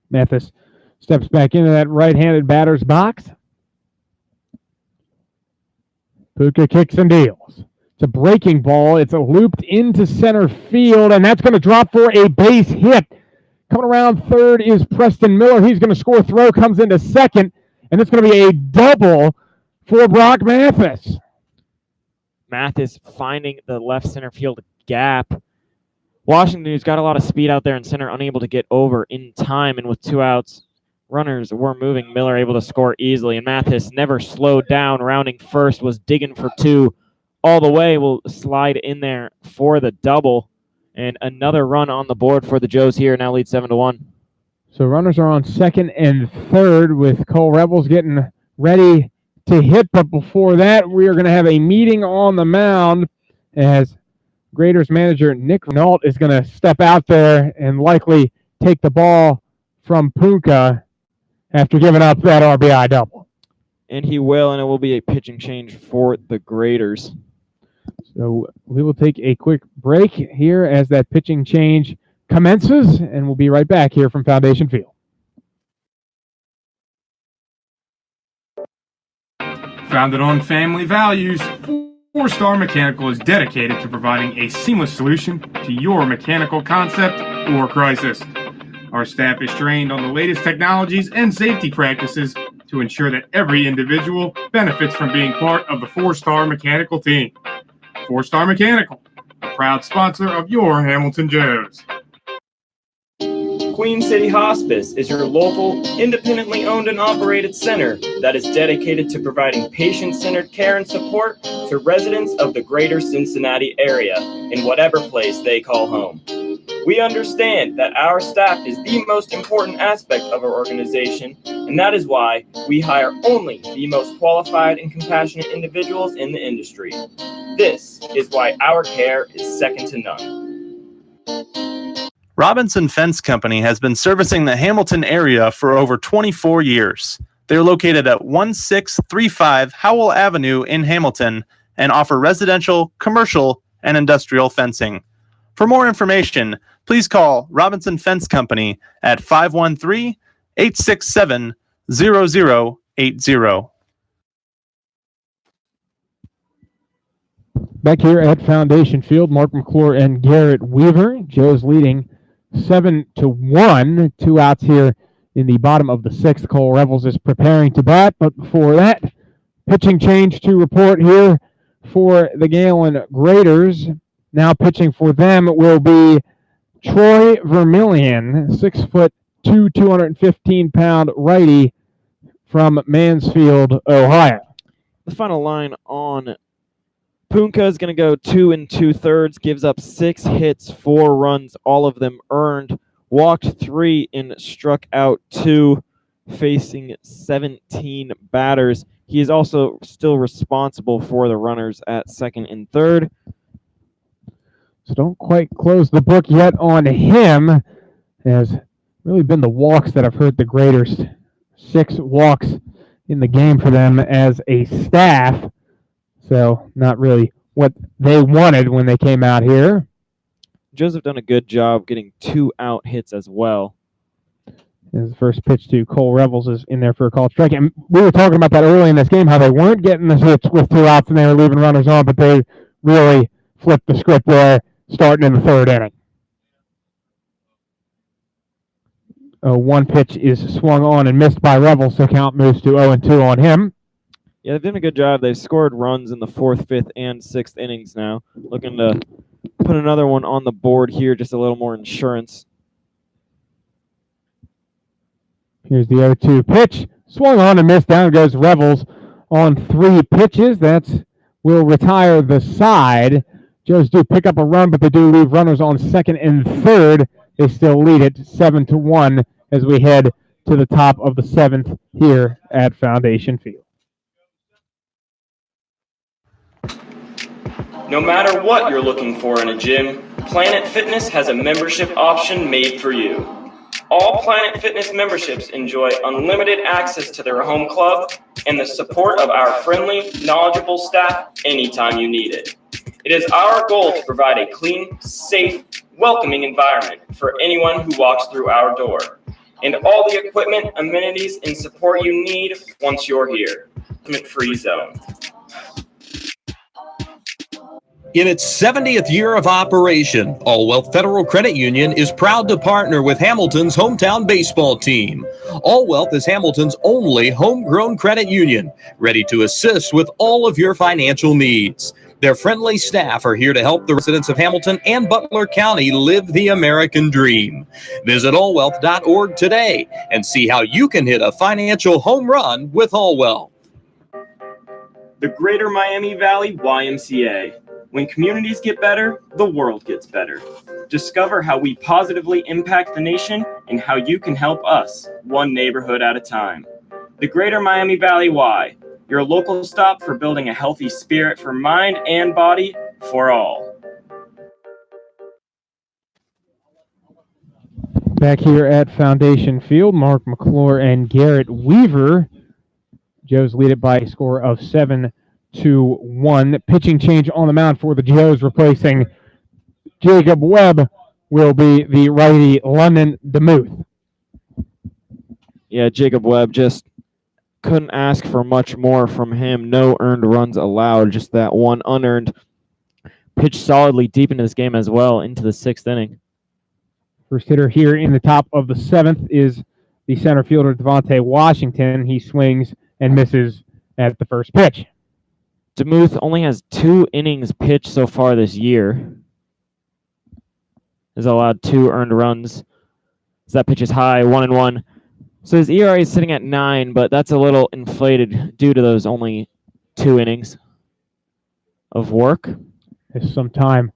Mathis steps back into that right-handed batter's box. Puka kicks and deals. It's a breaking ball. It's looped into center field, and that's going to drop for a base hit. Coming around third is Preston Miller. He's going to score. Throw comes into second, and it's going to be a double for Brock Mathis. Mathis finding the left center field gap. Washington, who's got a lot of speed out there in center, unable to get over in time, and with 2 outs, runners were moving. Miller able to score easily, and Mathis never slowed down. Rounding first, was digging for 2 all the way. Will slide in there for the double, and another run on the board for the Joes here. Now lead 7-1. So runners are on second and third with Cole Rebels getting ready to hit, but before that, we are going to have a meeting on the mound as Graders manager Nick Renault is going to step out there and likely take the ball from Puka after giving up that RBI double. And he will, and it will be a pitching change for the Graders. So we will take a quick break here as that pitching change commences, and we'll be right back here from Foundation Field. Founded on family values, 4-Star Mechanical is dedicated to providing a seamless solution to your mechanical concept or crisis. Our staff is trained on the latest technologies and safety practices to ensure that every individual benefits from being part of the 4-Star Mechanical team. 4-Star Mechanical, a proud sponsor of your Hamilton Joes. Queen City Hospice is your local, independently owned and operated center that is dedicated to providing patient-centered care and support to residents of the greater Cincinnati area in whatever place they call home. We understand that our staff is the most important aspect of our organization, and that is why we hire only the most qualified and compassionate individuals in the industry. This is why our care is second to none. Robinson Fence Company has been servicing the Hamilton area for over 24 years. They're located at 1635 Howell Avenue in Hamilton and offer residential, commercial, and industrial fencing. For more information, please call Robinson Fence Company at 513-867-0080. Back here at Foundation Field, Mark McClure and Garrett Weaver. Joe's leading 7-1. 2 outs here in the bottom of the 6th. Cole Revels is preparing to bat, but before that, pitching change to report here for the Galion Graders. Now pitching for them will be Troy Vermillion, 6'2", 215-pound righty from Mansfield, Ohio. The final line on Punka is going to go 2 2/3, gives up 6 hits, 4 runs, all of them earned, walked 3 and struck out 2, facing 17 batters. He is also still responsible for the runners at second and third. So don't quite close the book yet on him. Has really been the walks that have hurt the Graders. 6 walks in the game for them as a staff. So not really what they wanted when they came out here. Joseph done a good job getting 2 out hits as well. His first pitch to Cole Revels is in there for a called strike. And we were talking about that early in this game, how they weren't getting the hits with 2 outs and they were leaving runners on, but they really flipped the script there starting in the 3rd inning. One pitch is swung on and missed by Revel, so count moves to 0-2 on him. Yeah, they've done a good job. They've scored runs in the 4th, 5th, and 6th innings now. Looking to put another one on the board here, just a little more insurance. Here's the 0-2 pitch. Swung on and missed. Down goes Revels on 3 pitches. That will retire the side. Joes do pick up a run, but they do leave runners on second and third. They still lead it 7-1 as we head to the top of the 7th here at Foundation Field. No matter what you're looking for in a gym, Planet Fitness has a membership option made for you. All Planet Fitness memberships enjoy unlimited access to their home club and the support of our friendly, knowledgeable staff anytime you need it. It is our goal to provide a clean, safe, welcoming environment for anyone who walks through our door, and all the equipment, amenities, and support you need once you're here. Free zone. In its 70th year of operation, All Wealth Federal Credit Union is proud to partner with Hamilton's hometown baseball team. All Wealth is Hamilton's only homegrown credit union, ready to assist with all of your financial needs. Their friendly staff are here to help the residents of Hamilton and Butler County live the American dream. Visit allwealth.org today and see how you can hit a financial home run with All Wealth. The Greater Miami Valley YMCA. When communities get better, the world gets better. Discover how we positively impact the nation and how you can help us, one neighborhood at a time. The Greater Miami Valley Y, your local stop for building a healthy spirit for mind and body for all. Back here at Foundation Field, Mark McClure and Garrett Weaver. Joes lead it by a score of 7-1. Pitching change on the mound for the Joes, replacing Jacob Webb will be the righty London DeMuth. Yeah, Jacob Webb just couldn't ask for much more from him. No earned runs allowed, just that one unearned. Pitched solidly deep into this game as well, into the 6th inning. First hitter here in the top of the 7th is the center fielder Devontae Washington. He swings and misses at the first pitch. DeMuth only has 2 innings pitched so far this year. Has allowed 2 earned runs. So that pitch is high, 1-1. So his ERA is sitting at 9, but that's a little inflated due to those only 2 innings of work. Has some time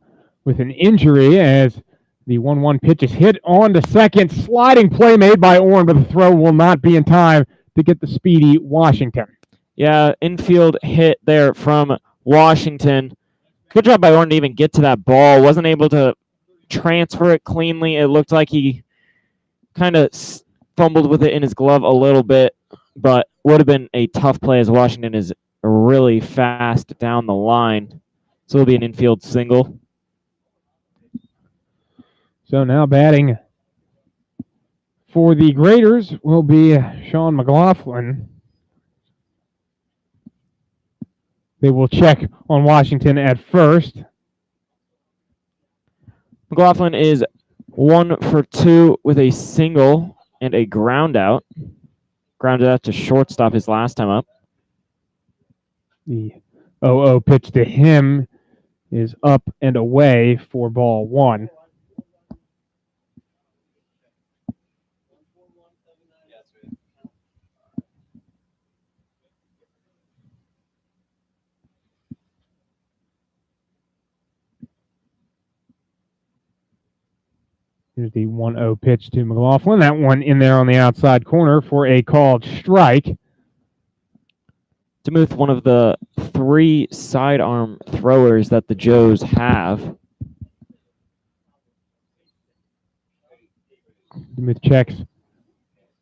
with an injury as the 1-1 pitch is hit on to second. Sliding play made by Orn, but the throw will not be in time to get the speedy Washington. Yeah, infield hit there from Washington. Good job by Orn to even get to that ball. Wasn't able to transfer it cleanly. It looked like he kind of fumbled with it in his glove a little bit, but would have been a tough play as Washington is really fast down the line. So it'll be an infield single. So now batting for the Graders will be Sean McLaughlin. They will check on Washington at first. McLaughlin is 1 for 2 with a single and a ground out. Grounded out to shortstop his last time up. The 0-0 pitch to him is up and away for ball 1. Here's the 1-0 pitch to McLaughlin. That one in there on the outside corner for a called strike. DeMuth, one of the 3 sidearm throwers that the Joes have. DeMuth checks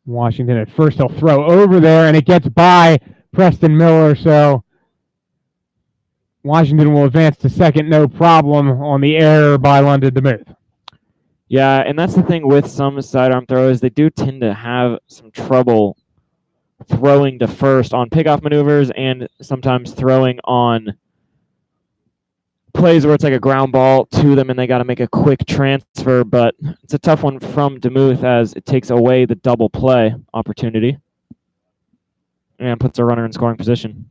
Washington at first. He'll throw over there, and it gets by Preston Miller. So Washington will advance to second, no problem, on the error by London DeMuth. Yeah, and that's the thing with some sidearm throwers. They do tend to have some trouble throwing to first on pickoff maneuvers and sometimes throwing on plays where it's like a ground ball to them and they got to make a quick transfer, but it's a tough one from DeMuth as it takes away the double play opportunity and puts a runner in scoring position.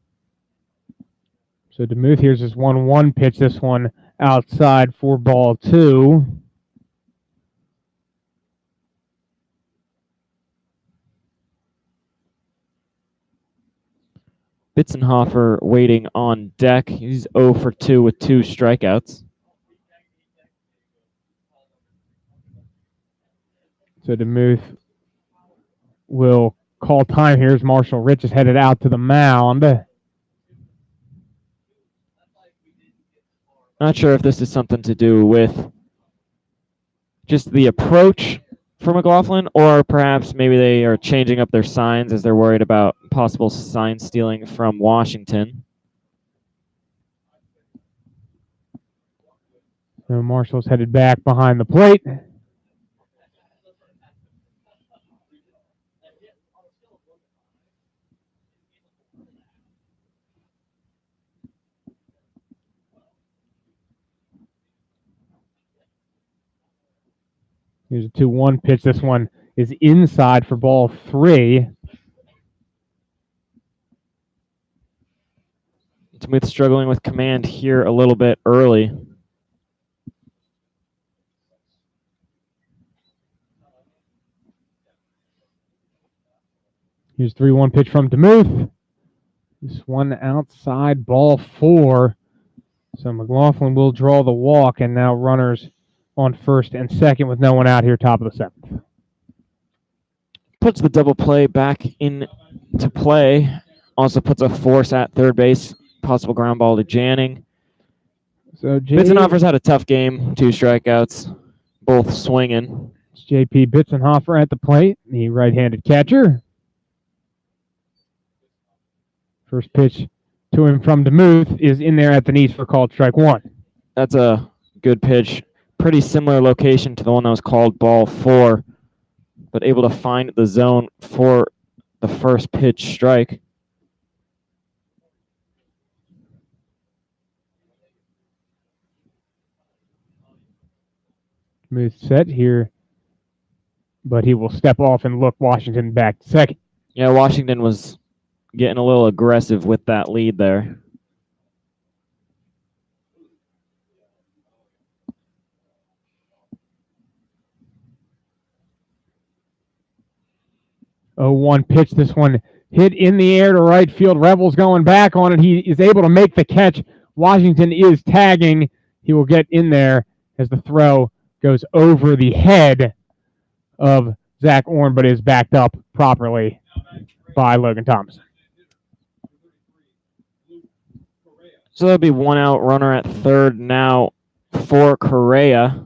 So DeMuth, here's this 1-1 pitch. This one outside for ball 2. Bitzenhofer waiting on deck. He's 0 for 2 with 2 strikeouts. So DeMuth will call time here as Marshall Rich is headed out to the mound. Not sure if this is something to do with just the approach for McLaughlin, or perhaps maybe they are changing up their signs as they're worried about possible sign stealing from Washington. So Marshall's headed back behind the plate. Here's a 2-1 pitch. This one is inside for ball 3. DeMuth struggling with command here a little bit early. Here's 3-1 pitch from DeMuth. This one outside, ball 4. So McLaughlin will draw the walk, and now runners on first and second with no one out here, top of the 7th. Puts the double play back into play. Also puts a force at third base. Possible ground ball to Janning. So Bitzenhofer's had a tough game. 2 strikeouts, both swinging. It's J.P. Bitzenhofer at the plate, the right-handed catcher. First pitch to him from DeMuth is in there at the knees for called strike 1. That's a good pitch. Pretty similar location to the one that was called ball 4, but able to find the zone for the first pitch strike. DeMuth set here, but he will step off and look Washington back to second. Yeah, Washington was getting a little aggressive with that lead there. Oh, 1 pitch. This one hit in the air to right field. Rebels going back on it. He is able to make the catch. Washington is tagging. He will get in there as the throw goes over the head of Zach Orn, but is backed up properly by Logan Thomas. So there'll be 1 out, runner at third now for Correa.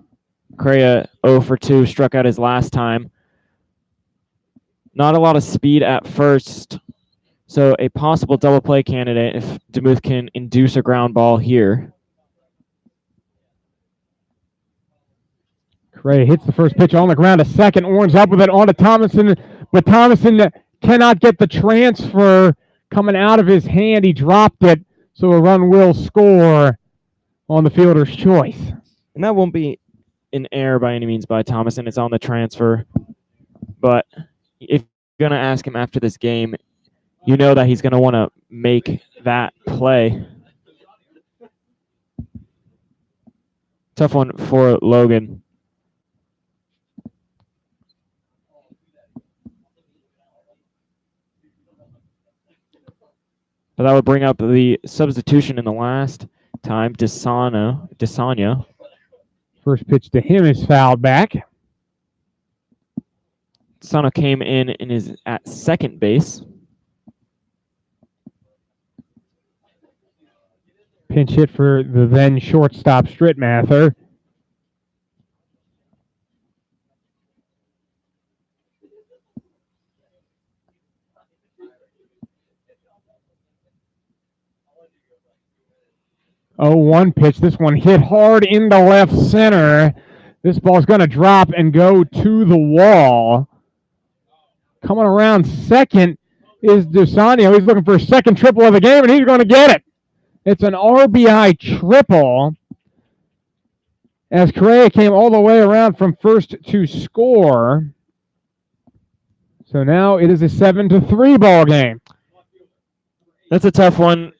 Correa 0 for 2, struck out his last time. Not a lot of speed at first, so a possible double play candidate if DeMuth can induce a ground ball here. Correa hits the first pitch on the ground to second. Orange up with it on to Thomason, but Thomason cannot get the transfer coming out of his hand. He dropped it, so a run will score on the fielder's choice. And that won't be an error by any means by Thomason. It's on the transfer. But if you're going to ask him after this game, you know that he's going to want to make that play. Tough one for Logan. But that would bring up the substitution in the last time, Desanya. First pitch to him is fouled back. Sano came in and is at second base. Pinch hit for the then shortstop Strittmather. Oh, 1 pitch. This one hit hard into left center. This ball's going to drop and go to the wall. Coming around second is Desanio. He's looking for a second triple of the game, and he's going to get it. It's an RBI triple. as Correa came all the way around from first to score. So now it is a 7-3 ball game. That's a tough one.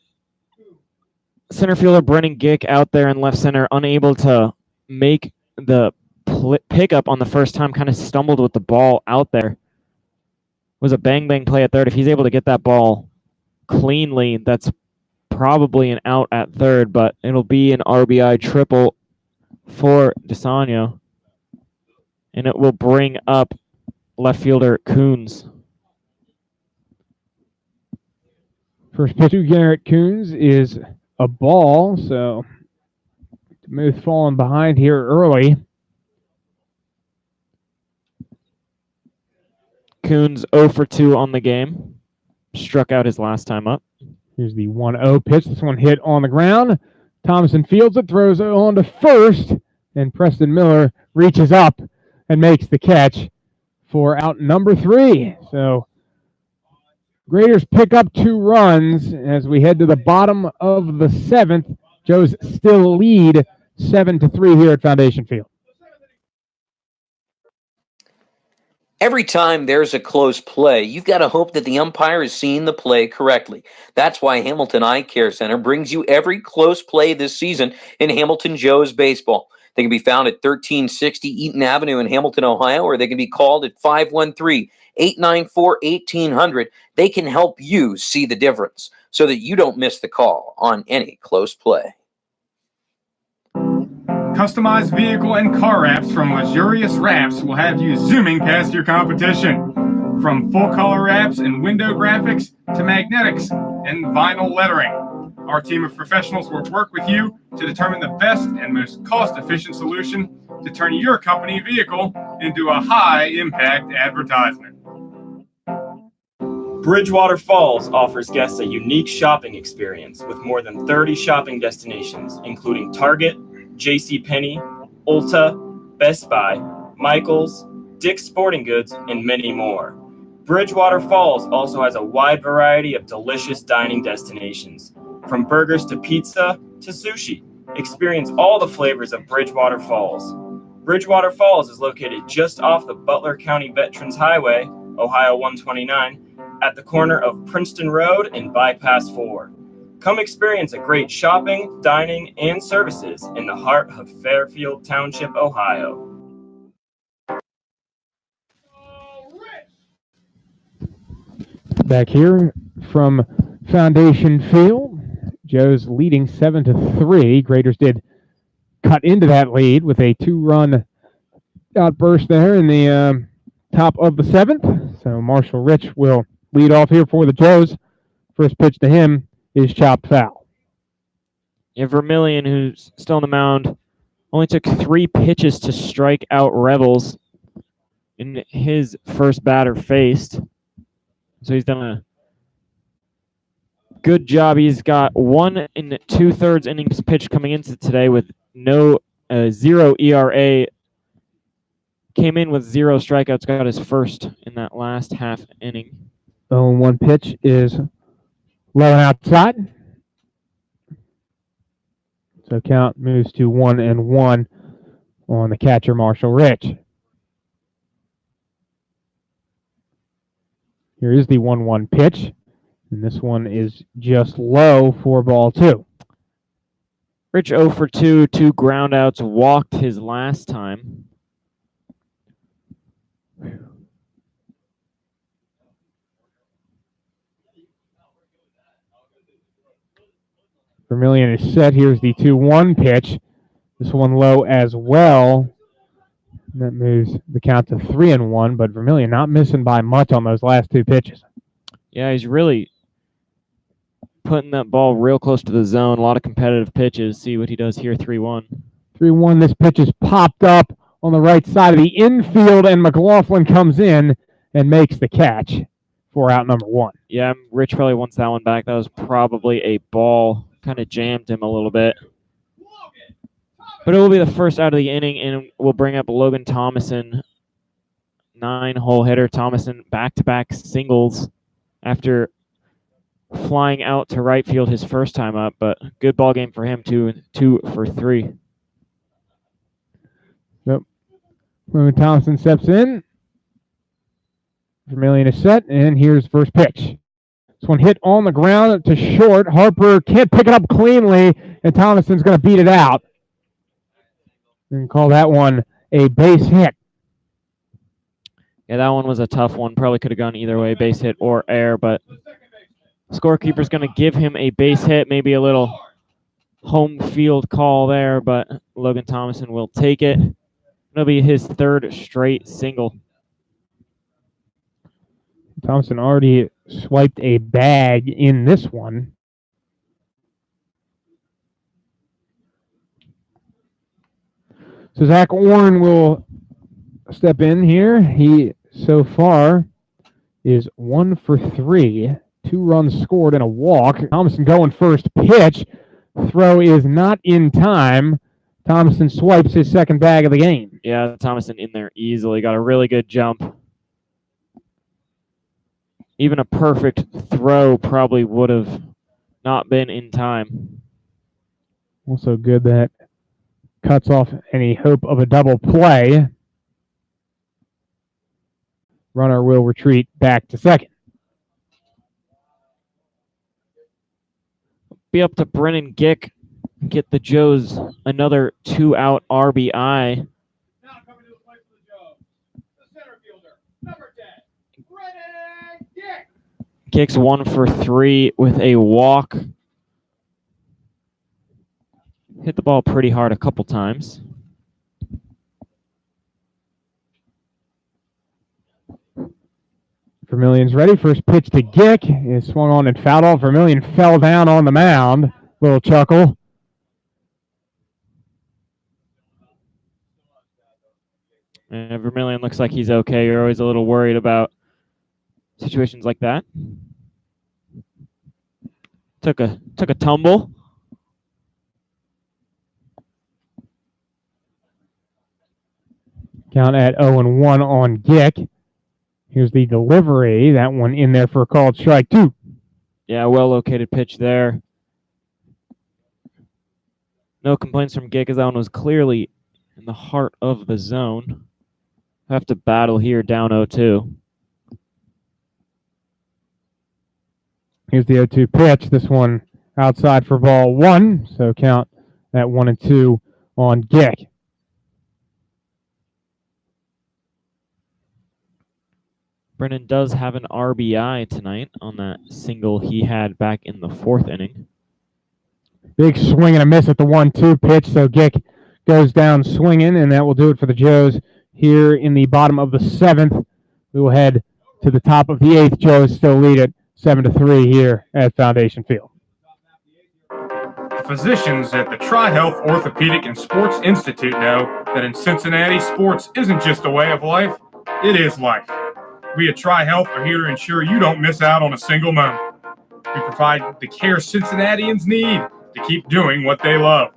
Center fielder Brennan Gick out there in left center, unable to make the pickup on the first time, kind of stumbled with the ball out there. It was a bang-bang play at third. If he's able to get that ball cleanly, that's probably an out at third, but it'll be an RBI triple for DeSanio. And it will bring up left fielder Coons. First pitch to Garrett Coons is a ball, so Demuth falling behind here early. Coons 0 for 2 on the game. Struck out his last time up. Here's the 1-0 pitch. This one hit on the ground. Thomason fields it, throws it on to first, and Preston Miller reaches up and makes the catch for out number 3. So Graders pick up 2 runs as we head to the bottom of the 7th. Joes still lead 7-3 here at Foundation Field. Every time there's a close play, you've got to hope that the umpire is seeing the play correctly. That's why Hamilton Eye Care Center brings you every close play this season in Hamilton Joe's Baseball. They can be found at 1360 Eaton Avenue in Hamilton, Ohio, or they can be called at 513-894-1800. They can help you see the difference so that you don't miss the call on any close play. Customized vehicle and car wraps from Luxurious Wraps will have you zooming past your competition. From full-color wraps and window graphics to magnetics and vinyl lettering, our team of professionals will work with you to determine the best and most cost-efficient solution to turn your company vehicle into a high-impact advertisement. Bridgewater Falls offers guests a unique shopping experience with more than 30 shopping destinations, including Target, JCPenney, Ulta, Best Buy, Michaels, Dick's Sporting Goods, and many more. Bridgewater Falls also has a wide variety of delicious dining destinations, from burgers to pizza to sushi. Experience all the flavors of Bridgewater Falls. Bridgewater Falls is located just off the Butler County Veterans Highway, Ohio 129, at the corner of Princeton Road and Bypass 4. Come experience a great shopping, dining, and services in the heart of Fairfield Township, Ohio. Back here from Foundation Field, Joe's leading 7-3. Graders did cut into that lead with a 2-run outburst there in the top of the 7th. So Marshall Rich will lead off here for the Joes. First pitch to him is chopped foul. Yeah, Vermillion, who's still on the mound, only took 3 pitches to strike out Rebels in his first batter faced. So he's done a good job. He's got 1 2/3 innings pitched coming into today with 0 ERA. Came in with 0 strikeouts, got his first in that last half inning. 0-1 pitch is low and outside. So count moves to 1-1 on the catcher, Marshall Rich. Here is the 1-1 pitch. And this one is just low for ball 2. Rich 0 for 2, 2 groundouts, walked his last time. Vermillion is set. Here's the 2-1 pitch. This one low as well. And that moves the count to 3-1, but Vermillion not missing by much on those last 2 pitches. Yeah, he's really putting that ball real close to the zone. A lot of competitive pitches. See what he does here, 3-1. 3-1, this pitch is popped up on the right side of the infield, and McLaughlin comes in and makes the catch for out number 1. Yeah, Rich probably wants that one back. That was probably a ball. Kind of jammed him a little bit. But it will be the first out of the inning, and we'll bring up Logan Thomason, 9-hole hitter. Thomason back-to-back singles after flying out to right field his first time up, but good ball game for him, 2 for 3. Nope. Logan Thompson steps in. Vermillion is set, and here's the first pitch. This one hit on the ground to short. Harper can't pick it up cleanly, and Thomason's going to beat it out. And call that one a base hit. Yeah, that one was a tough one. Probably could have gone either way, base hit or air, but scorekeeper's going to give him a base hit, maybe a little home field call there, but Logan Thomason will take it. It'll be his third straight single. Thompson already swiped a bag in this one. So Zach Orrin will step in here. He, so far, is 1 for 3. 2 runs scored and a walk. Thompson going first pitch. Throw is not in time. Thompson swipes his second bag of the game. Yeah, Thomason in there easily. Got a really good jump. Even a perfect throw probably would have not been in time. Also good that cuts off any hope of a double play. Runner will retreat back to second. Be up to Brennan Gick. Get the Joes another 2-out RBI. Now coming to the plate for the Joes, the center fielder, number 10, Brennan Gick. Gick's 1 for 3 with a walk. Hit the ball pretty hard a couple times. Vermillion's ready. First pitch to Gick is swung on and fouled off. Vermillion fell down on the mound. Little chuckle. And Vermillion looks like he's okay. You're always a little worried about situations like that. Took a tumble. Count at 0-1 on Gick. Here's the delivery. That one in there for a called strike 2. Yeah, well-located pitch there. No complaints from Gick, as that one was clearly in the heart of the zone. Have to battle here, down 0-2. Here's the 0-2 pitch. This one outside for ball 1. So count at 1-2 on Gick. Brennan does have an RBI tonight on that single he had back in the 4th inning. Big swing and a miss at the 1-2 pitch. So Gick goes down swinging, and that will do it for the Joes here in the bottom of the 7th. We will head to the top of the 8th. Joes still lead it 7-3 here at Foundation Field. Physicians at the Tri-Health Orthopedic and Sports Institute know that in Cincinnati, sports isn't just a way of life, it is life. We at Tri-Health are here to ensure you don't miss out on a single moment. We provide the care Cincinnatians need to keep doing what they love.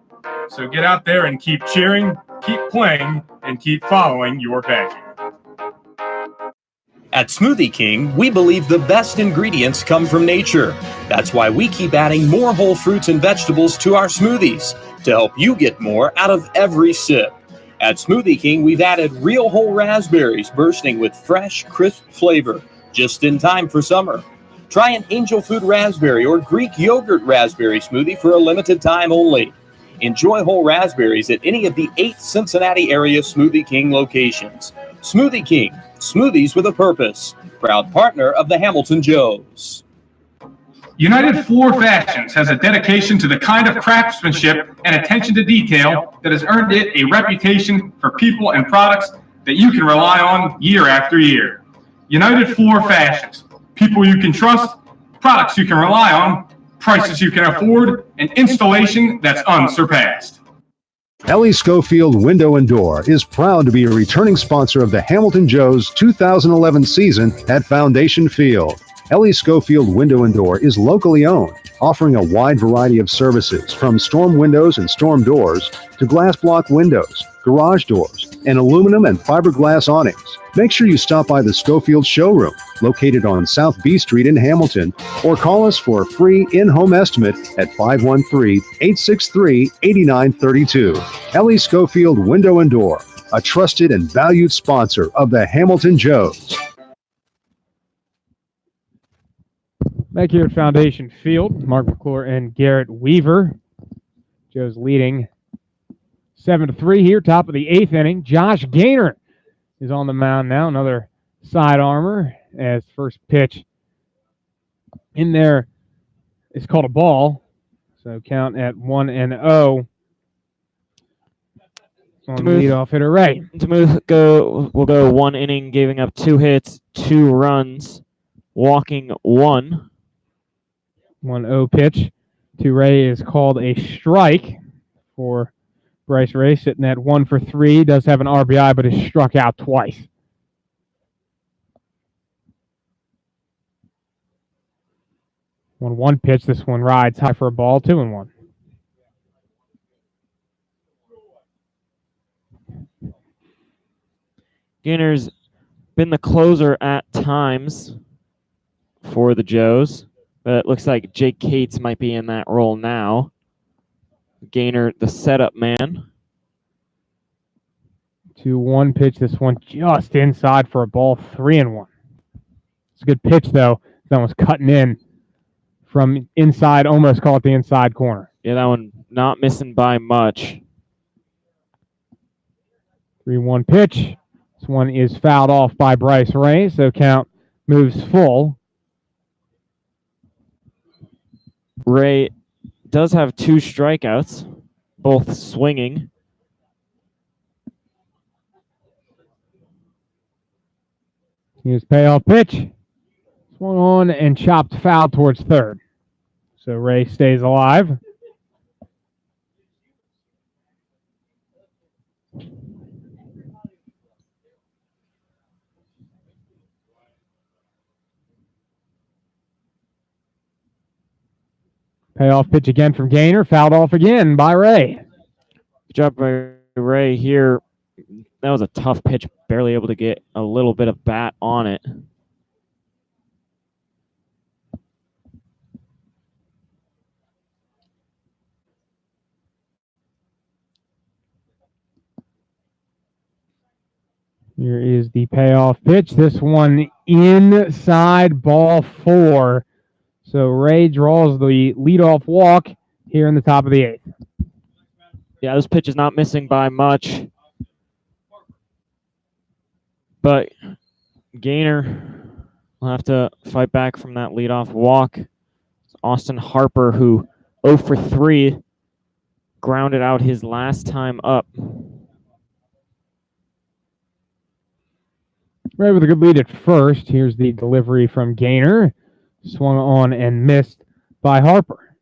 So get out there and keep cheering, keep playing, and keep following your passion. At Smoothie King, we believe the best ingredients come from nature. That's why we keep adding more whole fruits and vegetables to our smoothies to help you get more out of every sip. At Smoothie King, we've added real whole raspberries bursting with fresh, crisp flavor, just in time for summer. Try an angel food raspberry or Greek yogurt raspberry smoothie for a limited time only. Enjoy whole raspberries at any of the 8 Cincinnati area Smoothie King locations. Smoothie King, smoothies with a purpose. Proud partner of the Hamilton Joes. United Floor Fashions has a dedication to the kind of craftsmanship and attention to detail that has earned it a reputation for people and products that you can rely on year after year. United Floor Fashions, people you can trust, products you can rely on, prices you can afford, and installation that's unsurpassed. Ellie Schofield Window and Door is proud to be a returning sponsor of the Hamilton Joes 2011 season at Foundation Field. Ellie Schofield Window and Door is locally owned, offering a wide variety of services from storm windows and storm doors to glass block windows, garage doors, and aluminum and fiberglass awnings. Make sure you stop by the Schofield showroom, located on South B Street in Hamilton, or call us for a free in-home estimate at 513-863-8932. Ellie Schofield Window and Door, a trusted and valued sponsor of the Hamilton Joes. Back here at Foundation Field, Mark McClure and Garrett Weaver. Joe's leading 7-3 here, top of the 8th inning. Josh Gaynor is on the mound now, another side armor, as first pitch in there is called a ball. So count at 1-0 on the leadoff hitter, Ray. Demuth will go 1 inning, giving up 2 hits, 2 runs, walking 1. 1-0 pitch to Ray is called a strike for Bryce Ray, sitting at 1 for 3. Does have an RBI, but is struck out twice. One pitch. This one rides high for a ball. 2-1. Gaynor's been the closer at times for the Joes, but it looks like Jake Cates might be in that role now. Gaynor, the setup man. 2-1 pitch. This one just inside for a ball. 3-1. It's a good pitch, though. That one's cutting in from inside, almost call it the inside corner. Yeah, that one not missing by much. 3-1 pitch. This one is fouled off by Bryce Ray, so count moves full. Ray does have 2 strikeouts, both swinging. Here's payoff pitch. Swung on and chopped foul towards third. So Ray stays alive. Payoff pitch again from Gaynor. Fouled off again by Ray. Good job by Ray here. That was a tough pitch. Barely able to get a little bit of bat on it. Here is the payoff pitch. This one inside, ball 4. So Ray draws the leadoff walk here in the top of the 8th. Yeah, this pitch is not missing by much. But Gaynor will have to fight back from that leadoff walk. It's Austin Harper, who 0 for 3, grounded out his last time up. Ray with a good lead at first. Here's the delivery from Gaynor. Swung on and missed by Harper.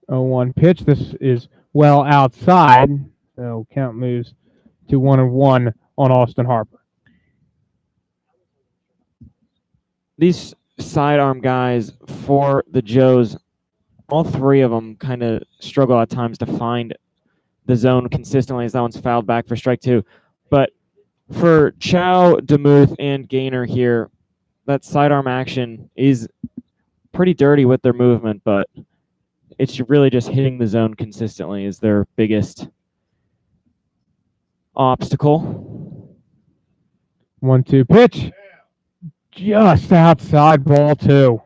Oh, 1 pitch. This is well outside. So count moves to 1-1 on Austin Harper. These sidearm guys for the Joes, all 3 of them kind of struggle at times to find the zone consistently, as that one's fouled back for strike 2. But for Chow, Demuth, and Gaynor here, that sidearm action is pretty dirty with their movement, but it's really just hitting the zone consistently is their biggest obstacle. 1-2 pitch. Just outside, ball 2.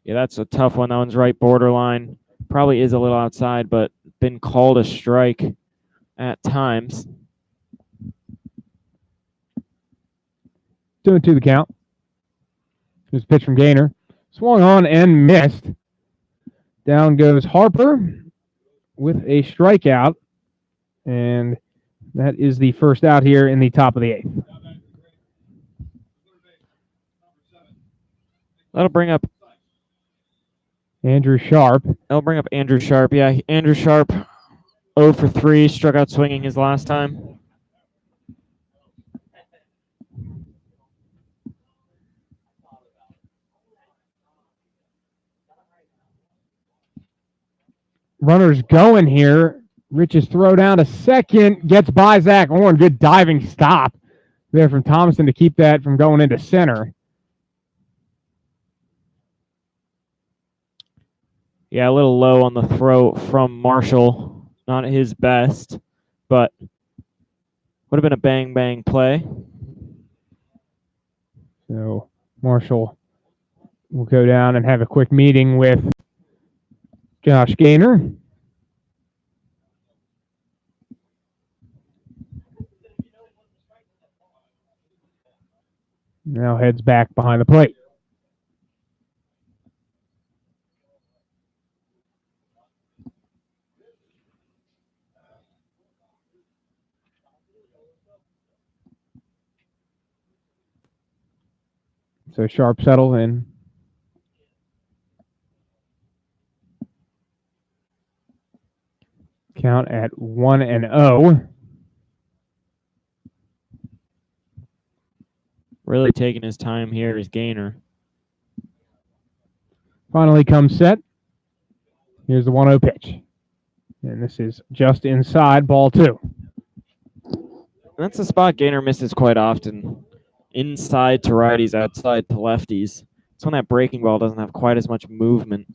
Yeah, that's a tough one. That one's right borderline. Probably is a little outside, but been called a strike at times. 2-2 the count. Here's a pitch from Gaynor. Swung on and missed. Down goes Harper with a strikeout. And that is the first out here in the top of the 8th. That'll bring up Andrew Sharp. Yeah, Andrew Sharp, 0 for 3, struck out swinging his last time. Runners going here. Rich's throw down to second. Gets by Zach Orn. Good diving stop there from Thomason to keep that from going into center. Yeah, a little low on the throw from Marshall. Not his best, but would have been a bang play. So Marshall will go down and have a quick meeting with Josh Gaynor. Now heads back behind the plate. So Sharp settles in. Count at 1-0. Really taking his time here is Gaynor. Finally comes set. Here's the 1-0 pitch. And this is just inside, ball 2. And that's a spot Gaynor misses quite often. Inside to righties, outside to lefties. It's when that breaking ball doesn't have quite as much movement.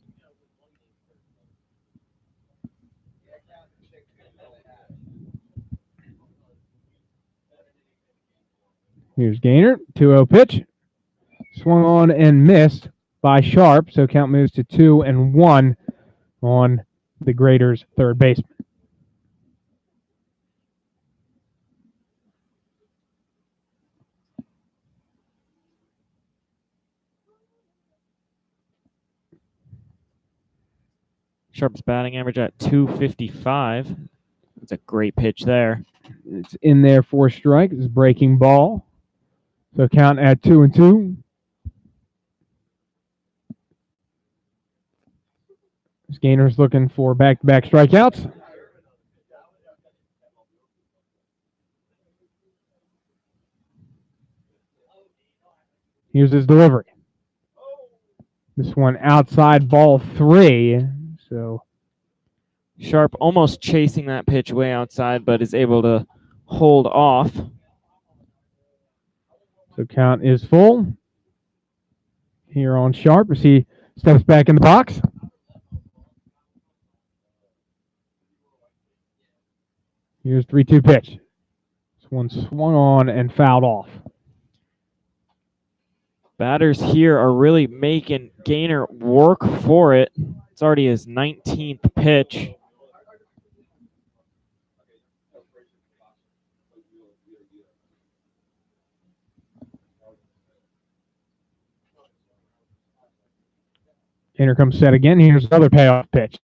Here's Gaynor, 2-0 pitch. Swung on and missed by Sharp, so count moves to 2-1 on the Graders' third baseman. Sharp's batting average at 255. That's a great pitch there. It's in there for strike. It's breaking ball. So count at 2-2. Gaynor's looking for back-to-back strikeouts. Here's his delivery. This one outside, ball 3. So Sharp almost chasing that pitch way outside, but is able to hold off. So count is full here on Sharp as he steps back in the box. Here's 3-2 pitch. This one swung on and fouled off. Batters here are really making Gaynor work for it. It's already his 19th pitch. Gaynor comes set again. Here's another payoff pitch.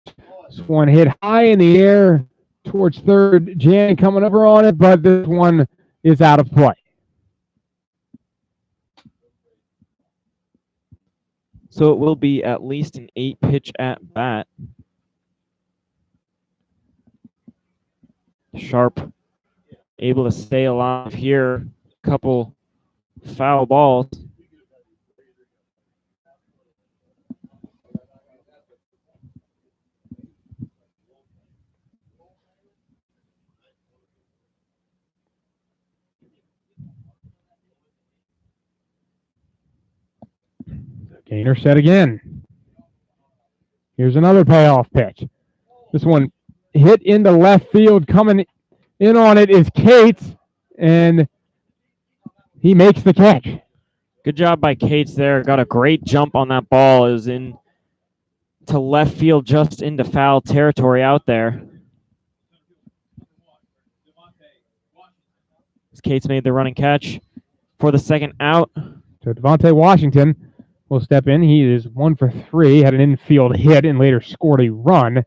This one hit high in the air towards third. Jan coming over on it, but this one is out of play. So it will be at least an 8-pitch at bat. Sharp able to stay alive here. Couple foul balls. Gaynor set again. Here's another payoff pitch. This one hit into left field. Coming in on it is Cates, and he makes the catch. Good job by Cates there. Got a great jump on that ball. It was in to left field, just into foul territory out there. Cates made the running catch for the second out. So Devontae Washington will step in. He is 1 for 3, had an infield hit, and later scored a run.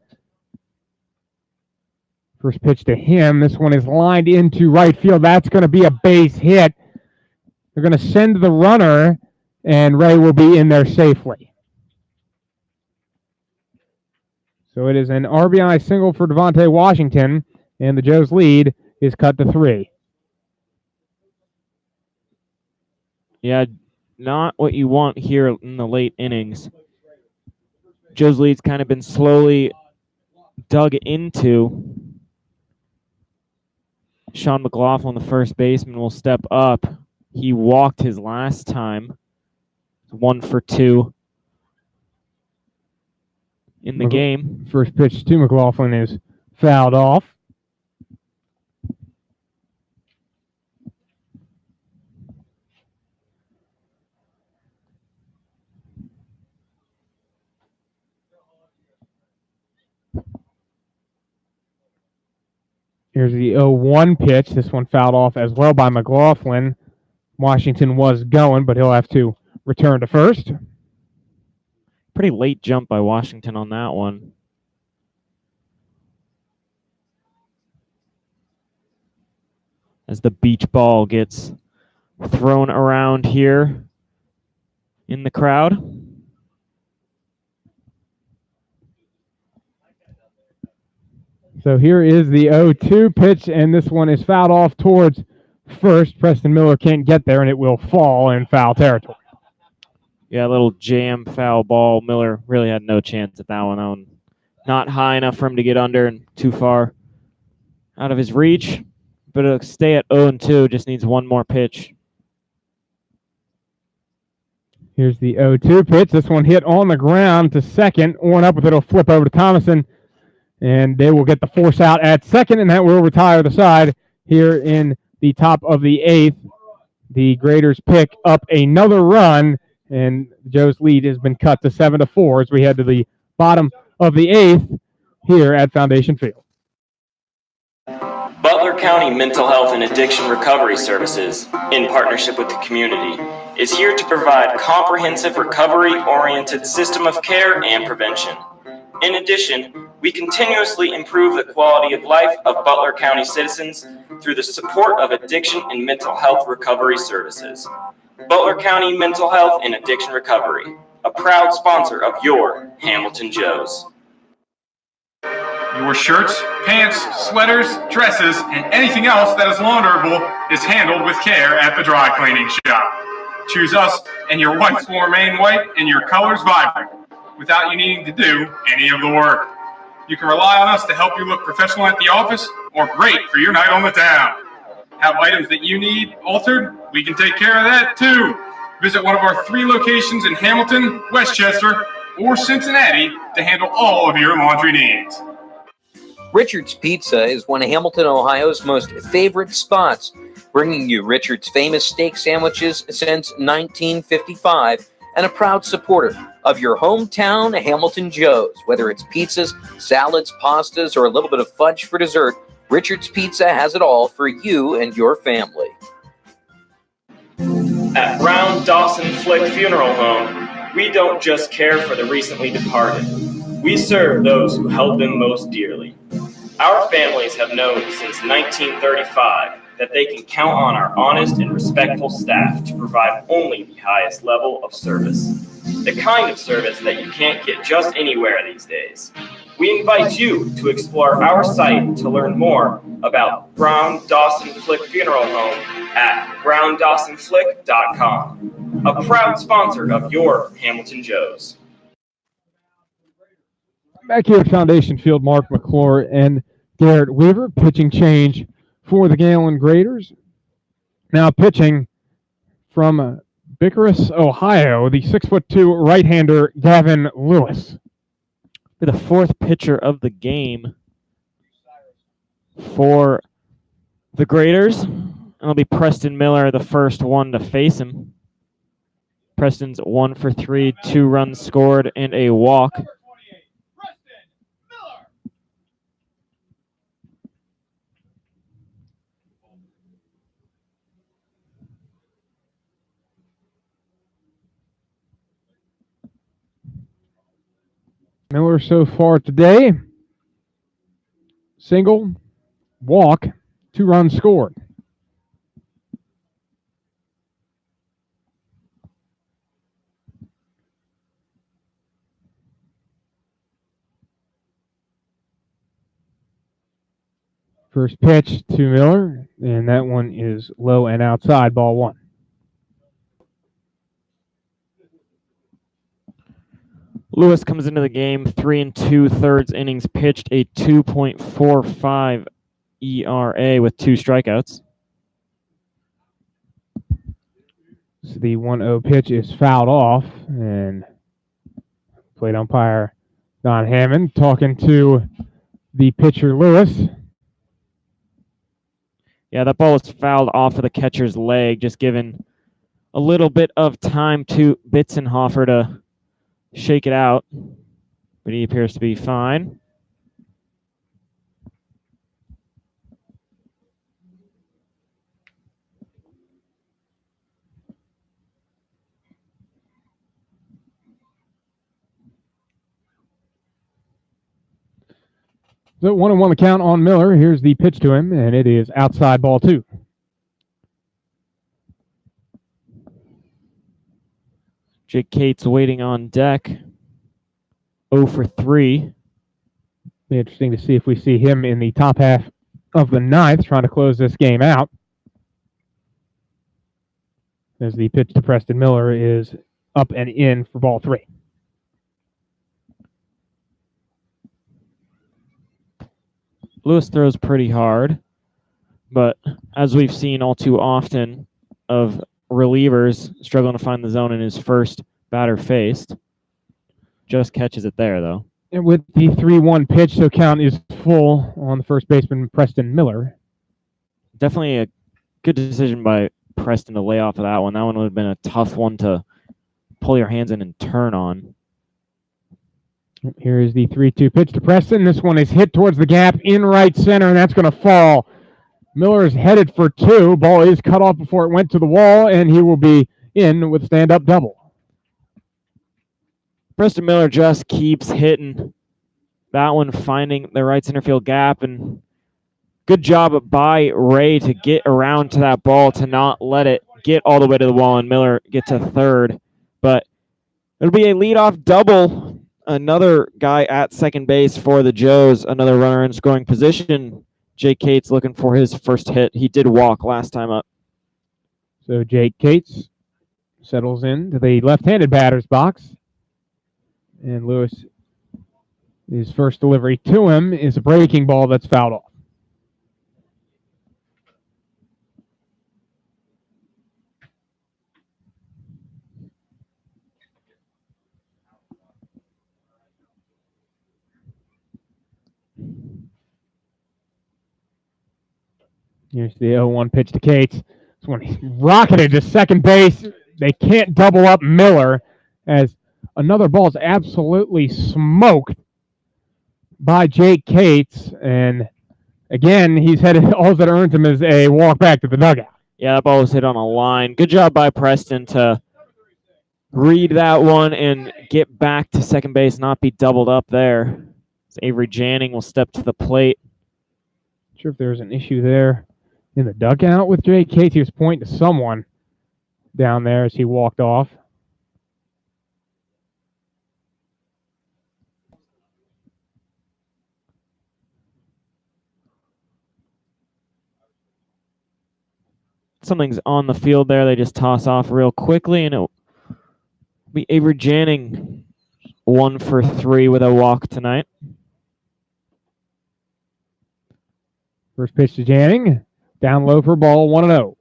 First pitch to him. This one is lined into right field. That's going to be a base hit. They're going to send the runner, and Ray will be in there safely. So it is an RBI single for Devontae Washington, and the Joes' lead is cut to 3. Yeah, not what you want here in the late innings. Joe's lead's kind of been slowly dug into. Sean McLaughlin, the first baseman, will step up. He walked his last time. 1 for 2. in the game. First pitch to McLaughlin is fouled off. Here's the 0-1 pitch. This one fouled off as well by McLaughlin. Washington was going, but he'll have to return to first. Pretty late jump by Washington on that one. As the beach ball gets thrown around here in the crowd. So here is the 0-2 pitch, and this one is fouled off towards first. Preston Miller can't get there, and it will fall in foul territory. Yeah, a little jam foul ball. Miller really had no chance at that one. That one not high enough for him to get under and too far out of his reach. But it'll stay at 0-2, just needs one more pitch. Here's the 0-2 pitch. This one hit on the ground to second. Orn up with it. It'll flip over to Thomason. And they will get the force out at second, and that will retire the side here in the top of the 8th. The Graders pick up another run, and Joe's lead has been cut to 7-4 as we head to the bottom of the 8th here at Foundation Field. Butler County Mental Health and Addiction Recovery Services, in partnership with the community, is here to provide comprehensive recovery-oriented system of care and prevention. In addition, we continuously improve the quality of life of Butler County citizens through the support of addiction and mental health recovery services. Butler County Mental Health and Addiction Recovery, a proud sponsor of your Hamilton Joes. Your shirts, pants, sweaters, dresses, and anything else that is launderable is handled with care at the dry cleaning shop. Choose us and your whites will remain white and your colors vibrant without you needing to do any of the work. You can rely on us to help you look professional at the office or great for your night on the town. Have items that you need altered? We can take care of that too. Visit one of our 3 locations in Hamilton, Westchester, or Cincinnati to handle all of your laundry needs. Richard's Pizza is one of Hamilton, Ohio's most favorite spots, bringing you Richard's famous steak sandwiches since 1955 and a proud supporter of your hometown Hamilton Joes. Whether it's pizzas, salads, pastas, or a little bit of fudge for dessert, Richard's Pizza has it all for you and your family. At Brown Dawson Flick Funeral Home, we don't just care for the recently departed. We serve those who held them most dearly. Our families have known since 1935 that they can count on our honest and respectful staff to provide only the highest level of service. The kind of service that you can't get just anywhere these days. We invite you to explore our site to learn more about Brown Dawson Flick Funeral Home at browndawsonflick.com, a proud sponsor of your Hamilton Joes. Back here at Foundation Field, Mark McClure and Garrett Weaver, pitching change for the Galion Graders. Now pitching from Bickerus, Ohio, the 6'2" right-hander Gavin Lewis. The 4th pitcher of the game for the Graders. It'll be Preston Miller, the first one to face him. Preston's 1 for 3, 2 runs scored, and a walk. Miller so far today, single, walk, 2 runs scored. First pitch to Miller, and that one is low and outside, ball 1. Lewis comes into the game 3 2/3 innings pitched, a 2.45 ERA with 2 strikeouts. So the 1-0 pitch is fouled off, and plate umpire Don Hammond talking to the pitcher, Lewis. Yeah, that ball was fouled off of the catcher's leg, just giving a little bit of time to Bitzenhofer to shake it out. But he appears to be fine. So 1-1 the count on Miller. Here's the pitch to him, and it is outside ball 2. Jake Cates waiting on deck. 0 for 3. Be interesting to see if we see him in the top half of the ninth, trying to close this game out. As the pitch to Preston Miller is up and in for ball 3. Lewis throws pretty hard, but as we've seen all too often of relievers struggling to find the zone in his first batter faced, just catches it there, though. And with the 3-1 pitch, so count is full on the first baseman, Preston Miller. Definitely a good decision by Preston to lay off of that one. That one would have been a tough one to pull your hands in and turn on. Here is the 3-2 pitch to Preston. This one is hit towards the gap in right center, and that's going to fall. Miller is headed for 2. Ball is cut off before it went to the wall, and he will be in with stand-up double. Preston Miller just keeps hitting that one, finding the right center field gap, and good job by Ray to get around to that ball to not let it get all the way to the wall and Miller get to third. But it'll be a leadoff double. Another guy at second base for the Joes, another runner in scoring position. Jake Cates looking for his first hit. He did walk last time up. So Jake Cates settles into the left-handed batter's box. And Lewis, his first delivery to him is a breaking ball that's fouled off. Here's the 0-1 pitch to Cates. This one rocketed to second base. They can't double up Miller as another ball is absolutely smoked by Jake Cates. And again, he's headed, all that earns him is a walk back to the dugout. Yeah, that ball was hit on a line. Good job by Preston to read that one and get back to second base, not be doubled up there. So Avery Janning will step to the plate. Not sure if there's an issue there in the dugout with Jake Cates. He was pointing to someone down there as he walked off. Something's on the field there. They just toss off real quickly, and it'll be Avery Janning 1 for 3 with a walk tonight. First pitch to Janning. Down low for ball, 1-0.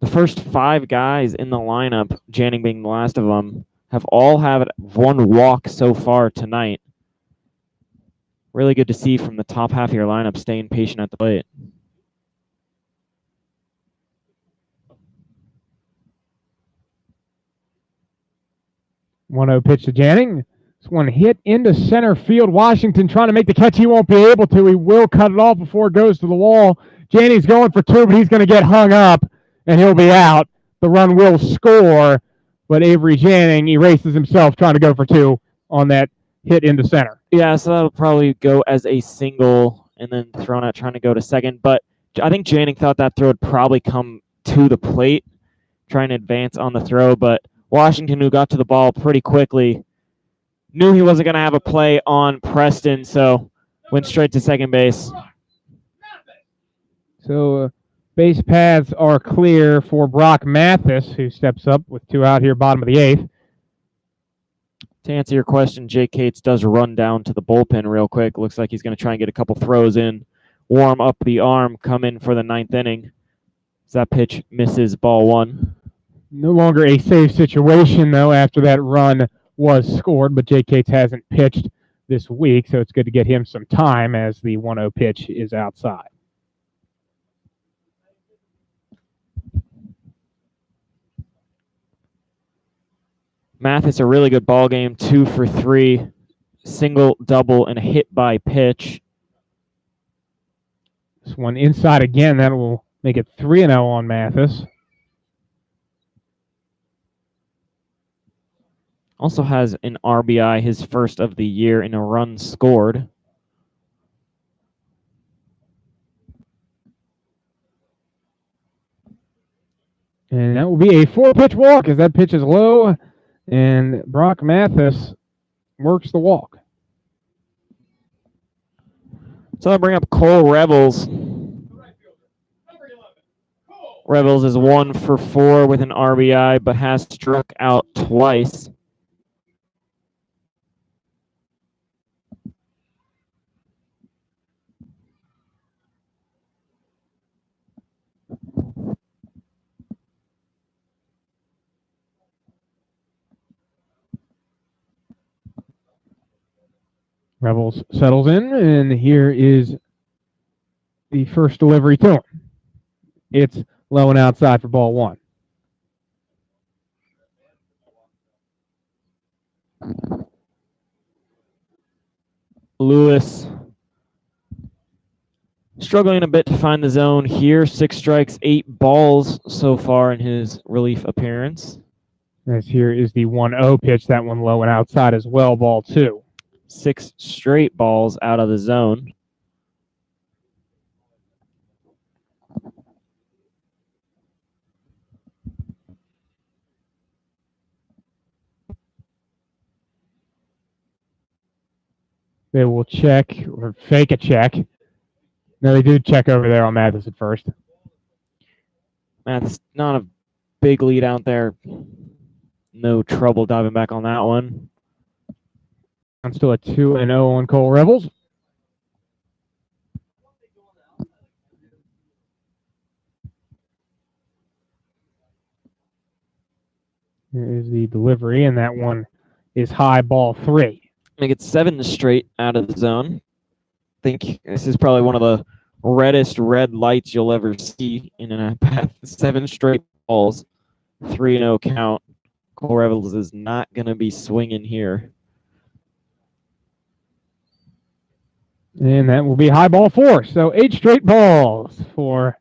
The first 5 guys in the lineup, Janning being the last of them, have all had 1 walk so far tonight. Really good to see from the top half of your lineup staying patient at the plate. One-0 pitch to Janning. This one hit into center field. Washington trying to make the catch. He won't be able to. He will cut it off before it goes to the wall. Janning's going for 2, but he's going to get hung up, and he'll be out. The run will score, but Avery Janning erases himself trying to go for 2 on that hit into center. Yeah, so that'll probably go as a single and then thrown out trying to go to second. But I think Janning thought that throw would probably come to the plate, trying to advance on the throw. But Washington, who got to the ball pretty quickly, knew he wasn't going to have a play on Preston, so went straight to second base. So base paths are clear for Brock Mathis, who steps up with 2 out here, bottom of the 8th. To answer your question, Jake Cates does run down to the bullpen real quick. Looks like he's going to try and get a couple throws in, warm up the arm, come in for the 9th inning. So that pitch misses ball 1. No longer a safe situation, though, after that run was scored, but Jake Cates hasn't pitched this week, so it's good to get him some time as the 1-0 pitch is outside. Mathis, a really good ball game, 2 for 3, single, double, and a hit by pitch. This one inside again, that will make it 3-0 on Mathis. Also has an RBI, his first of the year, and a run scored. And that will be a 4-pitch walk as that pitch is low, and Brock Mathis works the walk. So I bring up Cole Rebels. Rebels is 1 for 4 with an RBI, but has struck out twice. Rebels settles in, and here is the first delivery to him. It's low and outside for ball 1. Lewis struggling a bit to find the zone here. 6 strikes, 8 balls so far in his relief appearance. As here is the 1-0 pitch, that one low and outside as well, ball 2. 6 straight balls out of the zone. They will check or fake a check. No, they do check over there on Mathis at first. Mathis, not a big lead out there. No trouble diving back on that one. I'm still at 2-0 on Cole Rebels. Here is the delivery, and that one is high, ball 3. Make it 7 straight out of the zone. I think this is probably one of the reddest red lights you'll ever see in an at-bat. 7 straight balls, 3-0 count. Cole Rebels is not going to be swinging here. And that will be high, ball 4. So 8 straight balls for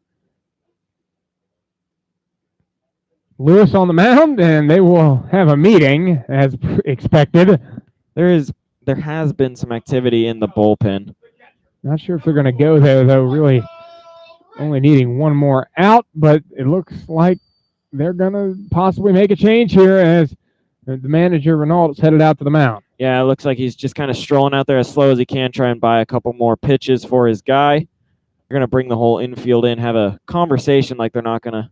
Lewis on the mound, and they will have a meeting as expected. There has been some activity in the bullpen. Not sure if they're going to go there, though, really only needing one more out, but it looks like they're going to possibly make a change here as the manager, Renault, is headed out to the mound. Yeah, it looks like he's just kind of strolling out there as slow as he can, try and buy a couple more pitches for his guy. They're going to bring the whole infield in, have a conversation like they're not going to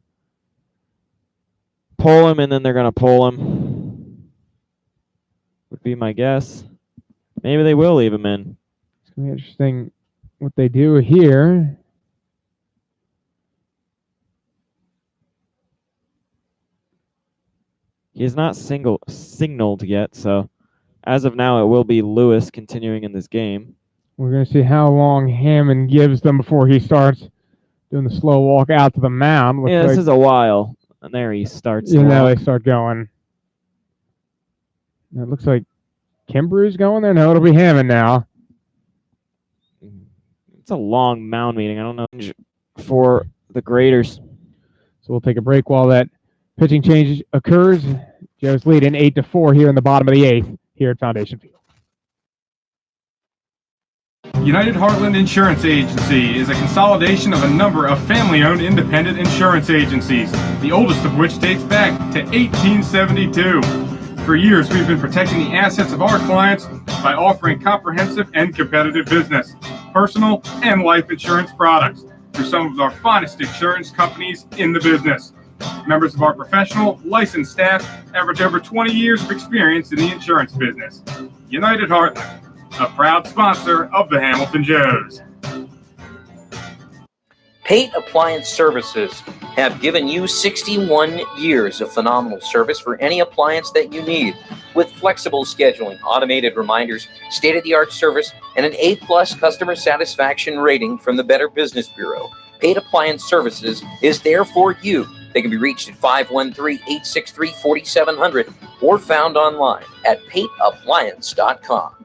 pull him, and then they're going to pull him. Would be my guess. Maybe they will leave him in. It's going to be interesting what they do here. He has not signaled yet, so as of now, it will be Lewis continuing in this game. We're going to see how long Hammond gives them before he starts doing the slow walk out to the mound. Yeah, this is a while. And there he starts. You know, they start going. It looks like Kimbrough's going there. No, it'll be Hammond now. It's a long mound meeting. I don't know for the graders. So we'll take a break while that pitching change occurs. Joe's leading 8-4 here in the bottom of the 8th here at Foundation Field. United Heartland Insurance Agency is a consolidation of a number of family-owned independent insurance agencies, the oldest of which dates back to 1872. For years, we've been protecting the assets of our clients by offering comprehensive and competitive business, personal, and life insurance products through some of our finest insurance companies in the business. Members of our professional, licensed staff average over 20 years of experience in the insurance business. United Heartland, a proud sponsor of the Hamilton Joes. Pate Appliance Services have given you 61 years of phenomenal service for any appliance that you need. With flexible scheduling, automated reminders, state-of-the-art service, and an A-plus customer satisfaction rating from the Better Business Bureau, Pate Appliance Services is there for you. They can be reached at 513-863-4700 or found online at pateappliance.com.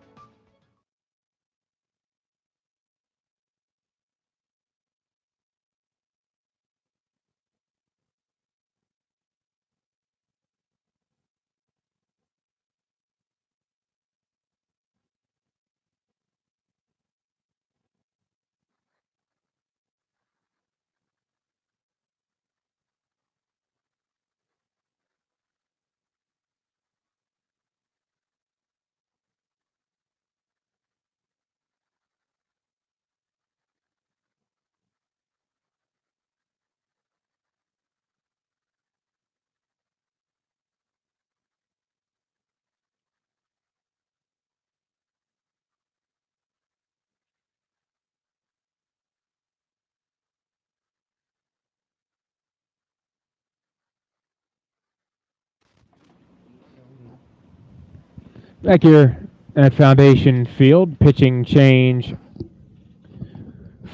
Back here at Foundation Field, pitching change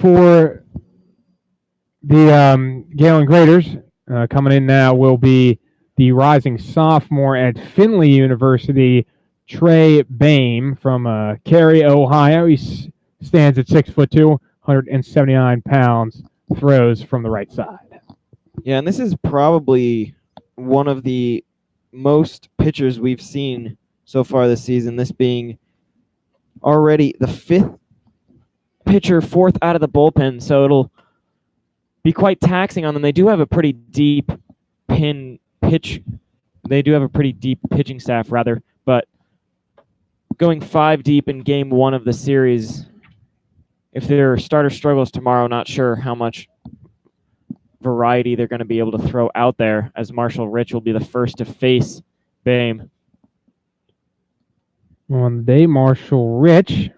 for the Galion Graders. Coming in now will be the rising sophomore at Findlay University, Trey Bame from Cary, Ohio. He stands at 6'2", 179 pounds, throws from the right side. Yeah, and this is probably one of the most pitchers we've seen so far this season, this being already the fifth pitcher, fourth out of the bullpen, so it'll be quite taxing on them. They do have a pretty deep pitching staff, rather, but going 5 deep in game 1 of the series, if their starter struggles tomorrow, not sure how much variety they're going to be able to throw out there, as Marshall Rich will be the first to face Bame. On the day, Marshall Rich,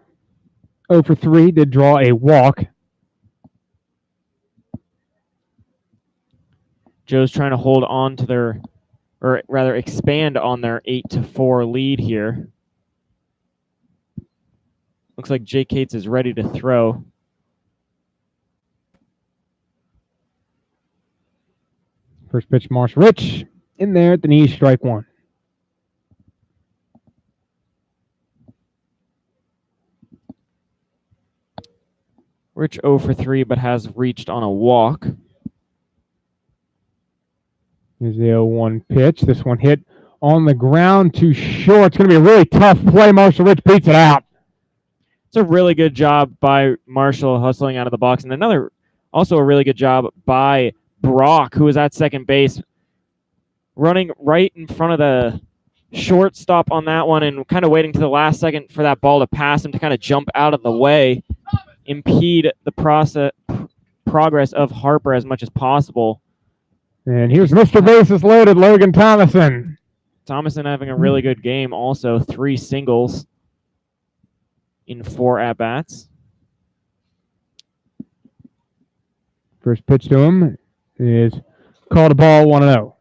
0 for 3, did draw a walk. Joe's trying to hold on to their, or rather expand on their 8-4 lead here. Looks like Jake Cates is ready to throw. First pitch, Marshall Rich, in there at the knee, strike 1. Rich 0 for 3, but has reached on a walk. Here's the 0-1 pitch. This one hit on the ground too short. It's going to be a really tough play. Marshall Rich beats it out. It's a really good job by Marshall hustling out of the box. And also a really good job by Brock, who was at second base, running right in front of the shortstop on that one and kind of waiting to the last second for that ball to pass him to kind of jump out of the way, impede the progress of Harper as much as possible. And here's Mr. Bases loaded, Logan Thomason. Thomason having a really good game also, 3 singles in 4 at-bats. First pitch to him is called a ball, 1-0.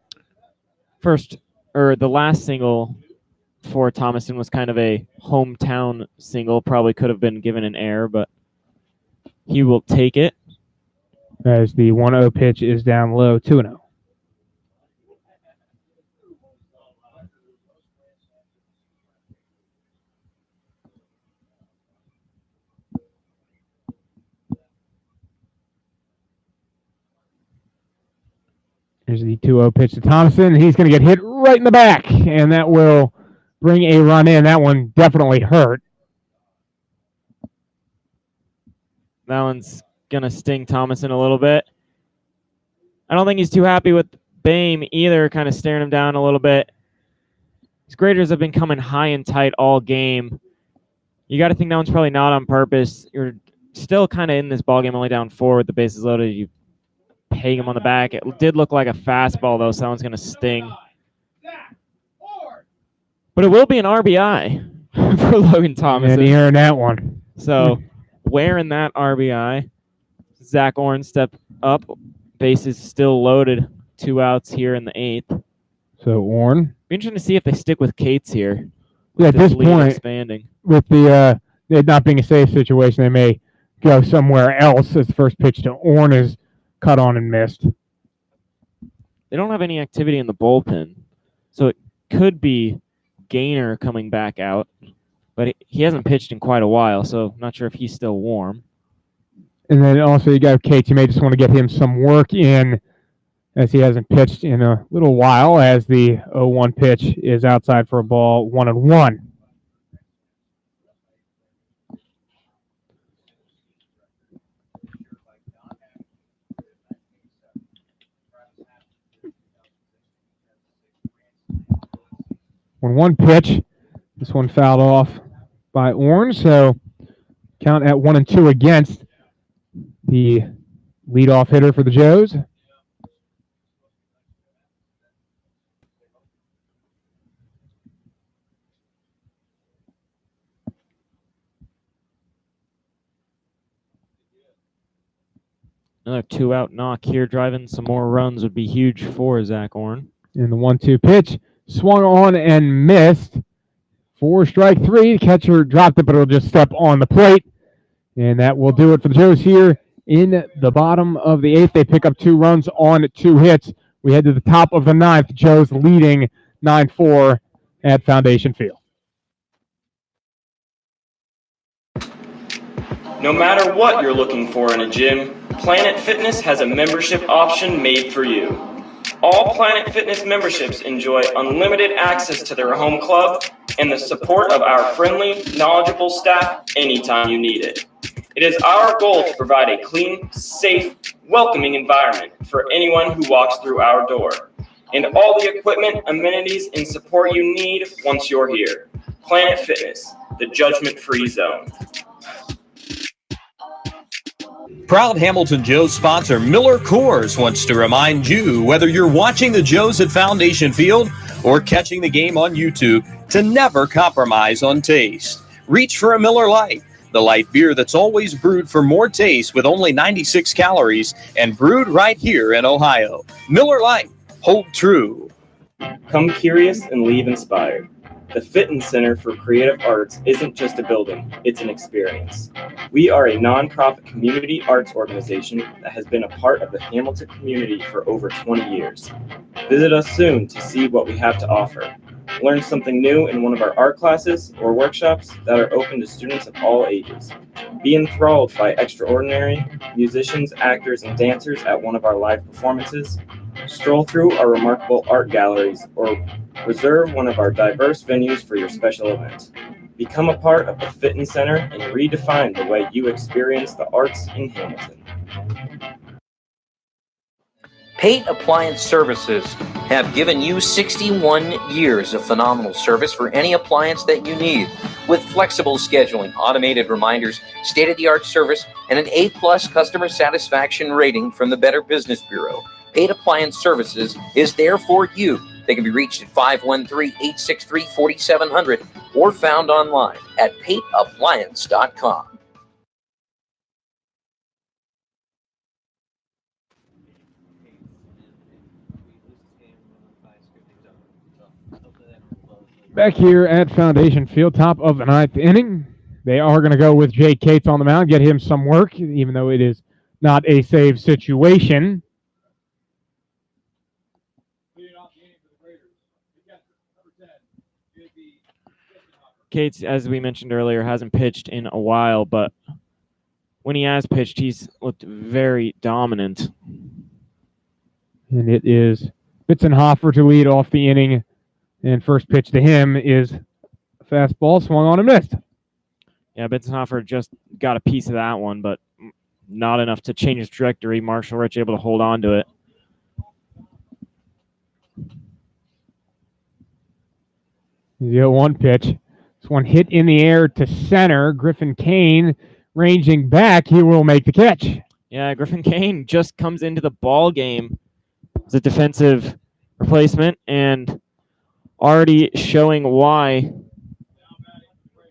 The last single for Thomason was kind of a hometown single, probably could have been given an error, but he will take it. As the 1-0 pitch is down low, 2-0. Here's the 2-0 pitch to Thompson. He's going to get hit right in the back, and that will bring a run in. That one definitely hurt. That one's going to sting Thomason a little bit. I don't think he's too happy with Bame either, kind of staring him down a little bit. These graders have been coming high and tight all game. You got to think that one's probably not on purpose. You're still kind of in this ballgame, only down 4 with the bases loaded. You peg him on the back. It did look like a fastball, though, so that one's going to sting. But it will be an RBI for Logan Thomason. And he earned that one. So wearing that RBI, Zach Orn step up. Bases still loaded. 2 outs here in the 8th. So Orn. Be interesting to see if they stick with Cates here. Yeah, at this lead point, expanding. with the it not being a safe situation, they may go somewhere else as the first pitch to Orn is cut on and missed. They don't have any activity in the bullpen, so it could be Gaynor coming back out, but he hasn't pitched in quite a while, so I'm not sure if he's still warm. And then also you got Cates. You may just want to get him some work in, as he hasn't pitched in a little while, as the 0-1 pitch is outside for a ball, 1-1. One pitch. This one fouled off by Orn, so count at 1-2 against the leadoff hitter for the Joes. Another 2-out knock here, driving some more runs would be huge for Zach Orn. And the 1-2 pitch swung on and missed. 4 strike 3. The catcher dropped it, but it'll just step on the plate. And that will do it for the Joes here in the bottom of the 8th. They pick up 2 runs on 2 hits. We head to the top of the 9th. Joes leading 9-4 at Foundation Field. No matter what you're looking for in a gym, Planet Fitness has a membership option made for you. All Planet Fitness memberships enjoy unlimited access to their home club and the support of our friendly, knowledgeable staff anytime you need it. It is our goal to provide a clean, safe, welcoming environment for anyone who walks through our door, and all the equipment, amenities, and support you need once you're here. Planet Fitness, the judgment-free zone. Proud Hamilton Joes sponsor Miller Coors wants to remind you, whether you're watching the Joes at Foundation Field or catching the game on YouTube, to never compromise on taste. Reach for a Miller Lite, the light beer that's always brewed for more taste with only 96 calories and brewed right here in Ohio. Miller Lite, hold true. Come curious and leave inspired. The Fitness Center for Creative Arts isn't just a building, it's an experience. We are a nonprofit community arts organization that has been a part of the Hamilton community for over 20 years. Visit us soon to see what we have to offer. Learn something new in one of our art classes or workshops that are open to students of all ages. Be enthralled by extraordinary musicians, actors, and dancers at one of our live performances. Stroll through our remarkable art galleries or reserve one of our diverse venues for your special event. Become a part of the Fitness Center and redefine the way you experience the arts in Hamilton. Pate Appliance Services have given you 61 years of phenomenal service for any appliance that you need. With flexible scheduling, automated reminders, state-of-the-art service, and an A+ customer satisfaction rating from the Better Business Bureau, Pate Appliance Services is there for you. They can be reached at 513-863-4700 or found online at pateappliance.com. Back here at Foundation Field, top of the 9th inning. They are going to go with Jake Cates on the mound, get him some work, even though it is not a save situation. Cates, as we mentioned earlier, hasn't pitched in a while, but when he has pitched, he's looked very dominant. And it is Bitzenhofer to lead off the inning. And first pitch to him is a fastball swung on and missed. Yeah, Bitzenhofer just got a piece of that one, but not enough to change his trajectory. Marshall Rich able to hold on to it. The 0-1 pitch. This one hit in the air to center. Griffin Kane ranging back. He will make the catch. Yeah, Griffin Kane just comes into the ball game as a defensive replacement and already showing why.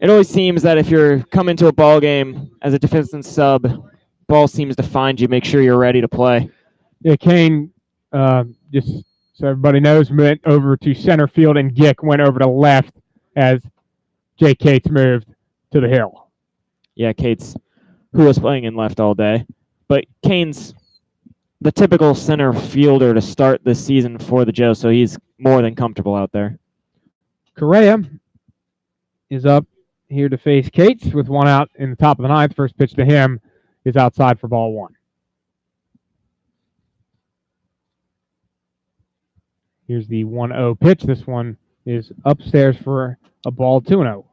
It always seems that if you're coming to a ball game as a defensive sub, ball seems to find you, make sure you're ready to play. Yeah, Kane, just so everybody knows, went over to center field, and Gick went over to left as Jake Cates moved to the hill. Yeah, Cates, who was playing in left all day. But Kane's the typical center fielder to start this season for the Joes, so he's more than comfortable out there. Correa is up here to face Cates with one out in the top of the ninth. First pitch to him is outside for ball one. Here's the 1-0 pitch. This one is upstairs for a ball 2-0.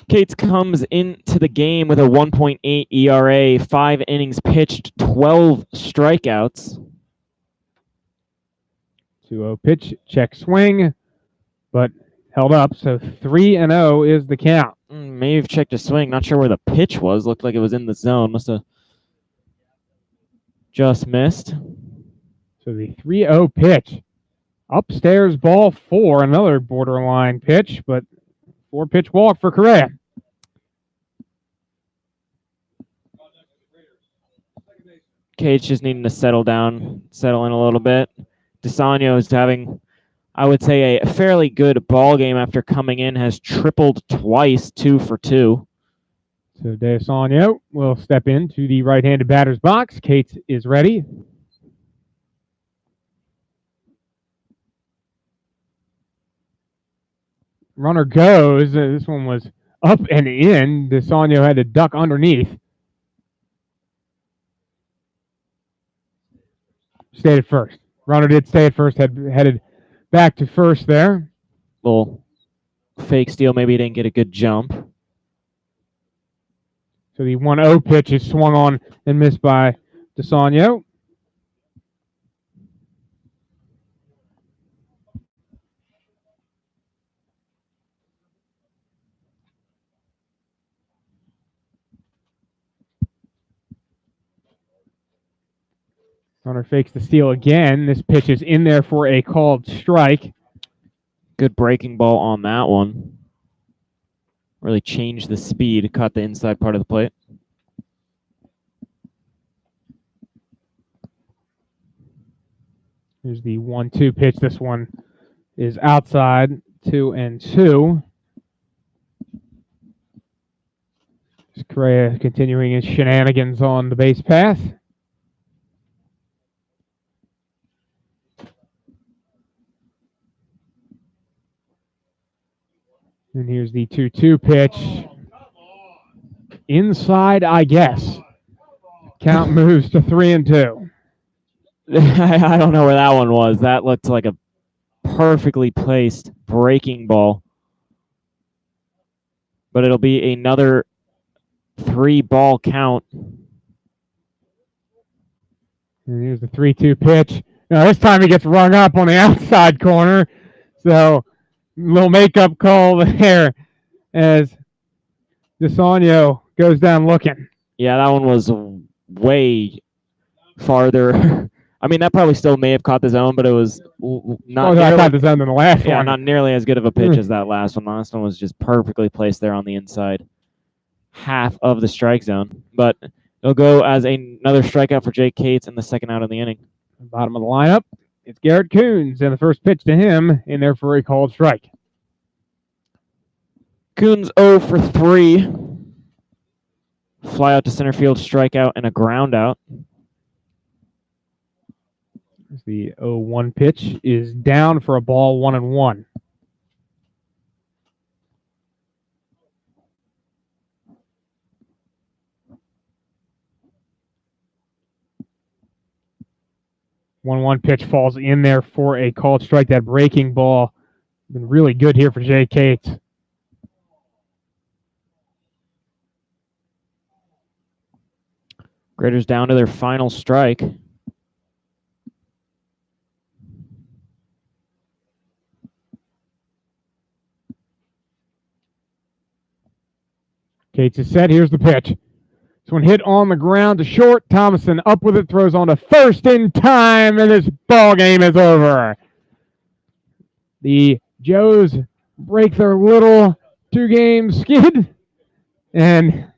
Cates comes into the game with a 1.8 ERA, 5 innings pitched, 12 strikeouts. 2-0 pitch, check swing, but held up. So 3-0 is the count. Maybe have checked a swing. Not sure where the pitch was. Looked like it was in the zone. Must have just missed. So the 3-0 pitch. Upstairs ball 4, another borderline pitch, but 4-pitch walk for Correa. Cage just needing to settle down, settle in a little bit. DeSanio is having, I would say, a fairly good ball game after coming in. Has tripled twice, 2 for 2. So DeSanio will step into the right-handed batter's box. Cates is ready. Runner goes. This one was up and in. DeSanio had to duck underneath. Stayed at first. Runner did stay at first, headed back to first there. Little fake steal. Maybe he didn't get a good jump. So the 1-0 pitch is swung on and missed by DeSanio. Runner fakes the steal again. This pitch is in there for a called strike. Good breaking ball on that one. Really changed the speed, caught the inside part of the plate. Here's the 1-2 pitch. This one is outside, 2-2. Correa continuing his shenanigans on the base path. And here's the 2-2 pitch. Inside, I guess. Count moves to 3-2. I don't know where that one was. That looked like a perfectly placed breaking ball. But it'll be another 3-ball count. And here's the 3-2 pitch. Now this time he gets rung up on the outside corner. So little makeup call there as DeSanio goes down looking. Yeah, that one was way farther. I mean, that probably still may have caught the zone, but it was not. I caught the zone in the last one. Yeah, not nearly as good of a pitch as that last one. The last one was just perfectly placed there on the inside, half of the strike zone. But it'll go as another strikeout for Jake Cates in the second out of the inning. Bottom of the lineup, it's Garrett Coons, and the first pitch to him in there for a called strike. Coons 0 for 3. Fly out to center field, strikeout, and a ground out. The 0-1 pitch is down for a ball 1-1. One pitch falls in there for a called strike. That breaking ball been really good here for Jay Cates. Graders down to their final strike. Cates is set. Here's the pitch. This one hit on the ground to short. Thomason up with it, throws on to first in time, and this ball game is over. The Joes break their little 2-game skid, and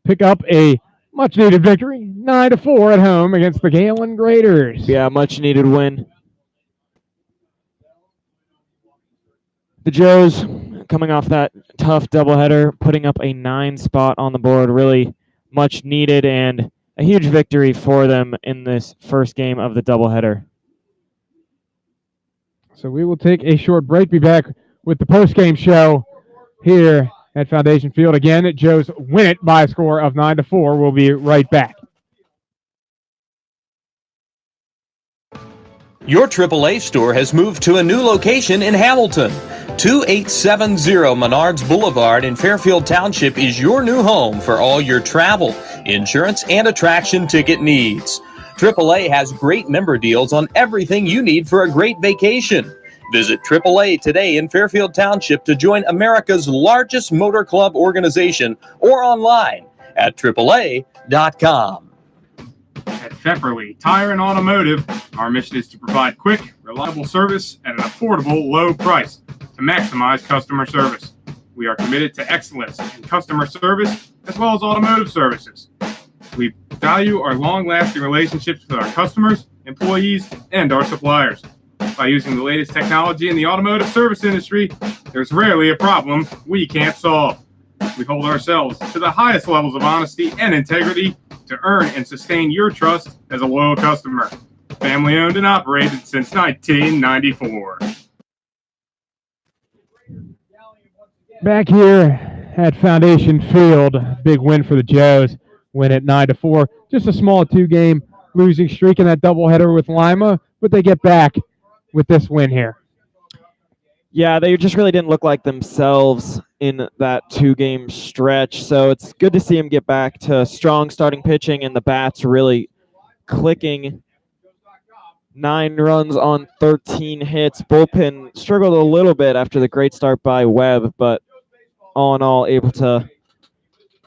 pick up a much-needed victory, 9-4 at home against the Galion Graders. Yeah, much needed win. The Joes, coming off that tough doubleheader, putting up a 9 spot on the board, really much needed and a huge victory for them in this first game of the doubleheader. So we will take a short break. Be back with the post-game show here at Foundation Field. Again, Joes win it by a score of 9-4. We'll be right back. Your AAA store has moved to a new location in Hamilton. 2870 Menards Boulevard in Fairfield Township is your new home for all your travel, insurance, and attraction ticket needs. AAA has great member deals on everything you need for a great vacation. Visit AAA today in Fairfield Township to join America's largest motor club organization or online at AAA.com. At Pfefferly Tire and Automotive, our mission is to provide quick, reliable service at an affordable, low price to maximize customer service. We are committed to excellence in customer service as well as automotive services. We value our long-lasting relationships with our customers, employees, and our suppliers. By using the latest technology in the automotive service industry, there's rarely a problem we can't solve. We hold ourselves to the highest levels of honesty and integrity to earn and sustain your trust as a loyal customer. Family owned and operated since 1994. Back here at Foundation Field, big win for the Joes. Win at 9-4. Just a small 2-game losing streak in that doubleheader with Lima, but they get back with this win here. Yeah, they just really didn't look like themselves in that 2-game stretch. So it's good to see them get back to strong starting pitching and the bats really clicking. 9 runs on 13 hits. Bullpen struggled a little bit after the great start by Webb, but all in all, able to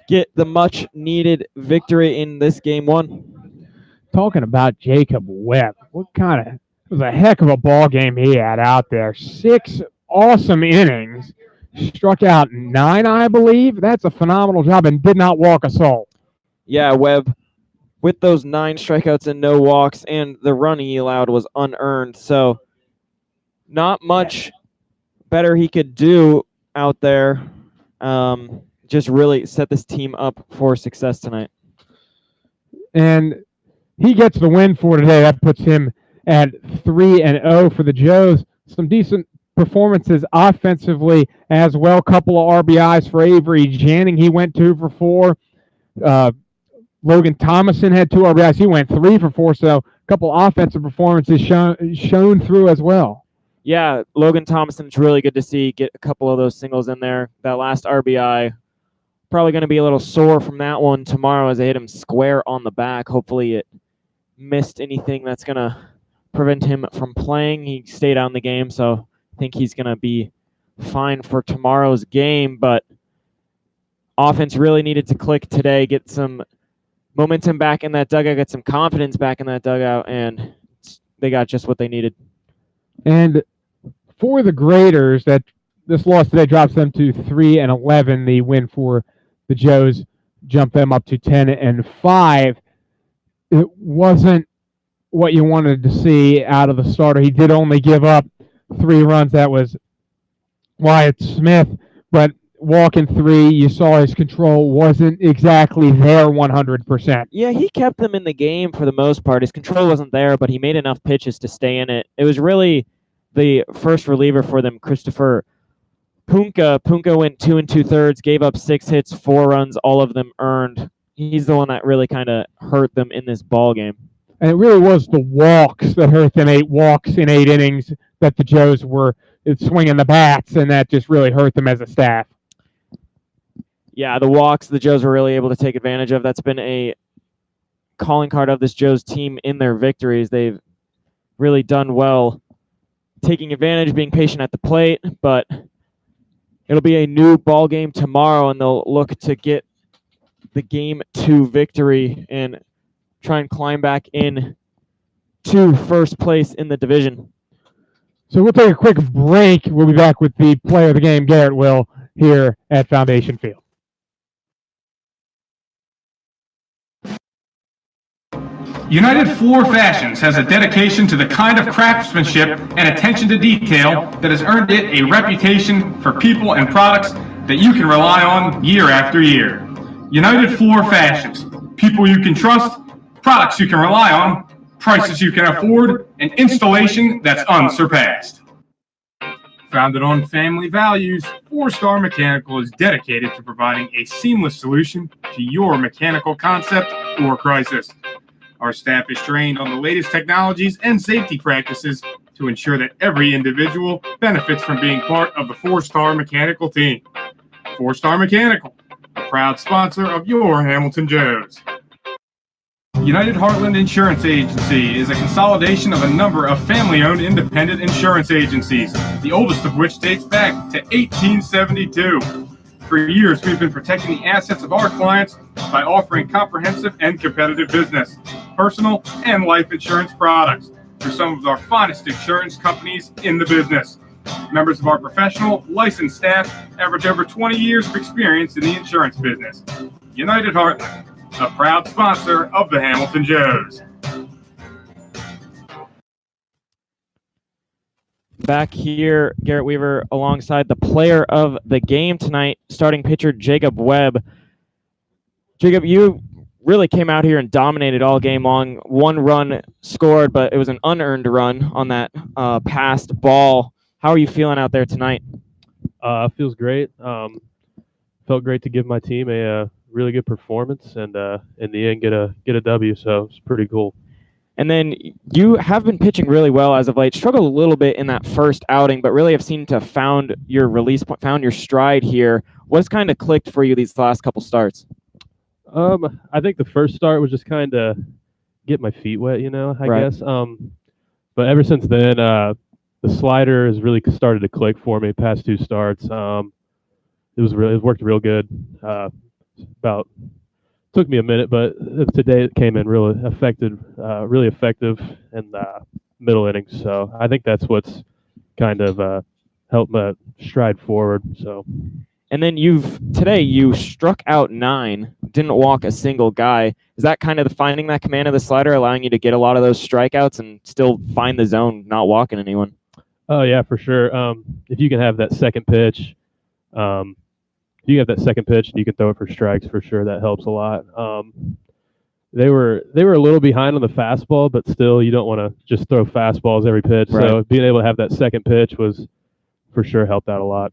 get the much needed victory in this game 1. Talking about Jacob Webb, it was a heck of a ball game he had out there. 6 awesome innings, struck out 9, I believe. That's a phenomenal job, and did not walk a soul. Yeah, Webb, with those 9 strikeouts and no walks, and the run he allowed was unearned. So not much better he could do out there. Just really set this team up for success tonight. And he gets the win for today. That puts him at 3-0 for the Joes. Some decent performances offensively as well. Couple of RBIs for Avery Janning. He went 2 for 4. Logan Thomason had 2 RBIs. He went 3 for 4. So a couple offensive performances shown through as well. Yeah, Logan Thomason's really good to see get a couple of those singles in there. That last RBI, probably going to be a little sore from that one tomorrow as they hit him square on the back. Hopefully it missed anything that's going to prevent him from playing. He stayed out in the game, so I think he's going to be fine for tomorrow's game. But offense really needed to click today, get some momentum back in that dugout, get some confidence back in that dugout, and they got just what they needed. And for the Graders, that this loss today drops them to 3-11. The win for the Joes jumped them up to 10-5. It wasn't what you wanted to see out of the starter. He did only give up 3 runs. That was Wyatt Smith, but walking 3, you saw his control wasn't exactly there 100%. Yeah, he kept them in the game for the most part. His control wasn't there, but he made enough pitches to stay in it. It was really the first reliever for them, Christopher Punka. Punka went 2 2/3, gave up 6 hits, 4 runs, all of them earned. He's the one that really kind of hurt them in this ball game. And it really was the walks that hurt them. 8 walks in 8 innings that the Joes were swinging the bats, and that just really hurt them as a staff. Yeah, the walks the Joes were really able to take advantage of. That's been a calling card of this Joes team in their victories. They've really done well taking advantage, being patient at the plate, but it'll be a new ball game tomorrow, and they'll look to get the game 2 victory and try and climb back in to first place in the division. So we'll take a quick break. We'll be back with the player of the game, Garrett Will, here at Foundation Field. United Floor Fashions has a dedication to the kind of craftsmanship and attention to detail that has earned it a reputation for people and products that you can rely on year after year. United Floor Fashions. People you can trust, products you can rely on, prices you can afford, and installation that's unsurpassed. Founded on family values, 4-Star Mechanical is dedicated to providing a seamless solution to your mechanical concept or crisis. Our staff is trained on the latest technologies and safety practices to ensure that every individual benefits from being part of the 4-Star Mechanical team. 4-Star Mechanical, a proud sponsor of your Hamilton Joes. United Heartland Insurance Agency is a consolidation of a number of family-owned independent insurance agencies, the oldest of which dates back to 1872. For years, we've been protecting the assets of our clients by offering comprehensive and competitive business, personal, and life insurance products through some of our finest insurance companies in the business. Members of our professional, licensed staff average over 20 years of experience in the insurance business. United Heartland, a proud sponsor of the Hamilton Joes. Back here, Garrett Weaver alongside the player of the game tonight, starting pitcher Jacob Webb. Jacob, you really came out here and dominated all game long. 1 run scored, but it was an unearned run on that passed ball. How are you feeling out there tonight? Feels great. Felt great to give my team a really good performance and in the end get a W. So it's pretty cool. And then you have been pitching really well as of late. Struggled a little bit in that first outing, but really have seemed to have found your release point, found your stride here. What's kind of clicked for you these last couple starts? I think the first start was just kind of get my feet wet, I guess. But ever since then, the slider has really started to click for me. Past 2 starts, it worked real good. Took me a minute, but today it came in really effective in the middle innings. So I think that's what's kind of helped my stride forward. So. And then today you struck out 9, didn't walk a single guy. Is that kind of finding that command of the slider, allowing you to get a lot of those strikeouts and still find the zone, not walking anyone? Oh yeah, for sure. If you can have that second pitch, and you can throw it for strikes for sure. That helps a lot. They were a little behind on the fastball, but still, you don't want to just throw fastballs every pitch. Right. So being able to have that second pitch was for sure helped out a lot.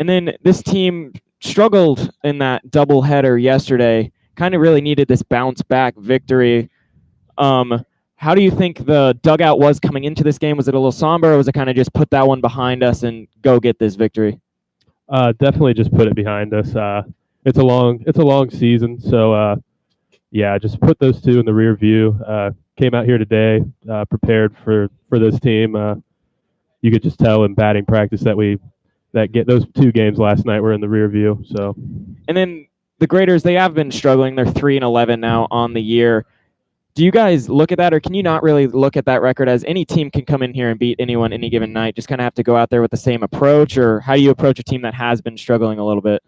And then this team struggled in that doubleheader yesterday. Kind of really needed this bounce back victory. How do you think the dugout was coming into this game? Was it a little somber, or was it kind of just put that one behind us and go get this victory? Definitely just put it behind us. It's a long season, so just put those 2 in the rear view. Came out here today, prepared for this team. You could just tell in batting practice that those 2 games last night were in the rear view. So, and then the Graders, they have been struggling. They're 3-11 now on the year. Do you guys look at that, or can you not really look at that record as any team can come in here and beat anyone any given night? Just kind of have to go out there with the same approach, or how do you approach a team that has been struggling a little bit?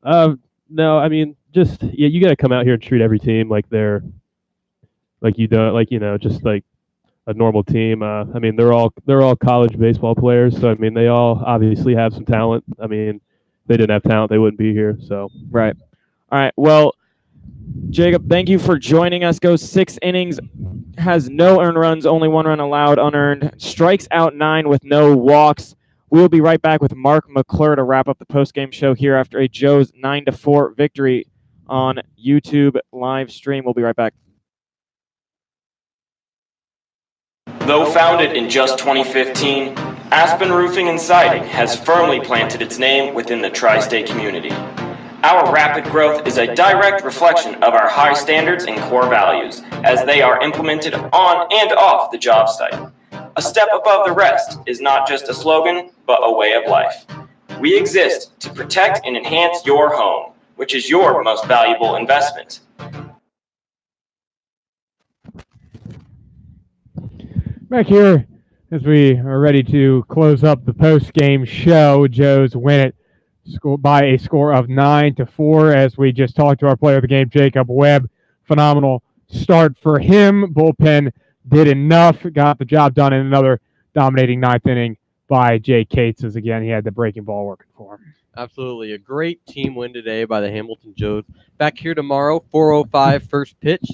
No, I mean, you got to come out here and treat every team like they're just like a normal team. I mean, they're all college baseball players, so I mean, they all obviously have some talent. I mean, if they didn't have talent, they wouldn't be here. So right. All right. Well, Jacob, thank you for joining us. Goes 6 innings, has no earned runs, only 1 run allowed unearned, strikes out 9 with no walks. We will be right back with Mark McClure to wrap up the postgame show here after a Joe's 9-4 victory on YouTube live stream. We'll be right back. Though founded in just 2015, Aspen Roofing and Siding has firmly planted its name within the tri-state community. Our rapid growth is a direct reflection of our high standards and core values, as they are implemented on and off the job site. A step above the rest is not just a slogan, but a way of life. We exist to protect and enhance your home, which is your most valuable investment. Back here, as we are ready to close up the post-game show, Joes win it by a score of 9-4. As we just talked to our player of the game, Jacob Webb, phenomenal start for him. Bullpen did enough, got the job done in another dominating ninth inning by Jay Cates, as again he had the breaking ball working for him. Absolutely. A great team win today by the Hamilton Joes. Back here tomorrow, 4:05 first pitch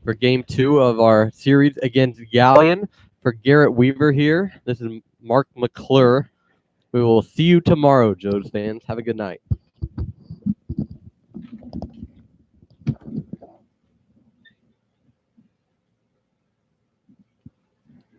for game 2 of our series against Galion. For Garrett Weaver here, this is Mark McClure. We will see you tomorrow, Joes fans. Have a good night.